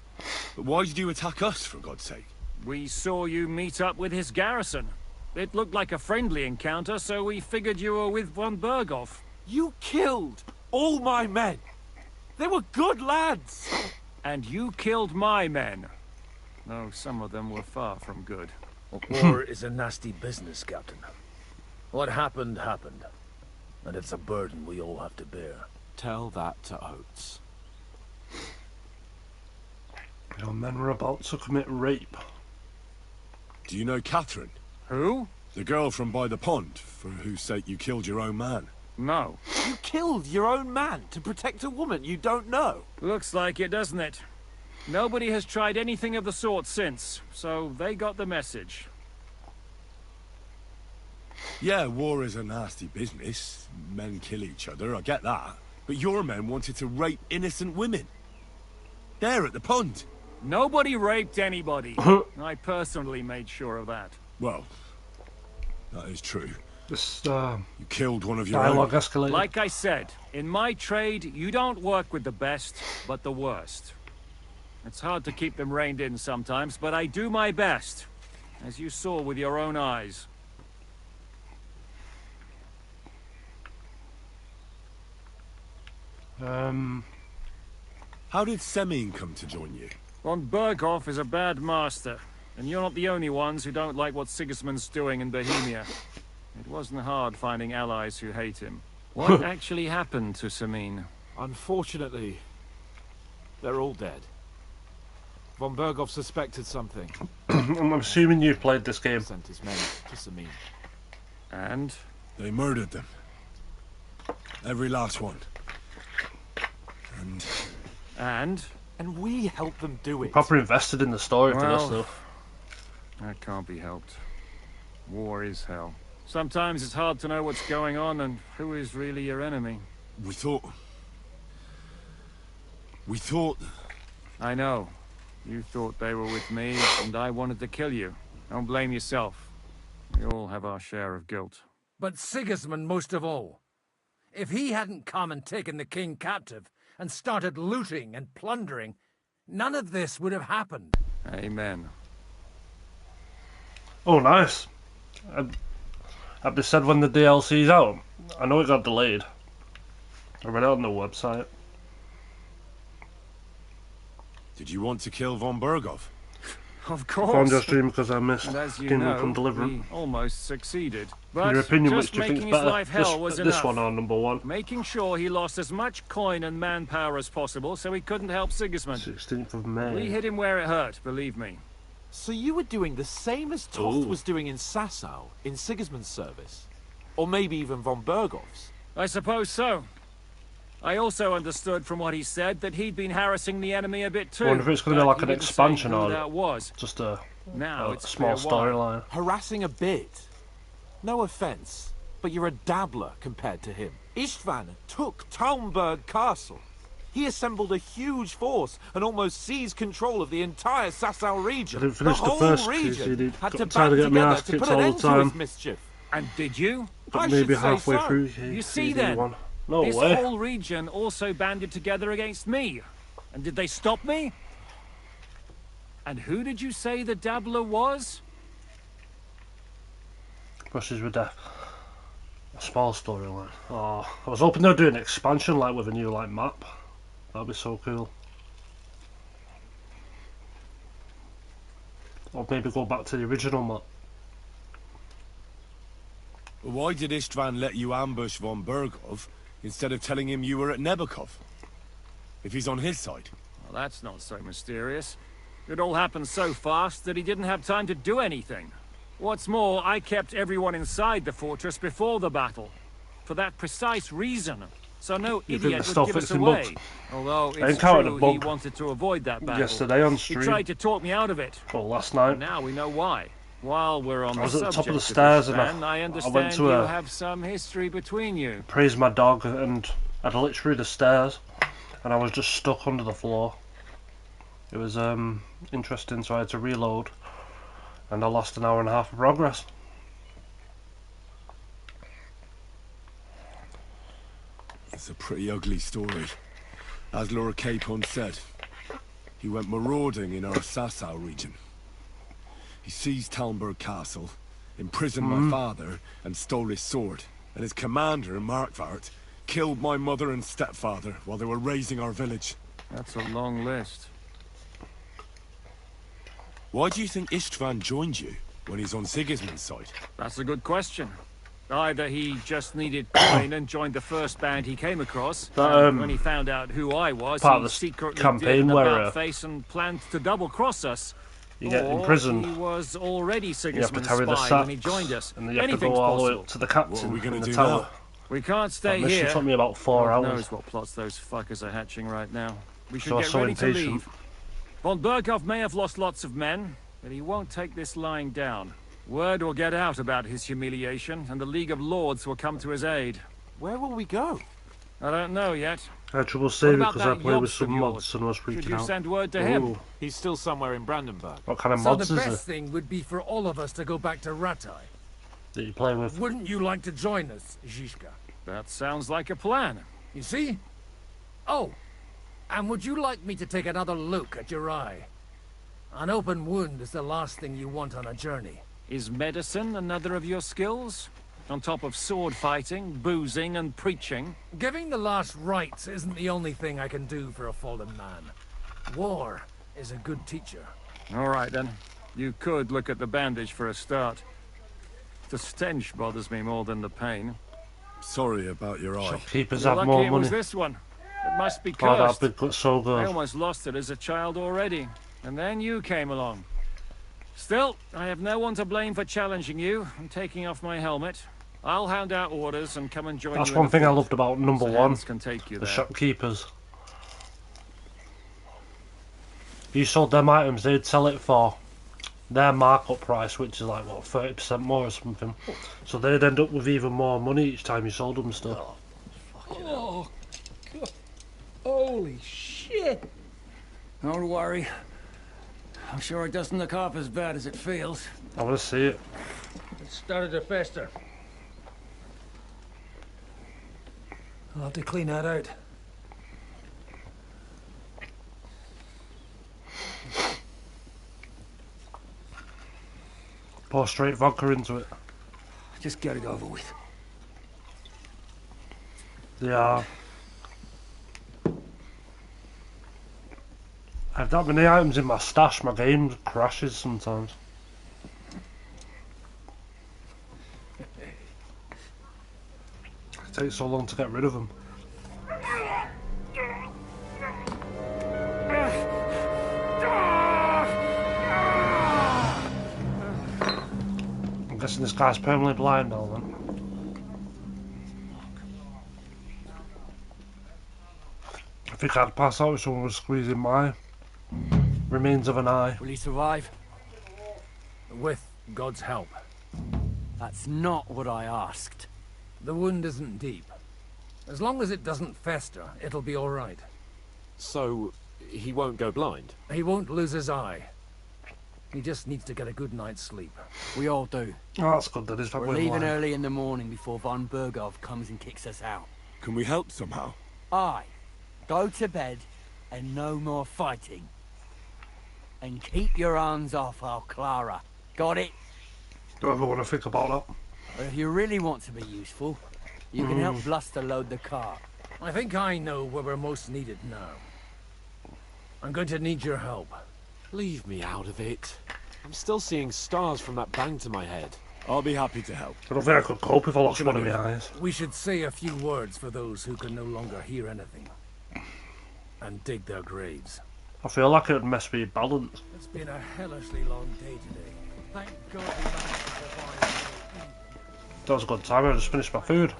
but why did you attack us, for God's sake? We saw you meet up with his garrison. It looked like a friendly encounter, so we figured you were with von Bergov. You killed all my men. They were good lads. And you killed my men. though some of them were far from good. War is a nasty business, Captain. What happened, happened. And it's a burden we all have to bear. Tell that to Oates. Your men were about to commit rape. Do you know Catherine? Who? The girl from by the pond, for whose sake you killed your own man. No. You killed your own man to protect a woman you don't know. Looks like it, doesn't it? Nobody has tried anything of the sort since, so they got the message. Yeah, war is a nasty business. Men kill each other, I get that. But your men wanted to rape innocent women. There at the pond. Nobody raped anybody. I personally made sure of that. Well, that is true. This, you killed one of your dialogue own. escalated. Like I said, in my trade, you don't work with the best, but the worst. It's hard to keep them reined in sometimes, but I do my best, as you saw with your own eyes. How did Semine come to join you? Von Berghoff is a bad master, and you're not the only ones who don't like what Sigismund's doing in Bohemia. It wasn't hard finding allies who hate him. What actually happened to Semine? Unfortunately, they're all dead. Von Berghoff suspected something. I'm assuming you've played this game. Sent his men to Semine. And? They murdered them. Every last one. And? And we helped them do it. Proper invested in the story for this stuff. That can't be helped. War is hell. Sometimes it's hard to know what's going on and who is really your enemy. We thought... I know. You thought they were with me, and I wanted to kill you. Don't blame yourself. We all have our share of guilt. But Sigismund most of all. If he hadn't come and taken the king captive, and started looting and plundering, none of this would have happened. Amen. Oh, nice. Have they said when the DLC's out? I know it got delayed. I read it on the website. Did you want to kill Von Berghoff? Of course. Found your stream because I missed And as you Kingdom know, Come Deliverance. we almost succeeded. In But your opinion, which just do you making think's his better? life hell was This enough. one or number one? Making sure he lost as much coin and manpower as possible so he couldn't help Sigismund. 16th of May. We hit him where it hurt, believe me. So you were doing the same as Toft was doing in Sasau, in Sigismund's service? Or maybe even Von Berghoff's? I suppose so. I also understood from what he said that he'd been harassing the enemy a bit too. I wonder if it's going to be like an expansion or just a small storyline. Harassing a bit? No offence, but you're a dabbler compared to him. Istvan took Talmberg Castle. He assembled a huge force and almost seized control of the entire Sasau region. I didn't finish the first region had to trying to band get my together ass to kicked put an all end the to time. his mischief. And did you? But I maybe should say halfway so. through. You see CD then, one. No this way. whole region also banded together against me. And did they stop me? And who did you say the dabbler was? Brushes with death. A small storyline. Oh, I was hoping they'd do an expansion like with a new map. That'd be so cool. Or maybe go back to the original map. Why did Istvan let you ambush Von Berghoff instead of telling him you were at Nebakov? If he's on his side. Well, that's not so mysterious. It all happened so fast that he didn't have time to do anything. What's more, I kept everyone inside the fortress before the battle. For that precise reason. So no idiot would give us away. Bugs. Although I it's encountered true a bug he wanted to avoid that battle. yesterday on stream. He tried to talk me out of it. Well, last night. Now we know why. While we're on I was the at the top of the subject stairs and Istvan, I understand went to you a- have some history between you. Praised my dog and I'd looked through the stairs and I was just stuck under the floor. It was interesting, so I had to reload and I lost an hour and a half of progress. It's a pretty ugly story. As Laura Capon said, he went marauding in our Sasau region. He seized Talmberg Castle, imprisoned my father, and stole his sword. And his commander, Markvart, killed my mother and stepfather while they were raising our village. That's a long list. Why do you think Istvan joined you when he's on Sigismund's side? That's a good question. Either he just needed coin and joined the first band he came across, and when he found out who I was, part he of the secretly campaign did an where, about-face and planned to double-cross us. you get Or imprisoned. he was already You have to Sigismund's carry the spy when he sacks, joined us. and then you have to Anything's go all the way possible. up to the captain in the tower. We can't stay That mission here. took me about 4 God hours. knows what plots those fuckers are hatching right now. We should So I'm get so ready to impatient. leave. Von Berghoff may have lost lots of men, but he won't take this lying down. Word will get out about his humiliation, and the League of Lords will come to his aid. Where will we go? I don't know yet. I had trouble saving about because I that play with Yost some of yours? mods and I was freaking Should you out. send word to him? Ooh. He's still somewhere in Brandenburg. What kind of So mods the is best it thing would be for all of us to go back to Ratai. that you play with? Wouldn't you like to join us, Zizka? That sounds like a plan. You see? Oh, and would you like me to take another look at your eye? An open wound is the last thing you want on a journey. Is medicine another of your skills? On top of sword fighting, boozing, and preaching? Giving the last rites isn't the only thing I can do for a fallen man. War is a good teacher. All right, then. You could look at the bandage for a start. The stench bothers me more than the pain. Sorry about your eye. Shopkeepers You're have lucky more it money. was this one. It must be Oh, that cursed. big cut so I good. almost lost it as a child already. And then you came along. Still, I have no one to blame for challenging you and taking off my helmet. I'll hand out orders and come and join That's you in one the thing I fort. loved about number So one. Hans can take you The there. shopkeepers. If you sold them items, they'd sell it for their markup price, which is like, what, 30% more or something. So they'd end up with even more money each time you sold them stuff. Oh, God. Holy shit! Don't worry. I'm sure it doesn't look half as bad as it feels. I want to see it. It started to fester. I'll have to clean that out. Pour straight vodka into it. Just get it over with. Yeah. I have that many items in my stash, my game crashes sometimes. It takes so long to get rid of them. I'm guessing this guy's permanently blind now then. I think I'd pass out if someone was squeezing my remains of an eye. Will he survive? With God's help. That's not what I asked. The wound isn't deep. As long as it doesn't fester, it'll be all right. So, he won't go blind? He won't lose his eye. He just needs to get a good night's sleep. We all do. Oh, that's good. That is that We're leaving early in the morning before Von Berghoff comes and kicks us out. Can we help somehow? Aye. Go to bed and no more fighting. And keep your hands off our Clara. Got it? Don't ever want to think about that. But if you really want to be useful, you can help Bluster load the cart. I think I know where we're most needed now. I'm going to need your help. Leave me out of it. I'm still seeing stars from that bang to my head. I'll be happy to help. I don't think I could cope if I lost one of my eyes. We should say a few words for those who can no longer hear anything. And dig their graves. I feel like it would mess with your balance. It's been a hellishly long day today. Thank God we managed to survive. That was a good time. I just finished my food.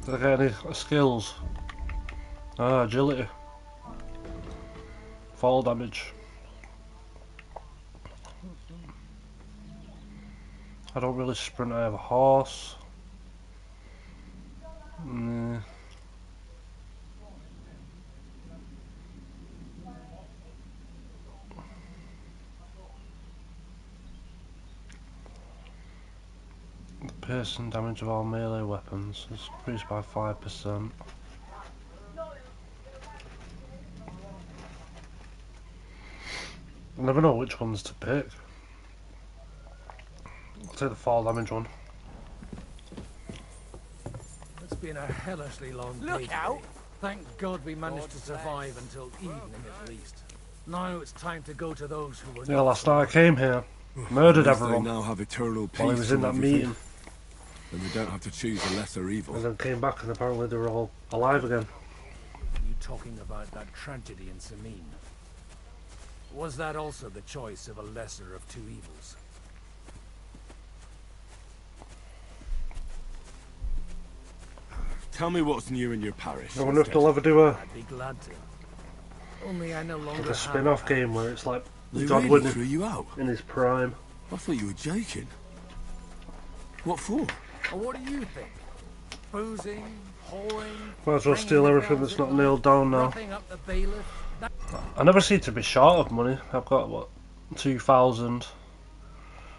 Did I get any skills? Ah, agility. Fall damage. I don't really sprint, I have a horse. Nah. The piercing damage of all melee weapons is increased by 5%. I never know which ones to pick. take the fall damage one. It's been a hellishly long day. Look out! Thank God we managed to survive until evening at least. Now it's time to go to those who were Yeah, not last so night I came here, murdered At least everyone They now have eternal peace while he was in through that everything, meeting. and they don't have to choose a lesser evil. And then came back and apparently they were all alive again. You talking about that tragedy in Samin? Was that also the choice of a lesser of two evils? Tell me what's new in your parish. I wonder if they'll ever do I'd be glad to. Only I no longer like a have spin-off game where it's like They God really winning threw you out? in his prime. I thought you were joking. What for? Well, what do you think? Boozing, whoring, Might as well steal everything that's not nailed down now. roughing up the bailiff? I never seem to be short of money. I've got what, 2,000.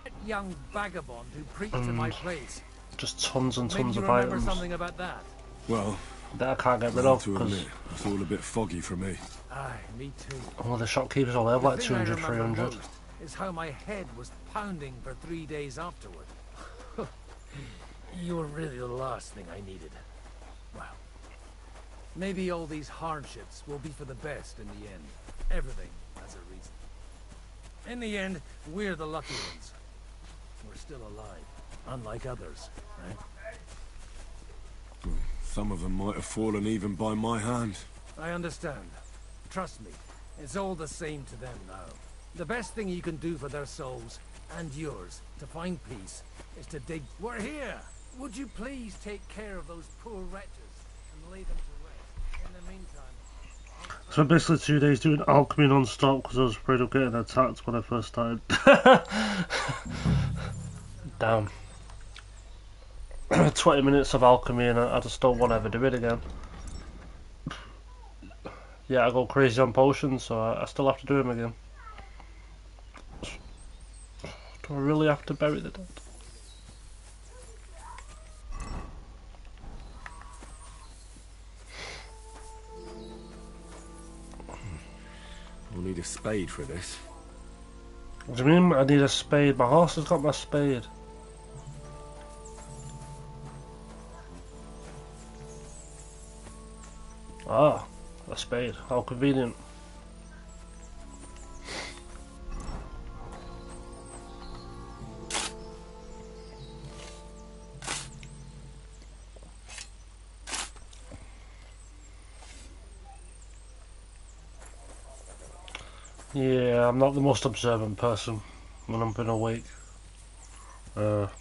That young vagabond who preached to my place. Just tons and Maybe tons you of remember items something about that? Well, that I can't get rid I of have to because admit, it's all a bit foggy for me. Aye, me too. all the shopkeepers all have The like thing I 200, remember 300. most is how my head was pounding for 3 days afterward. You were really the last thing I needed. Well, maybe all these hardships will be for the best in the end. Everything has a reason. In the end, we're the lucky ones. We're still alive, unlike others, right? Some of them might have fallen even by my hand. I understand. Trust me, it's all the same to them now. The best thing you can do for their souls, and yours, to find peace, is to dig... We're here! Would you please take care of those poor wretches and lay them to rest? In the meantime... So basically 2 days doing alchemy non-stop because I was afraid of getting attacked when I first started. Damn. 20 minutes of alchemy and I just don't want to ever do it again. Yeah, I go crazy on potions, so I still have to do them again. Do I really have to bury the dead? We'll need a spade for this. What do you mean? I need a spade. My horse has got my spade. Ah, a spade. How convenient. Yeah, I'm not the most observant person when I've been awake. Or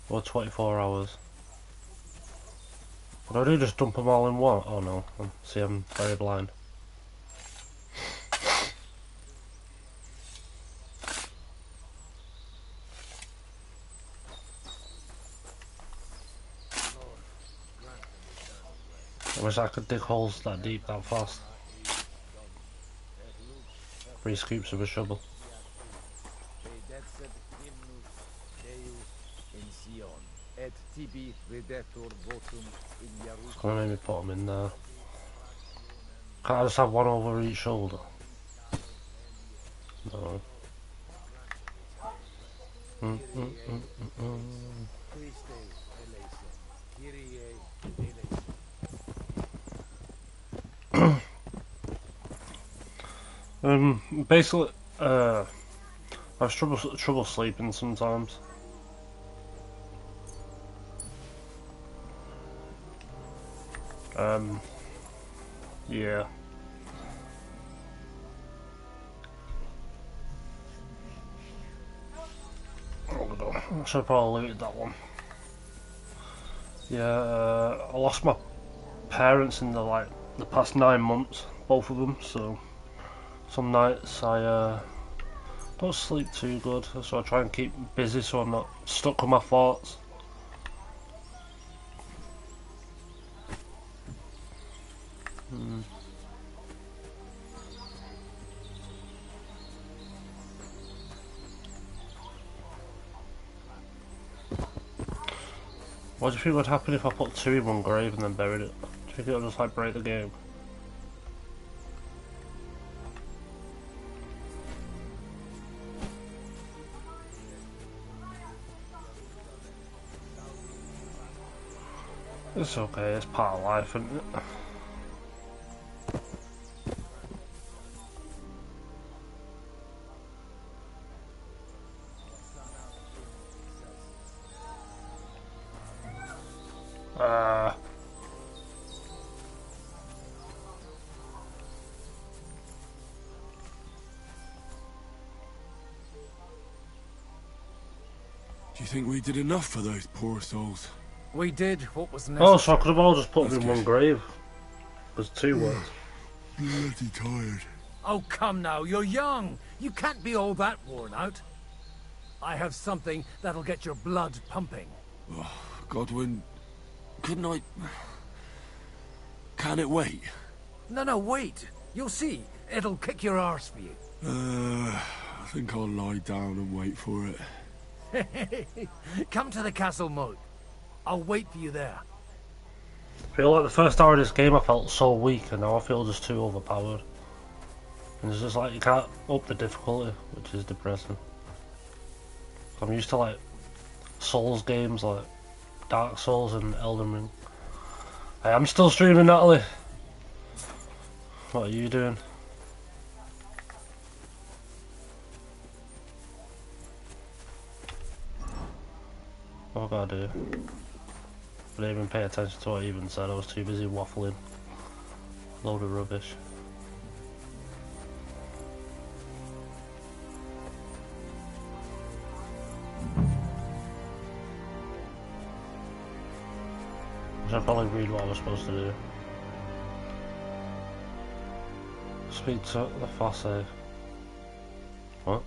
24 hours. But I do just dump them all in one. Oh no, see, I'm very blind. I wish I could dig holes that deep that fast. 3 scoops of a shovel. It's gonna make me put them in there. Can't I just have one over each shoulder? No. Basically, I have trouble sleeping sometimes. Yeah. I should probably looted that one. Yeah, I lost my parents in the past 9 months, both of them, so some nights I don't sleep too good, so I try and keep busy so I'm not stuck with my thoughts. What do you think would happen if I put 2 in one grave and then buried it? Do you think it'll just like break the game? It's okay, it's part of life, isn't it? Do you think we did enough for those poor souls? We did what was necessary. Oh, so I could have all just put them in one grave. There's two words. Bloody tired. Oh, come now, you're young. You can't be all that worn out. I have something that'll get your blood pumping. Oh, Godwin, couldn't I... Can it wait? No, wait. You'll see. It'll kick your arse for you. I think I'll lie down and wait for it. Come to the castle moat. I'll wait for you there. I feel like the first hour of this game I felt so weak, and now I feel just too overpowered. And it's just like you can't up the difficulty, which is depressing. I'm used to like Souls games like Dark Souls and Elden Ring. Hey, I'm still streaming, Natalie. What are you doing? What have I got to do? I didn't even pay attention to what I even said, I was too busy waffling. Load of rubbish. I should probably read what I was supposed to do. Speak to the Fosse. What?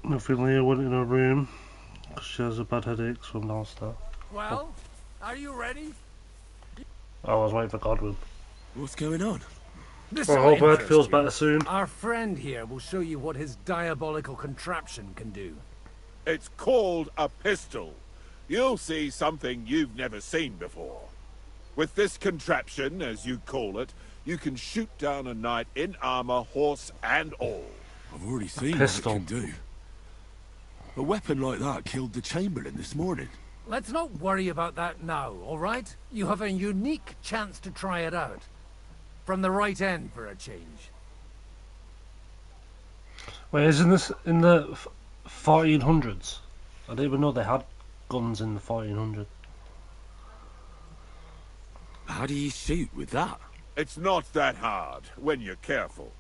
Nothing. Leah went in her room because she has a bad headache from downstairs. Well, are you ready? I was waiting for Godwin. What's going on? This I hope Ed feels better soon. Our friend here will show you what his diabolical contraption can do. It's called a pistol. You'll see something you've never seen before. With this contraption, as you call it, you can shoot down a knight in armor, horse and all. I've already seen what it can do. A weapon like that killed the Chamberlain this morning. Let's not worry about that now, all right? You have a unique chance to try it out. From the right end for a change. Wait, isn't this in the 1400s? I didn't even know they had guns in the 1400s. How do you shoot with that? It's not that hard, when you're careful.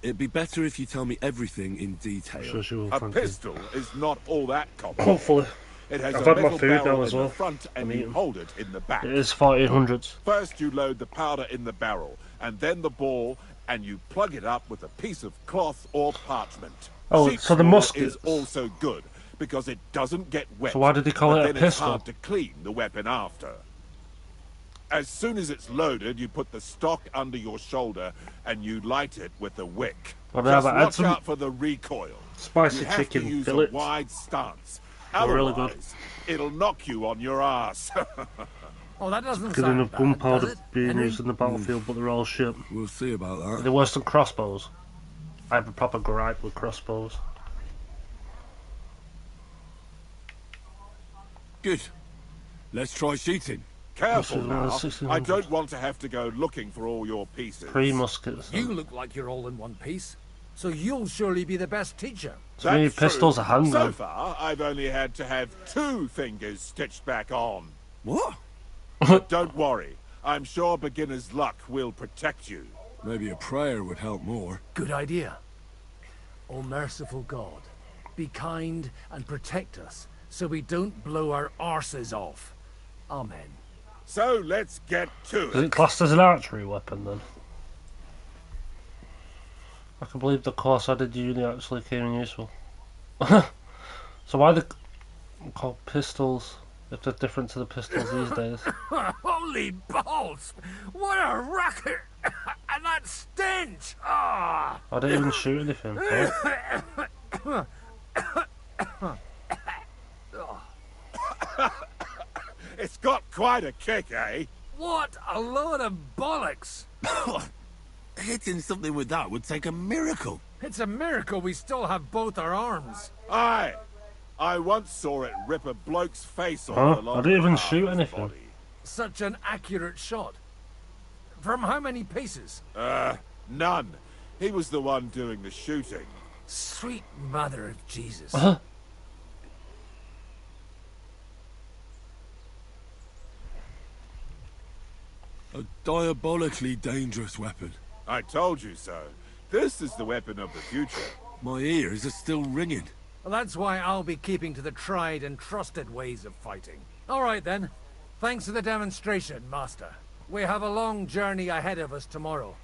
It'd be better if you tell me everything in detail. Sure she will, a pistol is not all that common. Hopefully. It has I've a had my metal food barrel now as in well. the front and you hold it in the back. It is 1400s. First you load the powder in the barrel, and then the ball, and you plug it up with a piece of cloth or parchment. Oh, Sheep's so the wool musket is also good, because it doesn't get wet. So why did he call but it a then it's pistol? hard to clean the weapon after. As soon as it's loaded, you put the stock under your shoulder, and you light it with a wick. Well, Just add watch some out for the recoil. spicy you have chicken to use fillets. a wide stance. They're really good. Otherwise, it'll knock you on your ass. Oh, that doesn't Good sound enough bad, gunpowder does it, being Henry? used in the battlefield, but they're all shit. We'll see about that. They're worse than crossbows. I have a proper gripe with crossbows. Good. Let's try shooting. Careful now. 1600. I don't want to have to go looking for all your pieces. 3 muskets. You look like you're all in one piece, so you'll surely be the best teacher. So many pistols are handgun. So far, I've only had to have 2 fingers stitched back on. What? But don't worry. I'm sure beginner's luck will protect you. Maybe a prayer would help more. Good idea. O merciful God, be kind and protect us so we don't blow our arses off. Amen. So let's get to Is it classed as an archery weapon then? I can believe the course I did uni actually came in useful. So why are they called pistols if they're different to the pistols these days? Holy balls! What a racket! And that stench! Ah! I didn't even shoot anything. What? It's got Quite a kick, eh? What a load of bollocks! Hitting something with that would take a miracle. It's a miracle we still have both our arms. Aye. I once saw it rip a bloke's face off. Huh? along I didn't even with shoot half his anything. body. Such an accurate shot. From how many paces? None. He was the one doing the shooting. Sweet mother of Jesus. Uh-huh. A diabolically dangerous weapon. I told you so. This is the weapon of the future. My ears are still ringing. Well, that's why I'll be keeping to the tried and trusted ways of fighting. All right, then. Thanks for the demonstration, Master. We have a long journey ahead of us tomorrow.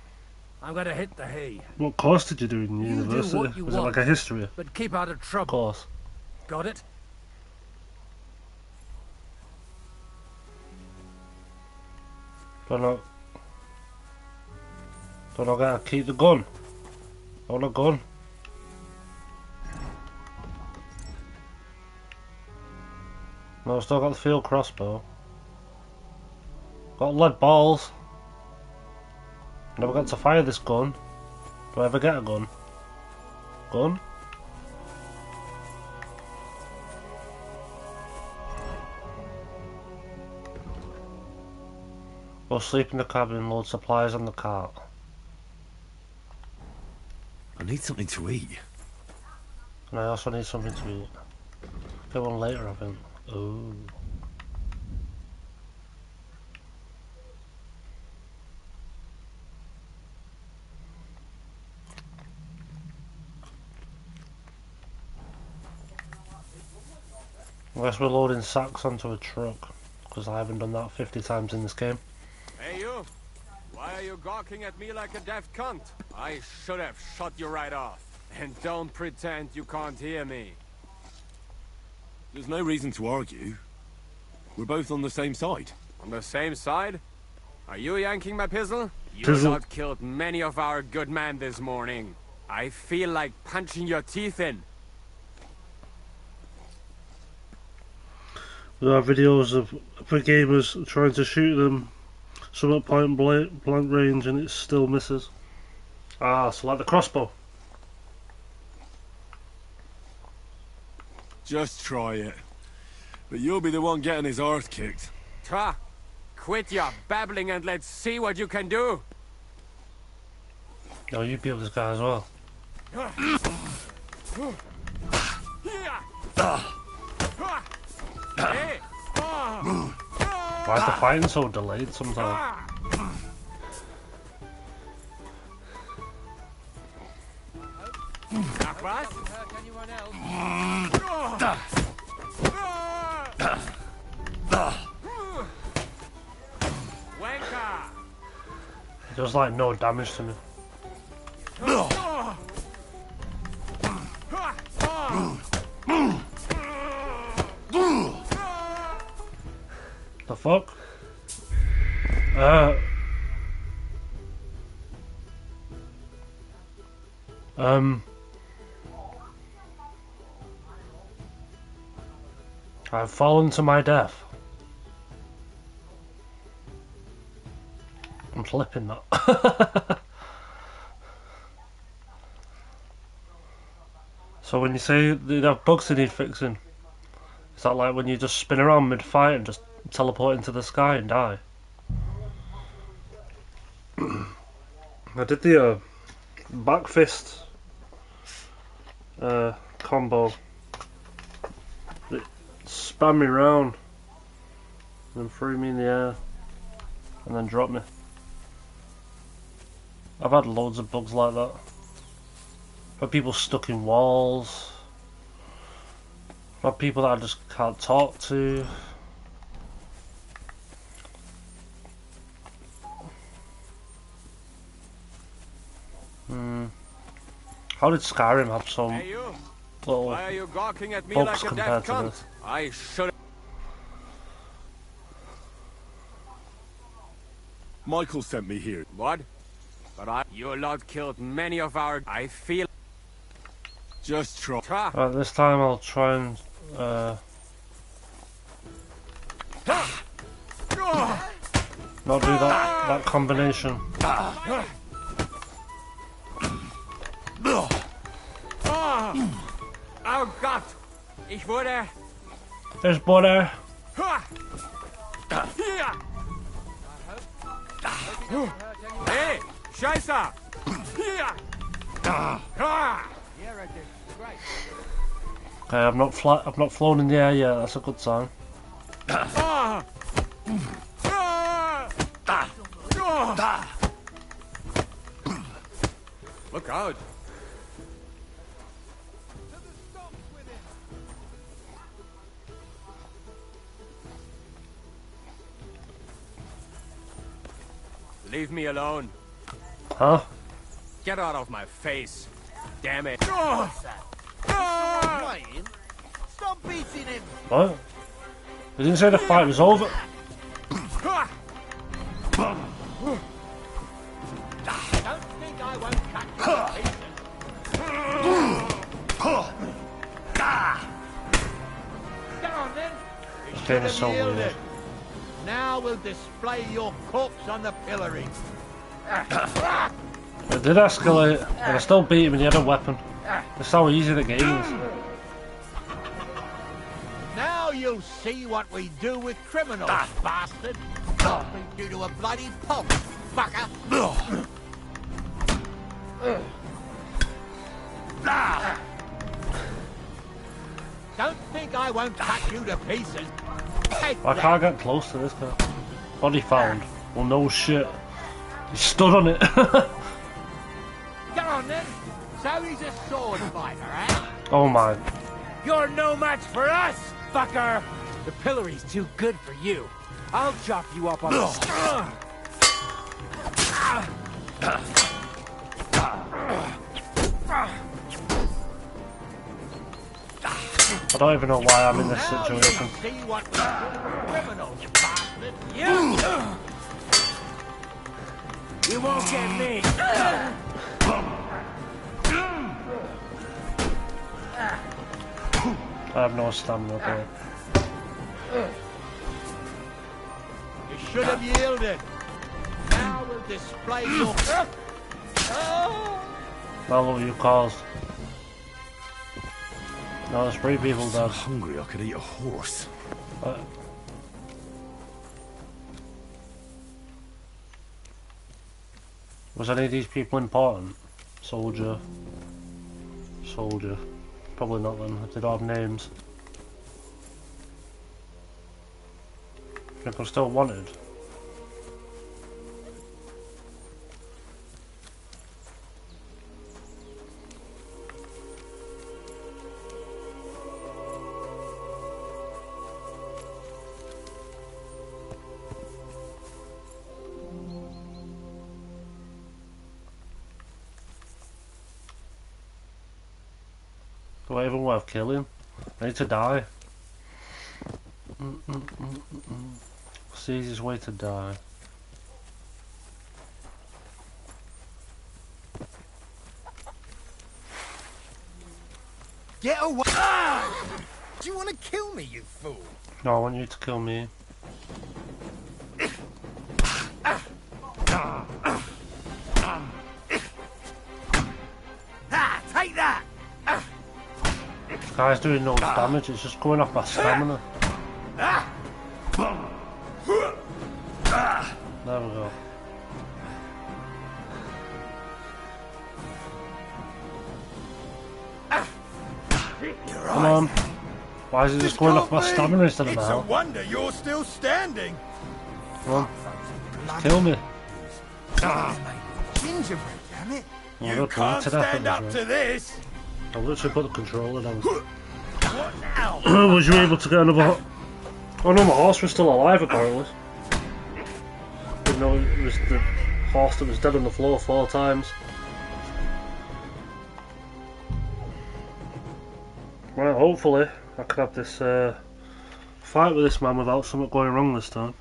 I'm gonna hit the hay. What course did you do in You do university? what you Was it want, like a history but keep out of trouble. course? Got it? Don't I gotta keep the gun? I want a gun. No, I've still got the field crossbow. Got lead balls. Never got to fire this gun. Do I ever get a gun? Gun? Go sleep in the cabin, load supplies on the cart. I need something to eat. And I also need something to eat. Get one later, I think. Ooh. I guess we're loading sacks onto a truck, because I haven't done that 50 times in this game. Hey you! Why are you gawking at me like a deaf cunt? I should have shot you right off. And don't pretend you can't hear me. There's no reason to argue. We're both on the same side. On the same side? Are you yanking my pistol? You Pizzle. lot killed many of our good men this morning. I feel like punching your teeth in. There are videos of gamers trying to shoot them some at point blank range and it still misses. Ah, so like the crossbow. Just try it. But you'll be the one getting his arse kicked. Ta! Quit your babbling and let's see what you can do! Oh, you beat up this guy as well. Hey! Why is the fighting so delayed sometimes? It does like no damage to me. The fuck? I've fallen to my death. I'm flipping that. So when you say they have bugs they need fixing, is that like when you just spin around mid-fight and just teleport into the sky and die? I did the back fist combo. It spun me round and then threw me in the air and then dropped me. I've had loads of bugs like that. I've had people stuck in walls. I've had people that I just can't talk to. How did Skyrim have some little Why are you gawking at me bugs like a compared deaf to cunt? this? I should. Michael sent me here. What? But you lot killed many of our. I feel. Just try. Right, this time I'll try and Not do that combination. Oh Gott! Ich wurde... There's butter. Hier! Hey, Scheiße! Here! Okay, I've not flown in the air yet. That's a good sign. Look out! Leave me alone. Huh? Get out of my face. Damn it. What's that? Playing? Stop beating him! What? They didn't say the fight was over. Don't think I won't cut you to pieces. Get on then. This game is so weird. Now we'll display your corpse on the pillory. It did escalate, but I still beat him and he had a weapon. That's how easy the game is. Now you'll see what we do with criminals, bastard. I'll beat you to a bloody pulp, fucker. Don't think I won't cut you to pieces. I can't get close to this guy. Body found. Well, no shit. He stood on it. Get on then. So he's a sword fighter, eh? Oh my. You're no match for us, fucker! The pillory's too good for you. I'll chop you up on the... I don't even know why I'm in this situation. See what we do with criminals, bastard. You won't get me! I have no stamina, bro. You should have yielded. Now we'll display your... Not what you caused. No, there's 3 people dead. Hungry, I could eat a horse. Was any of these people important? Soldier. Soldier. Probably not then, if they don't have names. Think I'm still wanted. Do I even worth killing? I need to die. What's the easiest way to die? Get away! Do you want to kill me, you fool? No, I want you to kill me. Take that! This guy's doing no damage, it's just going off my stamina. There we go. Come on. Why is it just going off my stamina instead of my health? It's a wonder you're still standing. Come on. Just kill me. Gingerbread, damn it. You can't stand up to this. I literally put the controller down. What now? Was you able to get another... Oh no, my horse was still alive apparently. Even though it was the horse that was dead on the floor 4 times. Well, hopefully I can have this fight with this man without something going wrong this time.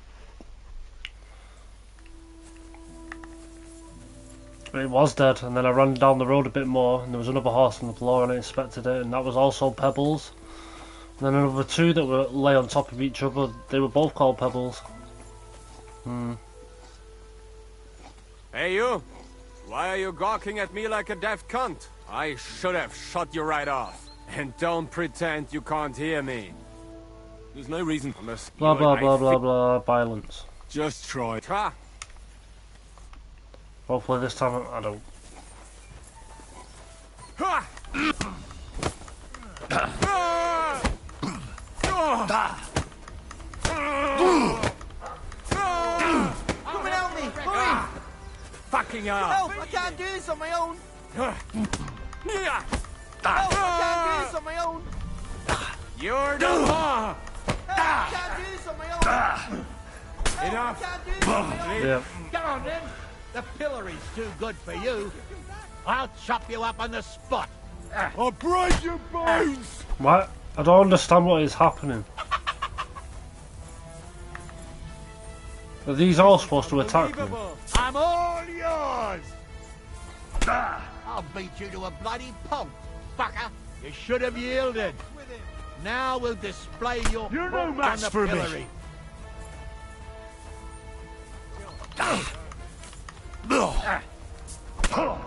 It was dead, and then I ran down the road a bit more and there was another horse on the floor and I inspected it, and that was also Pebbles. And then another 2 that were lay on top of each other, they were both called Pebbles. Hey, you! Why are you gawking at me like a deaf cunt? I should have shut you right off. And don't pretend you can't hear me. There's no reason for this. Blah blah blah blah blah. Violence. Just try. Try. Hopefully this time I don't. Come and help me! Hurry! Fucking hell! Help! I can't do this on my own! Help! I can't do this on my own! You're the law! Help! I can't do this on my own! Enough! I can't do this on my own! Yep. Come on then! The pillory's too good for you. I'll chop you up on the spot. I'll break your bones! What? I don't understand what is happening. Are these all supposed to attack me? I'm all yours! I'll beat you to a bloody pulp, fucker! You should have yielded. Now we'll display your You're no book match on the for me. pillory.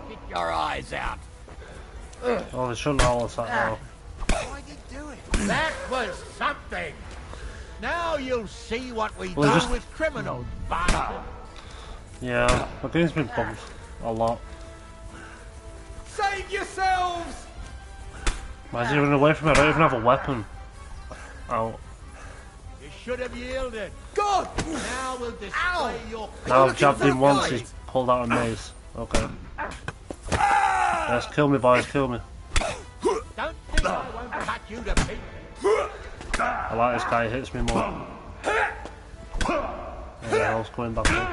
Get your eyes out. Oh, they shouldn't all attack now. Why'd you do it? That was something. Now you'll see what we Well, do just- with criminals, bastard. Yeah, the game's been bumped a lot. Save yourselves! Why is he running away from me? I don't even have a weapon. Ow. You should have yielded. Good. Now we'll display your. Now I've jabbed him once, he's pulled out a mace. Okay. Yes, kill me, boys, kill me. Don't think I won't cut you to pieces. I like this guy, he hits me more. Yeah, I was going back up.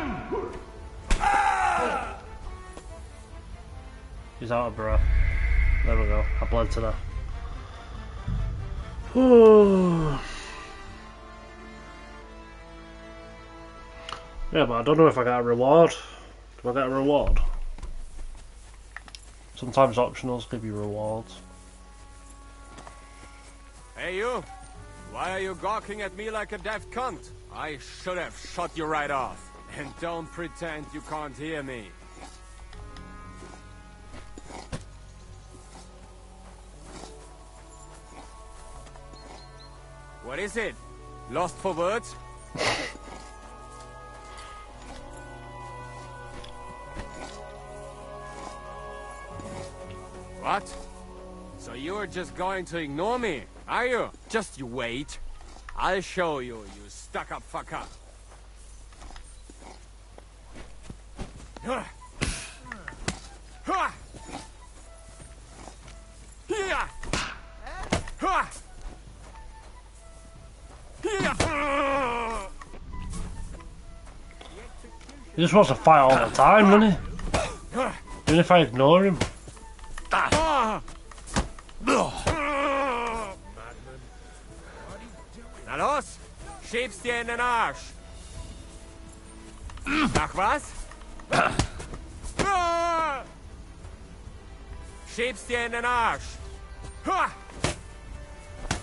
He's out of breath. There we go, I bled to death. Yeah, but I don't know if I get a reward. Do I get a reward? Sometimes optionals give you rewards. Hey, you! Why are you gawking at me like a deaf cunt? I should have shut you right off. And don't pretend you can't hear me. What is it? Lost for words? What? So you're just going to ignore me, are you? Just you wait. I'll show you, you stuck-up fucker. He just wants to fight all the time, doesn't he? Even if I ignore him. Na los, schieb's dir in den Arsch. Ach was? Schieb's dir in den Arsch.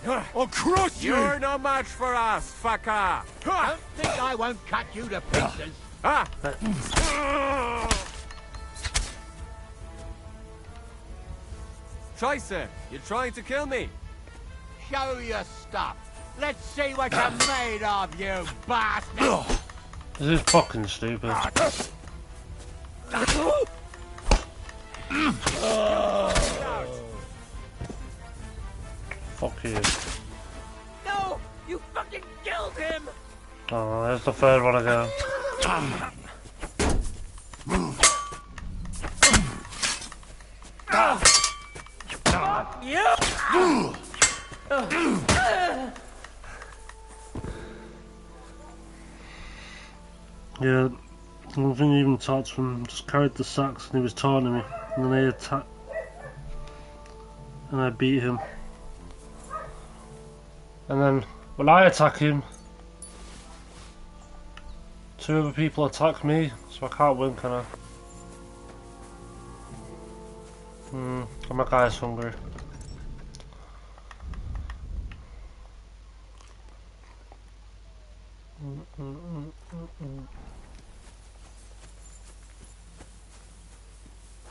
I'll crush you! You're no match for us, fucker. Don't think I won't cut you to pieces. Scheiße, you're trying to kill me. Show your stuff. Let's see what you're made of, you bastard. This is fucking stupid. Fuck you. No, you fucking killed him. Oh, there's the third one again. Yeah, nothing even touched him, just carried the sacks and he was taunting me. And then I attacked. And I beat him. And then, when I attack him, two other people attack me, so I can't win, can I? And my guy's hungry.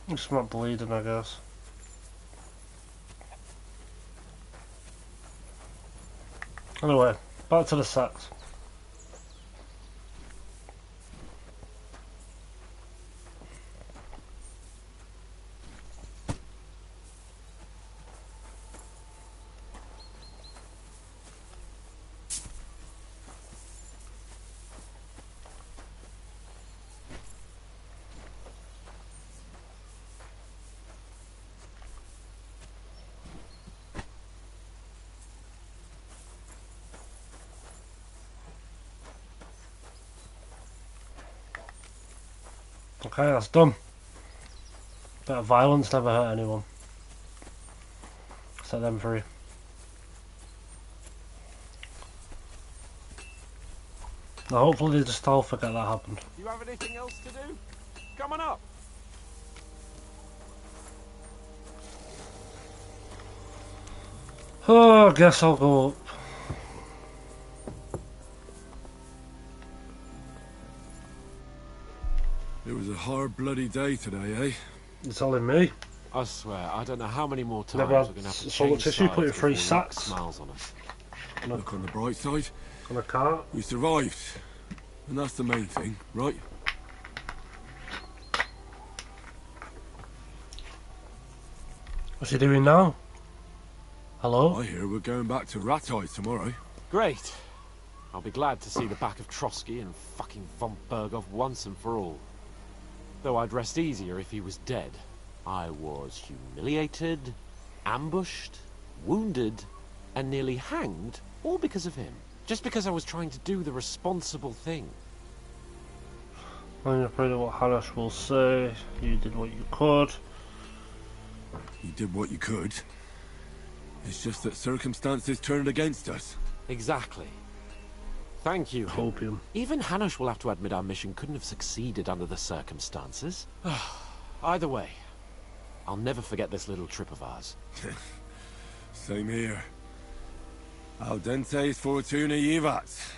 It's not bleeding, I guess. Anyway, back to the sacks. Okay, that's done. Bit of violence never hurt anyone. Set them free. Now hopefully they just all forget that happened. Do you have anything else to do? Come on up. Oh, I guess I'll go up. It was a hard bloody day today, eh? You're telling me? I swear, I don't know how many more times Never we're had going to have to solid change tissue, sides put in before 3 luck sacks. smiles on us. Look on the bright side. On a cart. We survived. And that's the main thing, right? What's he doing now? Hello? I hear we're going back to Rattay tomorrow. Great. I'll be glad to see the back of Trotsky and fucking von Berghoff once and for all. Though I'd rest easier if he was dead. I was humiliated, ambushed, wounded, and nearly hanged, all because of him. Just because I was trying to do the responsible thing. I'm afraid of what Hanash will say. You did what you could. You did what you could. It's just that circumstances turned against us. Exactly. Thank you. Hopium. Even Hanash will have to admit our mission couldn't have succeeded under the circumstances. Either way, I'll never forget this little trip of ours. Same here. Al dente fortuna jivat.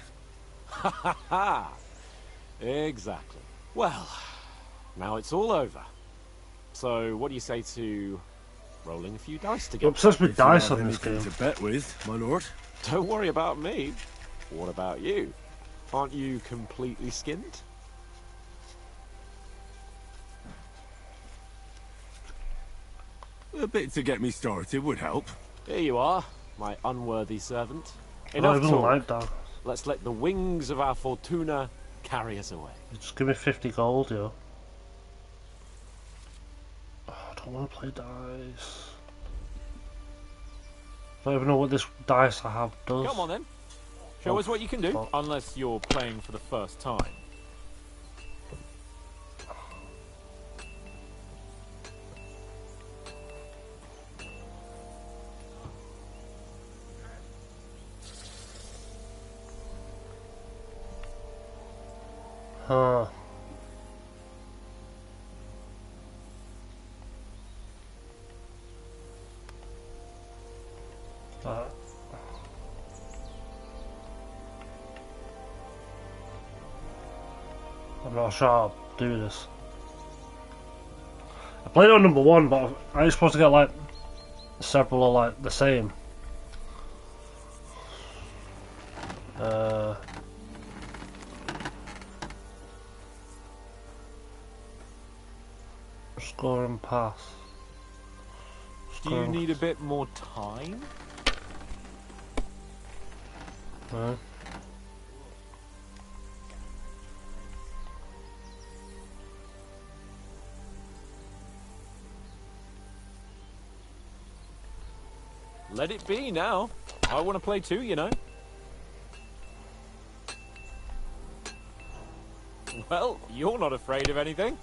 Ha ha ha! Exactly. Well, now it's all over. So, what do you say to rolling a few dice together? You're obsessed with dice on this game. To bet with, my lord. Don't worry about me. What about you? Aren't you completely skinned? A bit to get me started would help. Here you are, my unworthy servant. I don't Enough even talk. like that. Let's let the wings of our fortuna carry us away. Just give me 50 gold, yo. Oh, I don't want to play dice. I don't even know what this dice I have does. Come on then. Show us what you can do. Unless you're playing for the first time. Huh. I'm not sure I'll do this. I played on number 1, but I was supposed to get like several of like the same. Score and pass. Do you need a bit more time? No. Let it be now. I want to play too, you know. Well, you're not afraid of anything.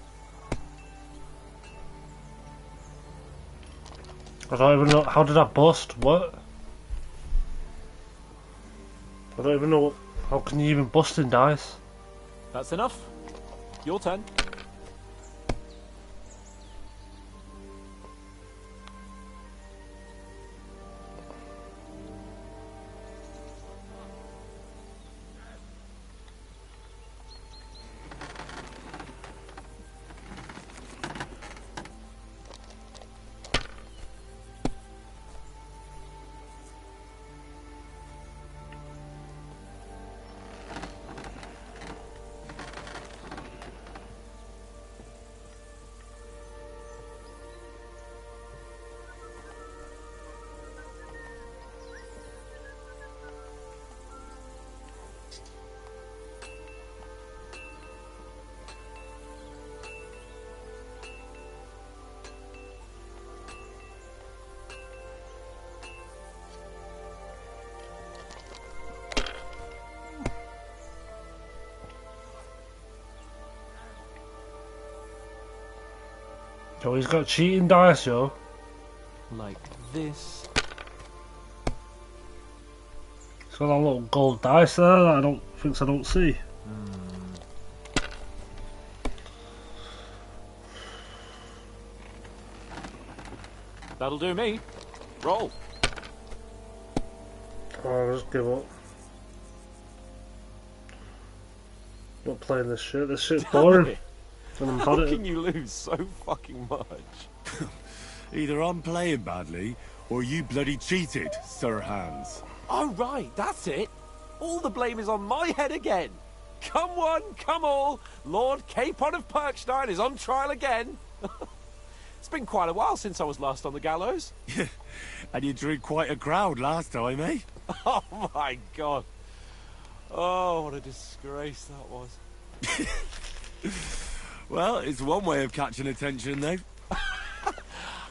I don't even know. How did I bust? What? I don't even know. How can you even bust in dice? That's enough. Your turn. Oh, he's got cheating dice, yo. Like this. He's got that little gold dice there that I don't see. That'll do me. Roll. Oh, I'll just give up. Not playing this shit. This shit's boring. How can you lose so fucking much? Either I'm playing badly, or you bloody cheated, Sir Hans. Oh right, that's it. All the blame is on my head again. Come one, come all. Lord Capon of Perkstein is on trial again. It's been quite a while since I was last on the gallows. And you drew quite a crowd last time, eh? Oh my god. Oh, what a disgrace that was. Well, it's one way of catching attention, though.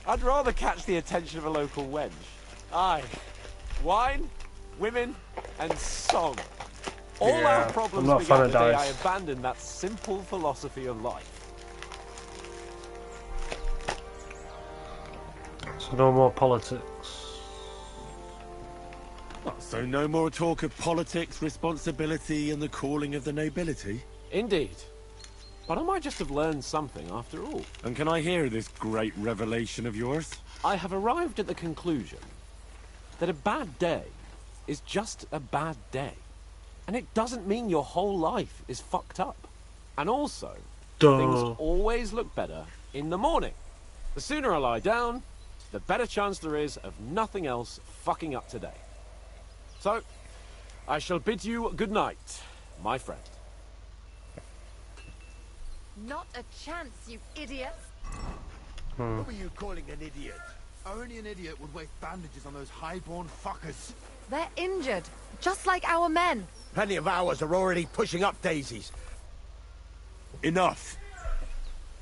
I'd rather catch the attention of a local wench. Aye. Wine, women, and song. All our problems began the day I abandoned that simple philosophy of life. So no more politics. So no more talk of politics, responsibility, and the calling of the nobility? Indeed. But I might just have learned something after all. And can I hear this great revelation of yours? I have arrived at the conclusion that a bad day is just a bad day. And it doesn't mean your whole life is fucked up. And also, things always look better in the morning. The sooner I lie down, the better chance there is of nothing else fucking up today. So, I shall bid you good night, my friend. Not a chance, you idiot. Who are you calling an idiot? Only an idiot would waste bandages on those highborn fuckers. They're injured, just like our men. Plenty of ours are already pushing up daisies. Enough.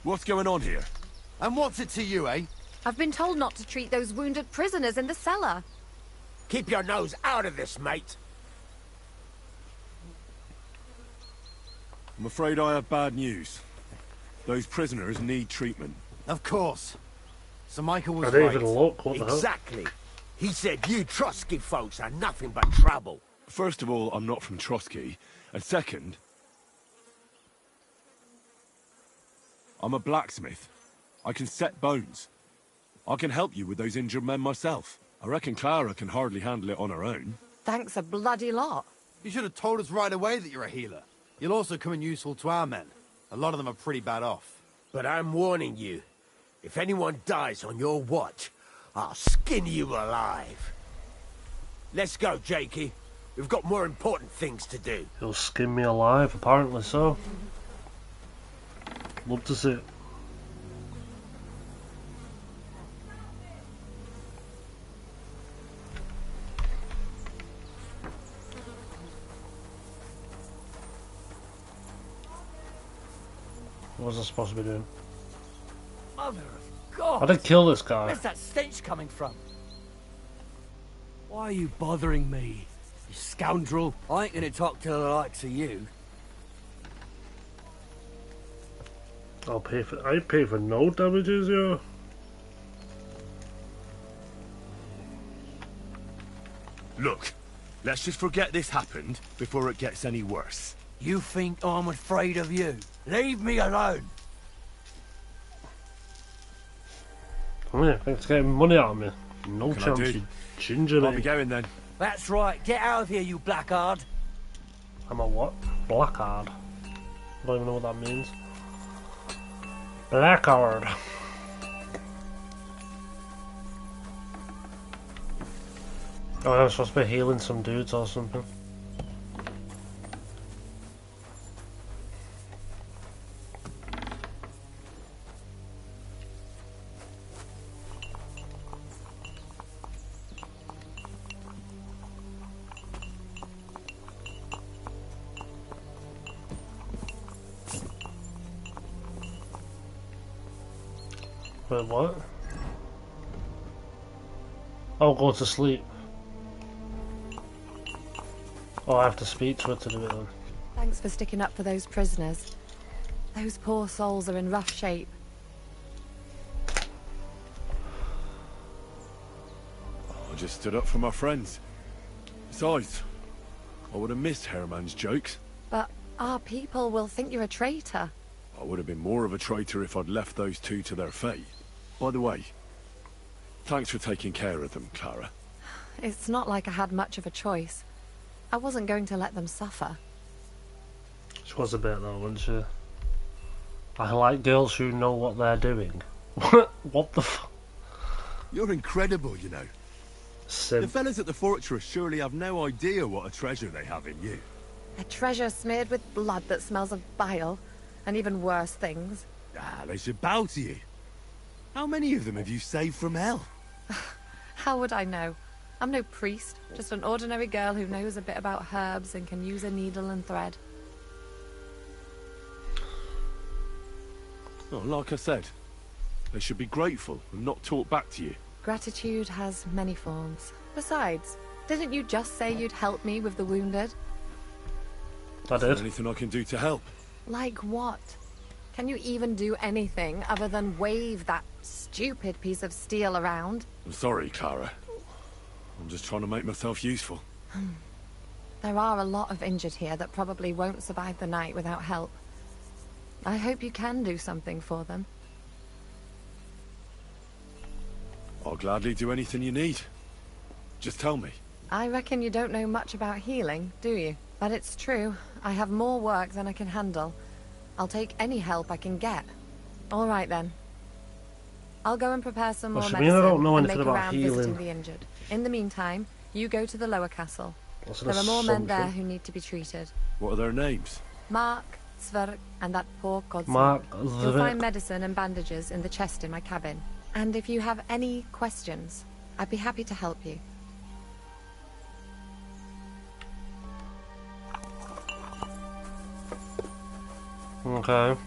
What's going on here? And what's it to you, eh? I've been told not to treat those wounded prisoners in the cellar. Keep your nose out of this, mate. I'm afraid I have bad news. Those prisoners need treatment. Of course. Sir Michael was I right. didn't even look. What the hell? Exactly. He said you Trotsky folks are nothing but trouble. First of all, I'm not from Trotsky. And second, I'm a blacksmith. I can set bones. I can help you with those injured men myself. I reckon Clara can hardly handle it on her own. Thanks a bloody lot. You should have told us right away that you're a healer. You'll also come in useful to our men. A lot of them are pretty bad off. But I'm warning you. If anyone dies on your watch, I'll skin you alive. Let's go, Jakey. We've got more important things to do. He'll skin me alive, apparently so. Love to see it. What was I supposed to be doing? Mother of God! I did kill this guy. Where's that stench coming from? Why are you bothering me, you scoundrel? I ain't gonna talk to the likes of you. I pay for no damages, yo. Look, let's just forget this happened before it gets any worse. You think I'm afraid of you? Leave me alone! Come here, thanks for getting money out of me. No What can I chance, do? you ginger. I'll be going then. That's right, get out of here, you blackguard! I'm a what? Blackguard. I don't even know what that means. Blackguard. Oh, I'm supposed to be healing some dudes or something. Wait, what? I'll go to sleep. Oh, I have to speak to her to do it then. Thanks for sticking up for those prisoners. Those poor souls are in rough shape. I just stood up for my friends. Besides, I would have missed Herman's jokes. But our people will think you're a traitor. I would have been more of a traitor if I'd left those two to their fate. By the way, thanks for taking care of them, Clara. It's not like I had much of a choice. I wasn't going to let them suffer. She was a bit though, wasn't she? I like girls who know what they're doing. What the f... You're incredible, you know. The fellas at the fortress surely have no idea what a treasure they have in you. A treasure smeared with blood that smells of bile, and even worse things. Ah, they should bow to you. How many of them have you saved from hell? How would I know? I'm no priest, just an ordinary girl who knows a bit about herbs and can use a needle and thread. Oh, like I said, they should be grateful and not talk back to you. Gratitude has many forms. Besides, didn't you just say you'd help me with the wounded? I did. Is there anything I can do to help? Like what? Can you even do anything other than wave that stupid piece of steel around? I'm sorry, Clara. I'm just trying to make myself useful. There are a lot of injured here that probably won't survive the night without help. I hope you can do something for them. I'll gladly do anything you need. Just tell me. I reckon you don't know much about healing, do you? But it's true. I have more work than I can handle. I'll take any help I can get. All right then. I'll go and prepare some more medicine I don't know and anything make about around healing. visiting the injured. In the meantime, you go to the lower castle. Wasn't There a are more men there something? who need to be treated. What are their names? Mark, Sverk, and that poor Godson. Mark, You'll Sverk. find medicine and bandages in the chest in my cabin. And if you have any questions, I'd be happy to help you. Okay.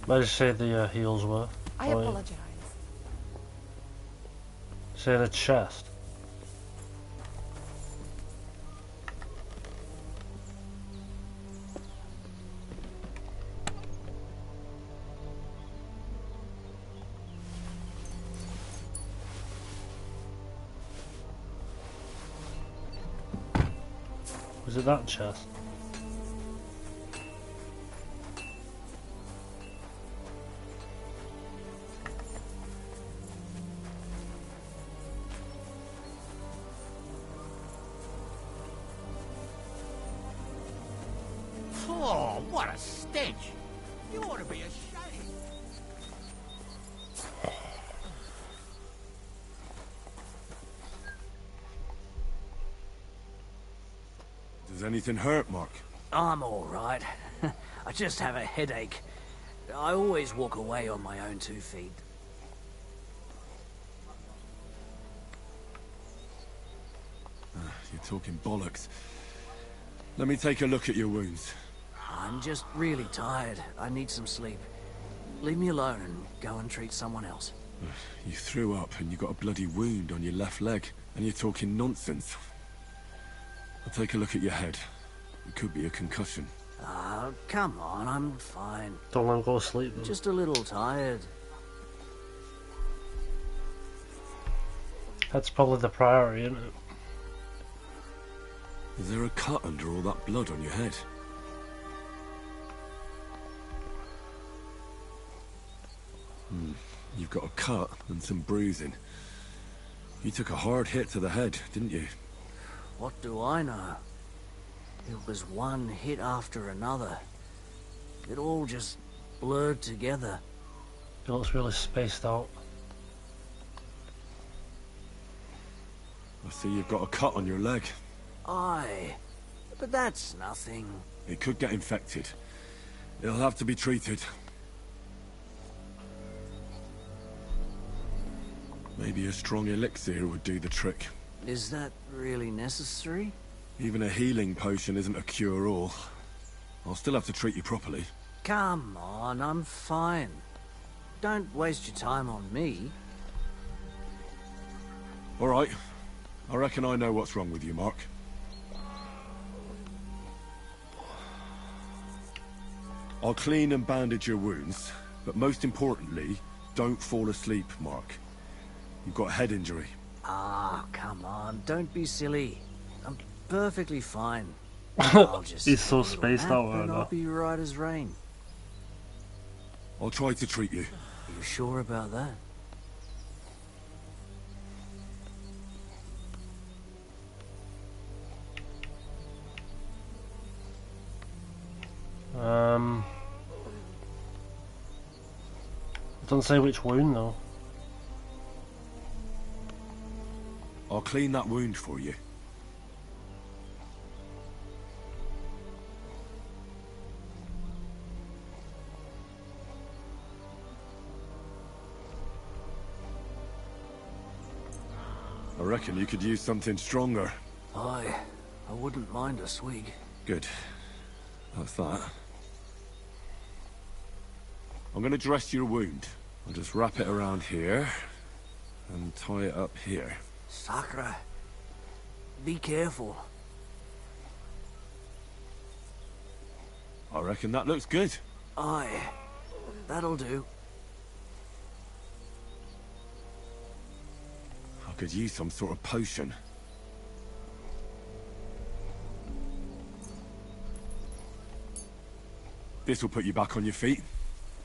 Where did you say the heels were? I Oh, yeah. apologize. Say the chest. Was it that chest? Oh, what a stench! You ought to be ashamed. Does anything hurt, Mark? I'm all right. I just have a headache. I always walk away on my own 2 feet. You're talking bollocks. Let me take a look at your wounds. I'm just really tired. I need some sleep. Leave me alone and go and treat someone else. You threw up and you got a bloody wound on your left leg, and you're talking nonsense. I'll take a look at your head. It could be a concussion. Ah, come on, I'm fine. Don't let him go to sleep. Then. Just a little tired. That's probably the priority, isn't it? Is there a cut under all that blood on your head? You've got a cut and some bruising. You took a hard hit to the head, didn't you? What do I know? It was one hit after another. It all just blurred together. It looks really spaced out. I see you've got a cut on your leg. Aye, but that's nothing. It could get infected. It'll have to be treated. Maybe a strong elixir would do the trick. Is that really necessary? Even a healing potion isn't a cure-all. I'll still have to treat you properly. Come on, I'm fine. Don't waste your time on me. All right. I reckon I know what's wrong with you, Mark. I'll clean and bandage your wounds, But most importantly, don't fall asleep, Mark. You've got a head injury. Ah, come on, don't be silly. I'm perfectly fine. I'll just He's so have a little spaced nap out right and now. I'll be right as rain. I'll try to treat you. You sure about that? It doesn't say which wound though. I'll clean that wound for you. I reckon you could use something stronger. I wouldn't mind a swig. Good. That's that. I'm gonna dress your wound. I'll just wrap it around here and tie it up here. Sakra, be careful. I reckon that looks good. Aye, that'll do. I could use some sort of potion. This will put you back on your feet.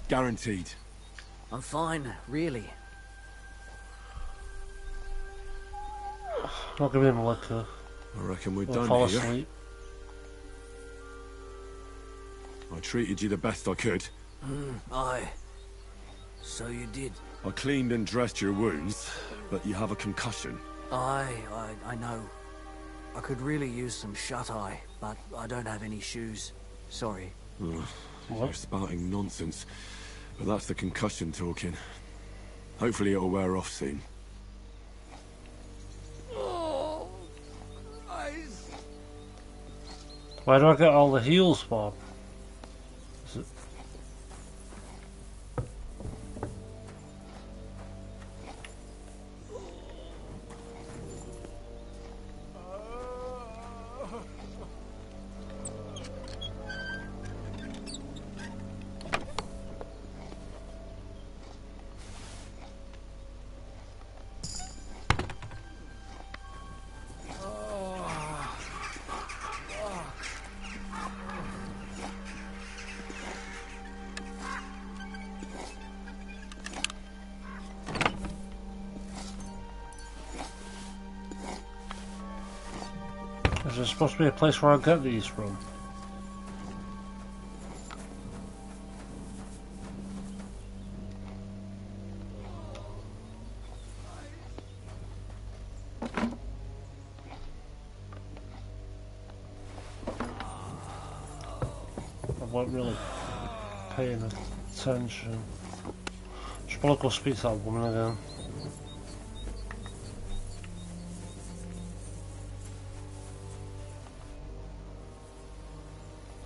Guaranteed. I'm fine, really. I'll give him liquor. I reckon we're He'll done fall here. asleep. I treated you the best I could. Aye. So you did. I cleaned and dressed your wounds, but you have a concussion. I know. I could really use some shut-eye, but I don't have any shoes. Sorry. Ugh, you're spouting nonsense. But that's the concussion talking. Hopefully it'll wear off soon. Oh, Christ. Where do I get all the heals from? Is it... Is there supposed to be a place where I get these from? I wasn't really paying attention. Should probably go speak to that woman again.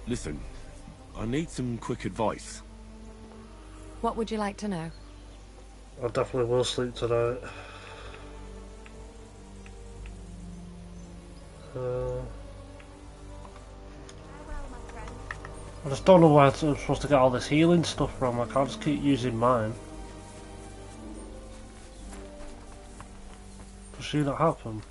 Listen, I need some quick advice. What would you like to know? I definitely will sleep tonight. I just don't know where I'm supposed to get all this healing stuff from. I can't just keep using mine. Does she not happen?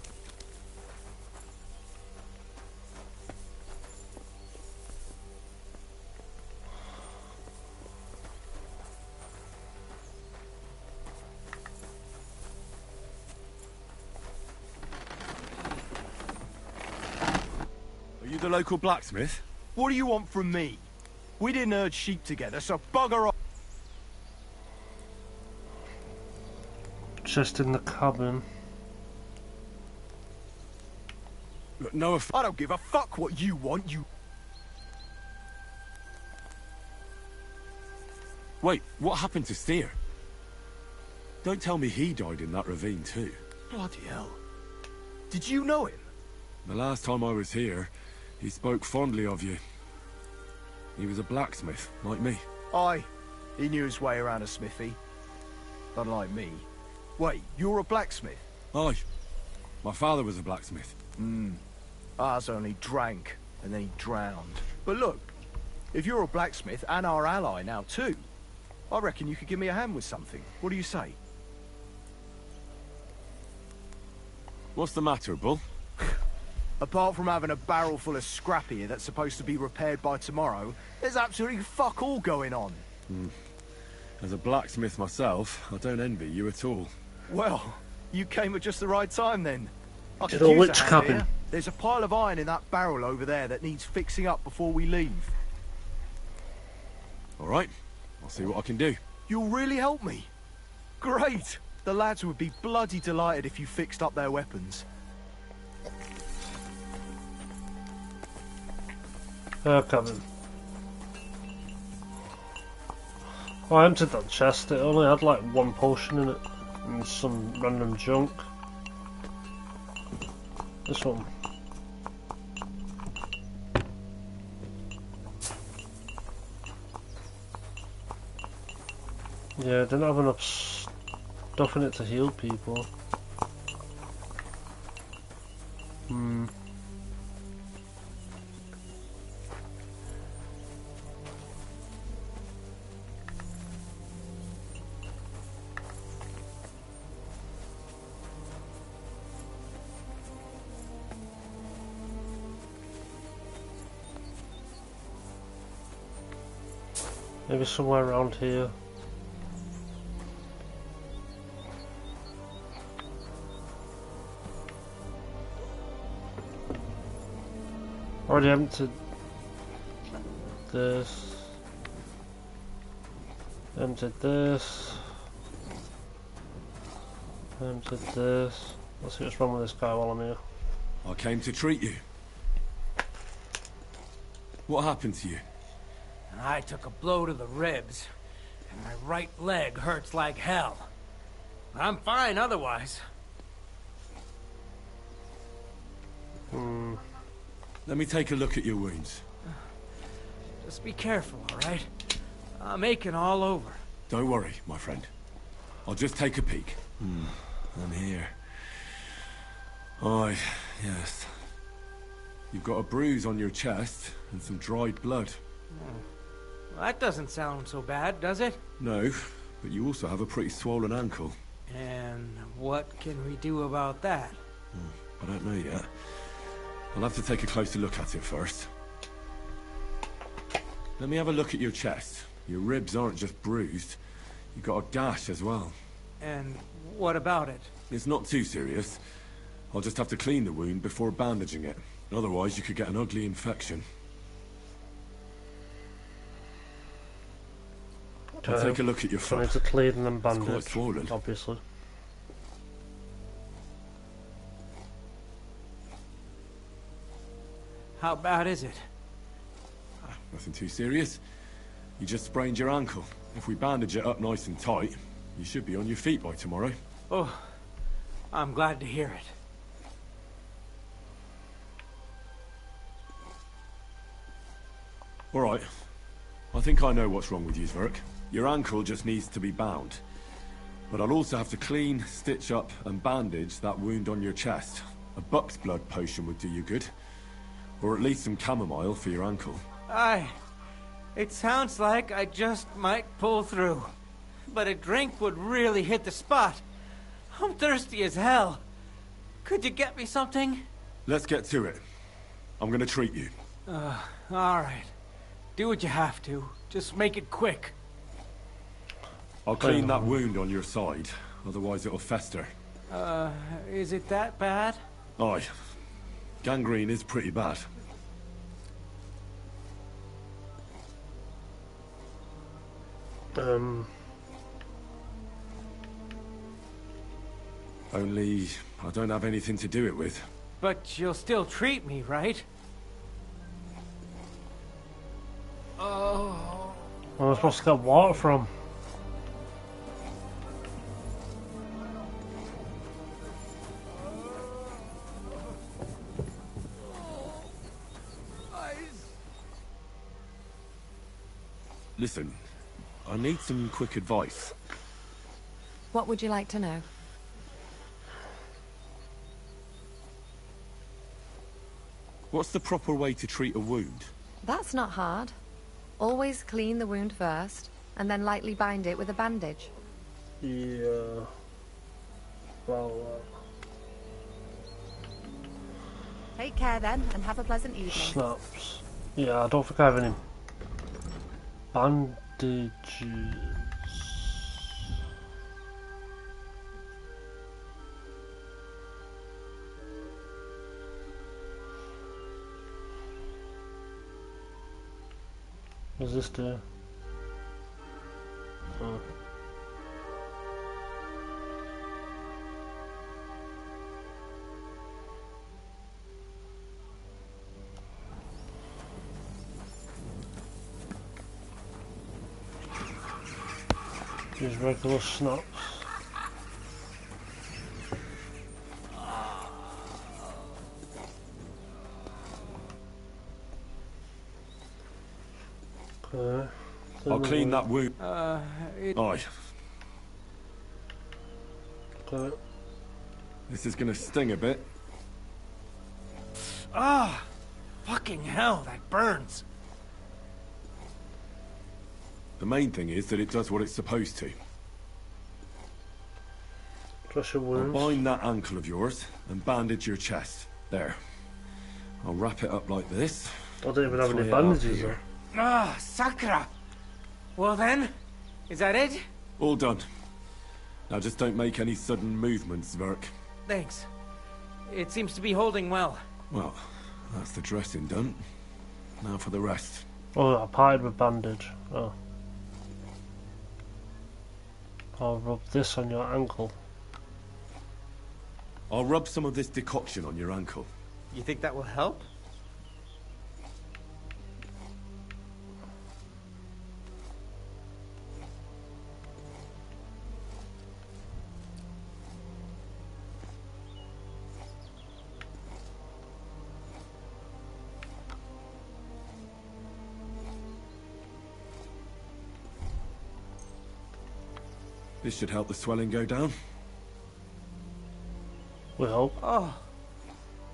Are you the local blacksmith? What do you want from me? We didn't herd sheep together, so bugger off. Just in the cabin. No, I don't give a fuck what you want, you... Wait, what happened to Steer? Don't tell me he died in that ravine too. Bloody hell. Did you know him? The last time I was here, he spoke fondly of you. He was a blacksmith, like me. Aye. He knew his way around a smithy. Unlike me. Wait, you're a blacksmith? Aye. My father was a blacksmith. Ours only drank, and then he drowned. But look, if you're a blacksmith and our ally now too, I reckon you could give me a hand with something. What do you say? What's the matter, Bull? Apart from having a barrel full of scrap here that's supposed to be repaired by tomorrow, there's absolutely fuck all going on. As a blacksmith myself, I don't envy you at all. Well, you came at just the right time then. I could Get a use witch hand cabin. here. There's a pile of iron in that barrel over there that needs fixing up before we leave. All right, I'll see what I can do. You'll really help me? Great! The lads would be bloody delighted if you fixed up their weapons. Cabin. Oh, I emptied that chest. It only had like one potion in it and some random junk. This one. Yeah, I didn't have enough stuff in it to heal people. Maybe somewhere around here. Already emptied this. Emptied this. Emptied this. Let's see what's wrong with this guy while I'm here. I came to treat you. What happened to you? I took a blow to the ribs, and my right leg hurts like hell. I'm fine otherwise. Let me take a look at your wounds. Just be careful, all right? I'm aching all over. Don't worry, my friend. I'll just take a peek. I'm here. Aye, yes. You've got a bruise on your chest and some dried blood. Well, that doesn't sound so bad, does it? No, but you also have a pretty swollen ankle. And what can we do about that? I don't know yet. I'll have to take a closer look at it first. Let me have a look at your chest. Your ribs aren't just bruised. You've got a gash as well. And what about it? It's not too serious. I'll just have to clean the wound before bandaging it. Otherwise, you could get an ugly infection. I'll take a look at your foot. I need to clean and then It's bandage. quite swollen. Obviously. How bad is it? Nothing too serious. You just sprained your ankle. If we bandage it up nice and tight, you should be on your feet by tomorrow. Oh, I'm glad to hear it. All right. I think I know what's wrong with you, Zverk. Your ankle just needs to be bound. But I'll also have to clean, stitch up, and bandage that wound on your chest. A buck's blood potion would do you good. Or at least some chamomile for your ankle. Aye. It sounds like I just might pull through. But a drink would really hit the spot. I'm thirsty as hell. Could you get me something? Let's get to it. I'm gonna treat you. All right. Do what you have to. Just make it quick. I'll clean that wound on your side, otherwise it'll fester. Is it that bad? Aye. Gangrene is pretty bad. Only I don't have anything to do it with. But you'll still treat me, right? Oh. Where am I supposed to get water from? Listen, I need some quick advice. What would you like to know? What's the proper way to treat a wound? That's not hard. Always clean the wound first, and then lightly bind it with a bandage. Yeah. Well, Take care then, and have a pleasant evening. snaps. Yeah, I don't think I have any bandages. What does this do? Oh. Use regular snaps. Okay. I'll clean that wound. Aye. Okay. This is gonna sting a bit. Ah! Fucking hell, that burns. The main thing is that it does what it's supposed to. Dress your I'll wounds. bind that ankle of yours and bandage your chest. There. I'll wrap it up like this. I don't even have Tie any it up bandages here. though. Ah, Sakra! Well then, is that it? All done. Now just don't make any sudden movements, Verk. Thanks. It seems to be holding well. Well, that's the dressing done. Now for the rest. Oh, I parted with bandage. Oh. I'll rub this on your ankle. I'll rub some of this decoction on your ankle. You think that will help? This should help the swelling go down. We hope. Oh,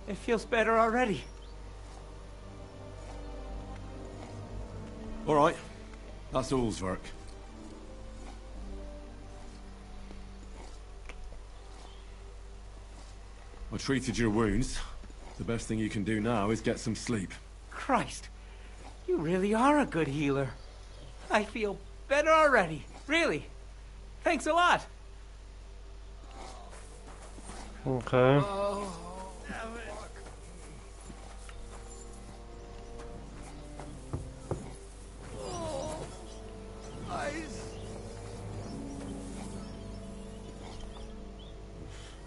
it feels better already. All right. That's all's work. I treated your wounds. The best thing you can do now is get some sleep. Christ, you really are a good healer. I feel better already, really. Thanks a lot. Okay.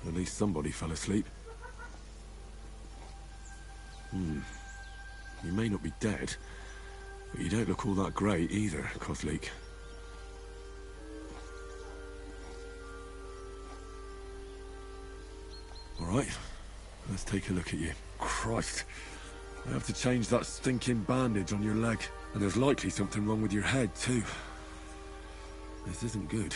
At least somebody fell asleep. You may not be dead, but you don't look all that great either, Kozlik. All right, let's take a look at you. Christ, I have to change that stinking bandage on your leg, and there's likely something wrong with your head too. This isn't good.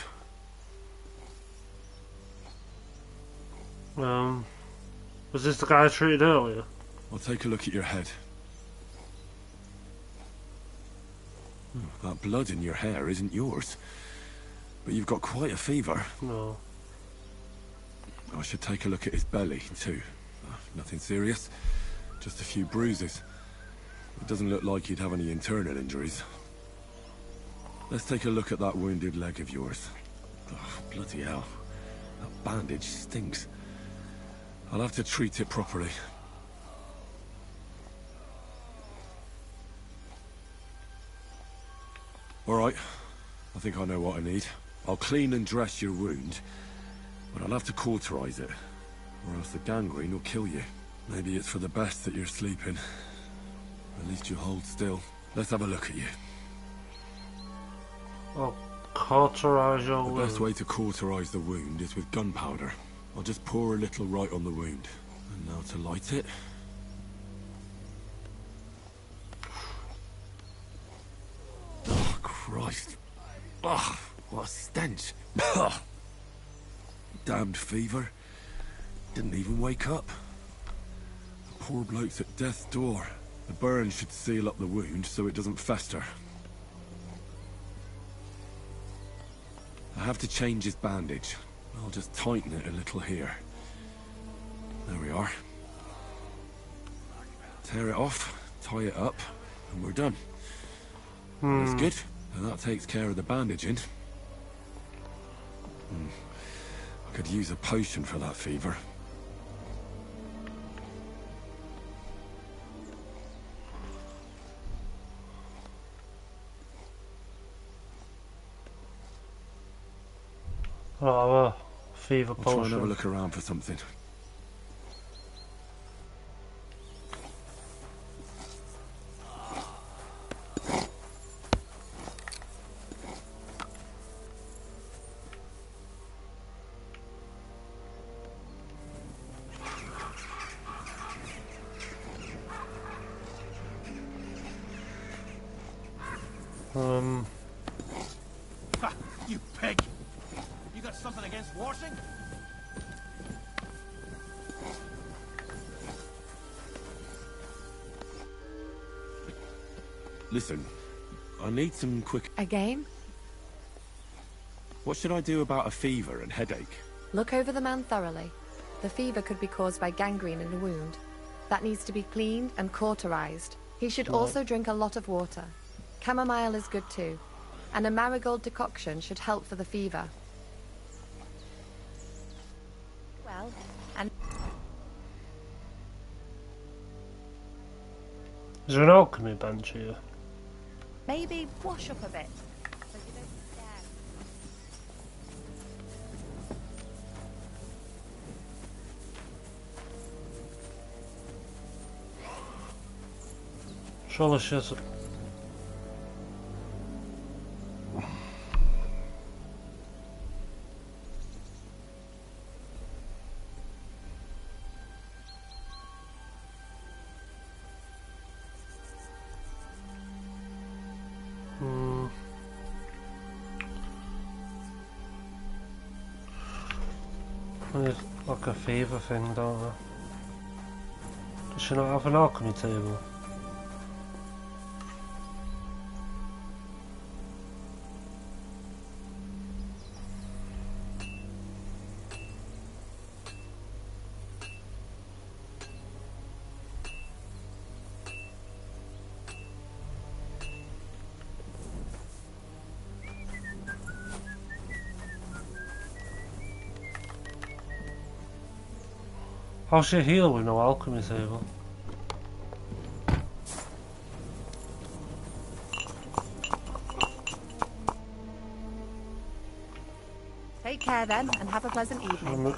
Was this the guy I treated earlier? I'll take a look at your head. That blood in your hair isn't yours, but you've got quite a fever. No. I should take a look at his belly, too. Nothing serious, just a few bruises. It doesn't look like he'd have any internal injuries. Let's take a look at that wounded leg of yours. Oh, bloody hell. That bandage stinks. I'll have to treat it properly. Alright, I think I know what I need. I'll clean and dress your wound, but I'll have to cauterize it, or else the gangrene will kill you. Maybe it's for the best that you're sleeping. At least you hold still. Let's have a look at you. Oh, cauterize your wound. The best way to cauterize the wound is with gunpowder. I'll just pour a little right on the wound. And now to light it. Oh, Christ. Oh, what a stench. Damned fever. Didn't even wake up. The poor bloke's at death's door. The burn should seal up the wound so it doesn't fester. I have to change his bandage. I'll just tighten it a little here. There we are. Tear it off, tie it up, and we're done. That's good. And that takes care of the bandaging. I could use a potion for that fever. Oh, fever I'll potion. try and have a look around for something. Ha, you pig! You got something against washing? Listen, I need some quick... A game? What should I do about a fever and headache? Look over the man thoroughly. The fever could be caused by gangrene in a wound. That needs to be cleaned and cauterized. He should also drink a lot of water. Chamomile is good too. And a marigold decoction should help for the fever. Well, and... Is there an alchemy bench here? maybe wash up a bit, so you don't scare. Surely she's... There's like a fever thing, don't there? Does she not have an alchemy table? How's she heal with no alchemy table? Take care then, and have a pleasant evening.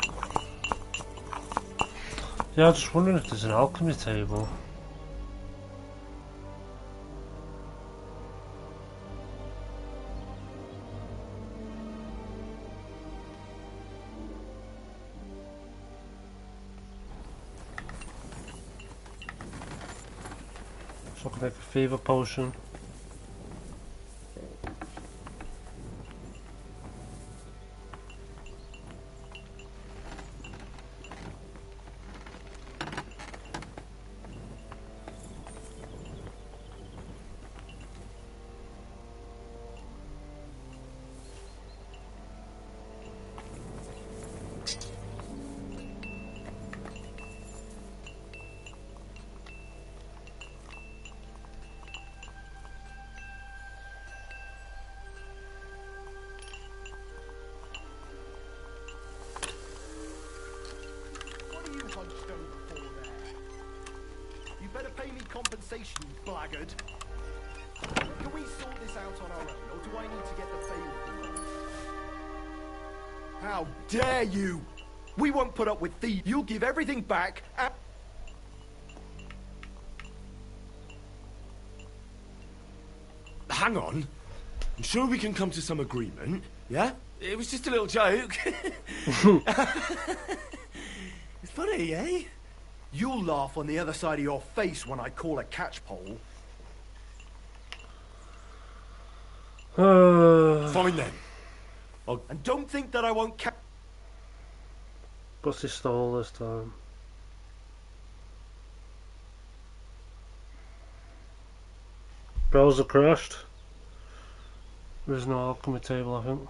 Yeah, I was just wondering if there's an alchemy table. So I can make a fever potion. You better pay me compensation, you blackguard. Can we sort this out on our own, or do I need to get the bailiff involved? How dare you! We won't put up with thieves. You'll give everything back and... Hang on. I'm sure we can come to some agreement, yeah? It was just a little joke. It's funny, eh? You'll laugh on the other side of your face when I call a catchpole. Fine then. And don't think that I won't catch... What's he stole this time? Browser crashed. There's no alchemy table, I think.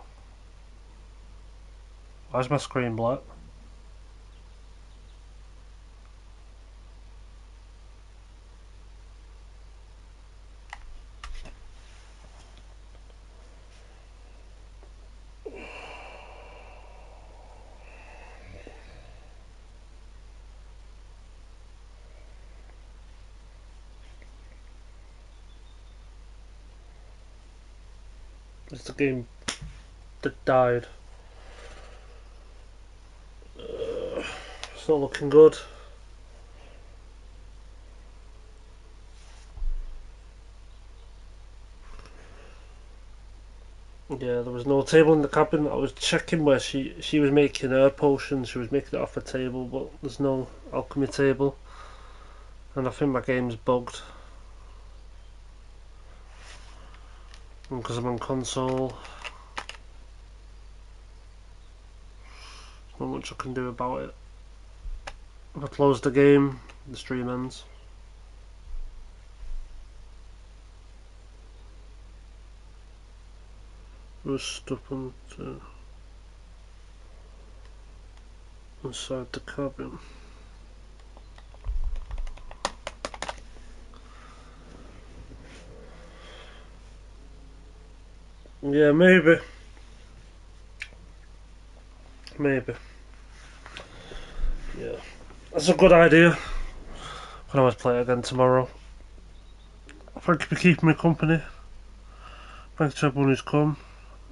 Why is my screen black? It's the game that died. It's not looking good. Yeah, there was no table in the cabin. I was checking where she was making her potions. She was making it off a table, but there's no alchemy table. And I think my game's bugged. And because I'm on console, there's not much I can do about it. If I close the game, the stream ends. Rust up onto inside the cabin. Yeah, maybe. Maybe. Yeah. That's a good idea. I can always play it again tomorrow. Thank you for keeping me company. Thanks to everyone who's come.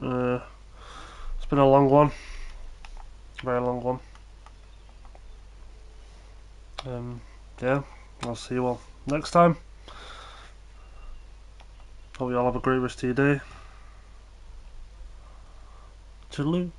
It's been a long one. A very long one. Yeah, I'll see you all next time. Hope you all have a great rest of your day. Toodaloo.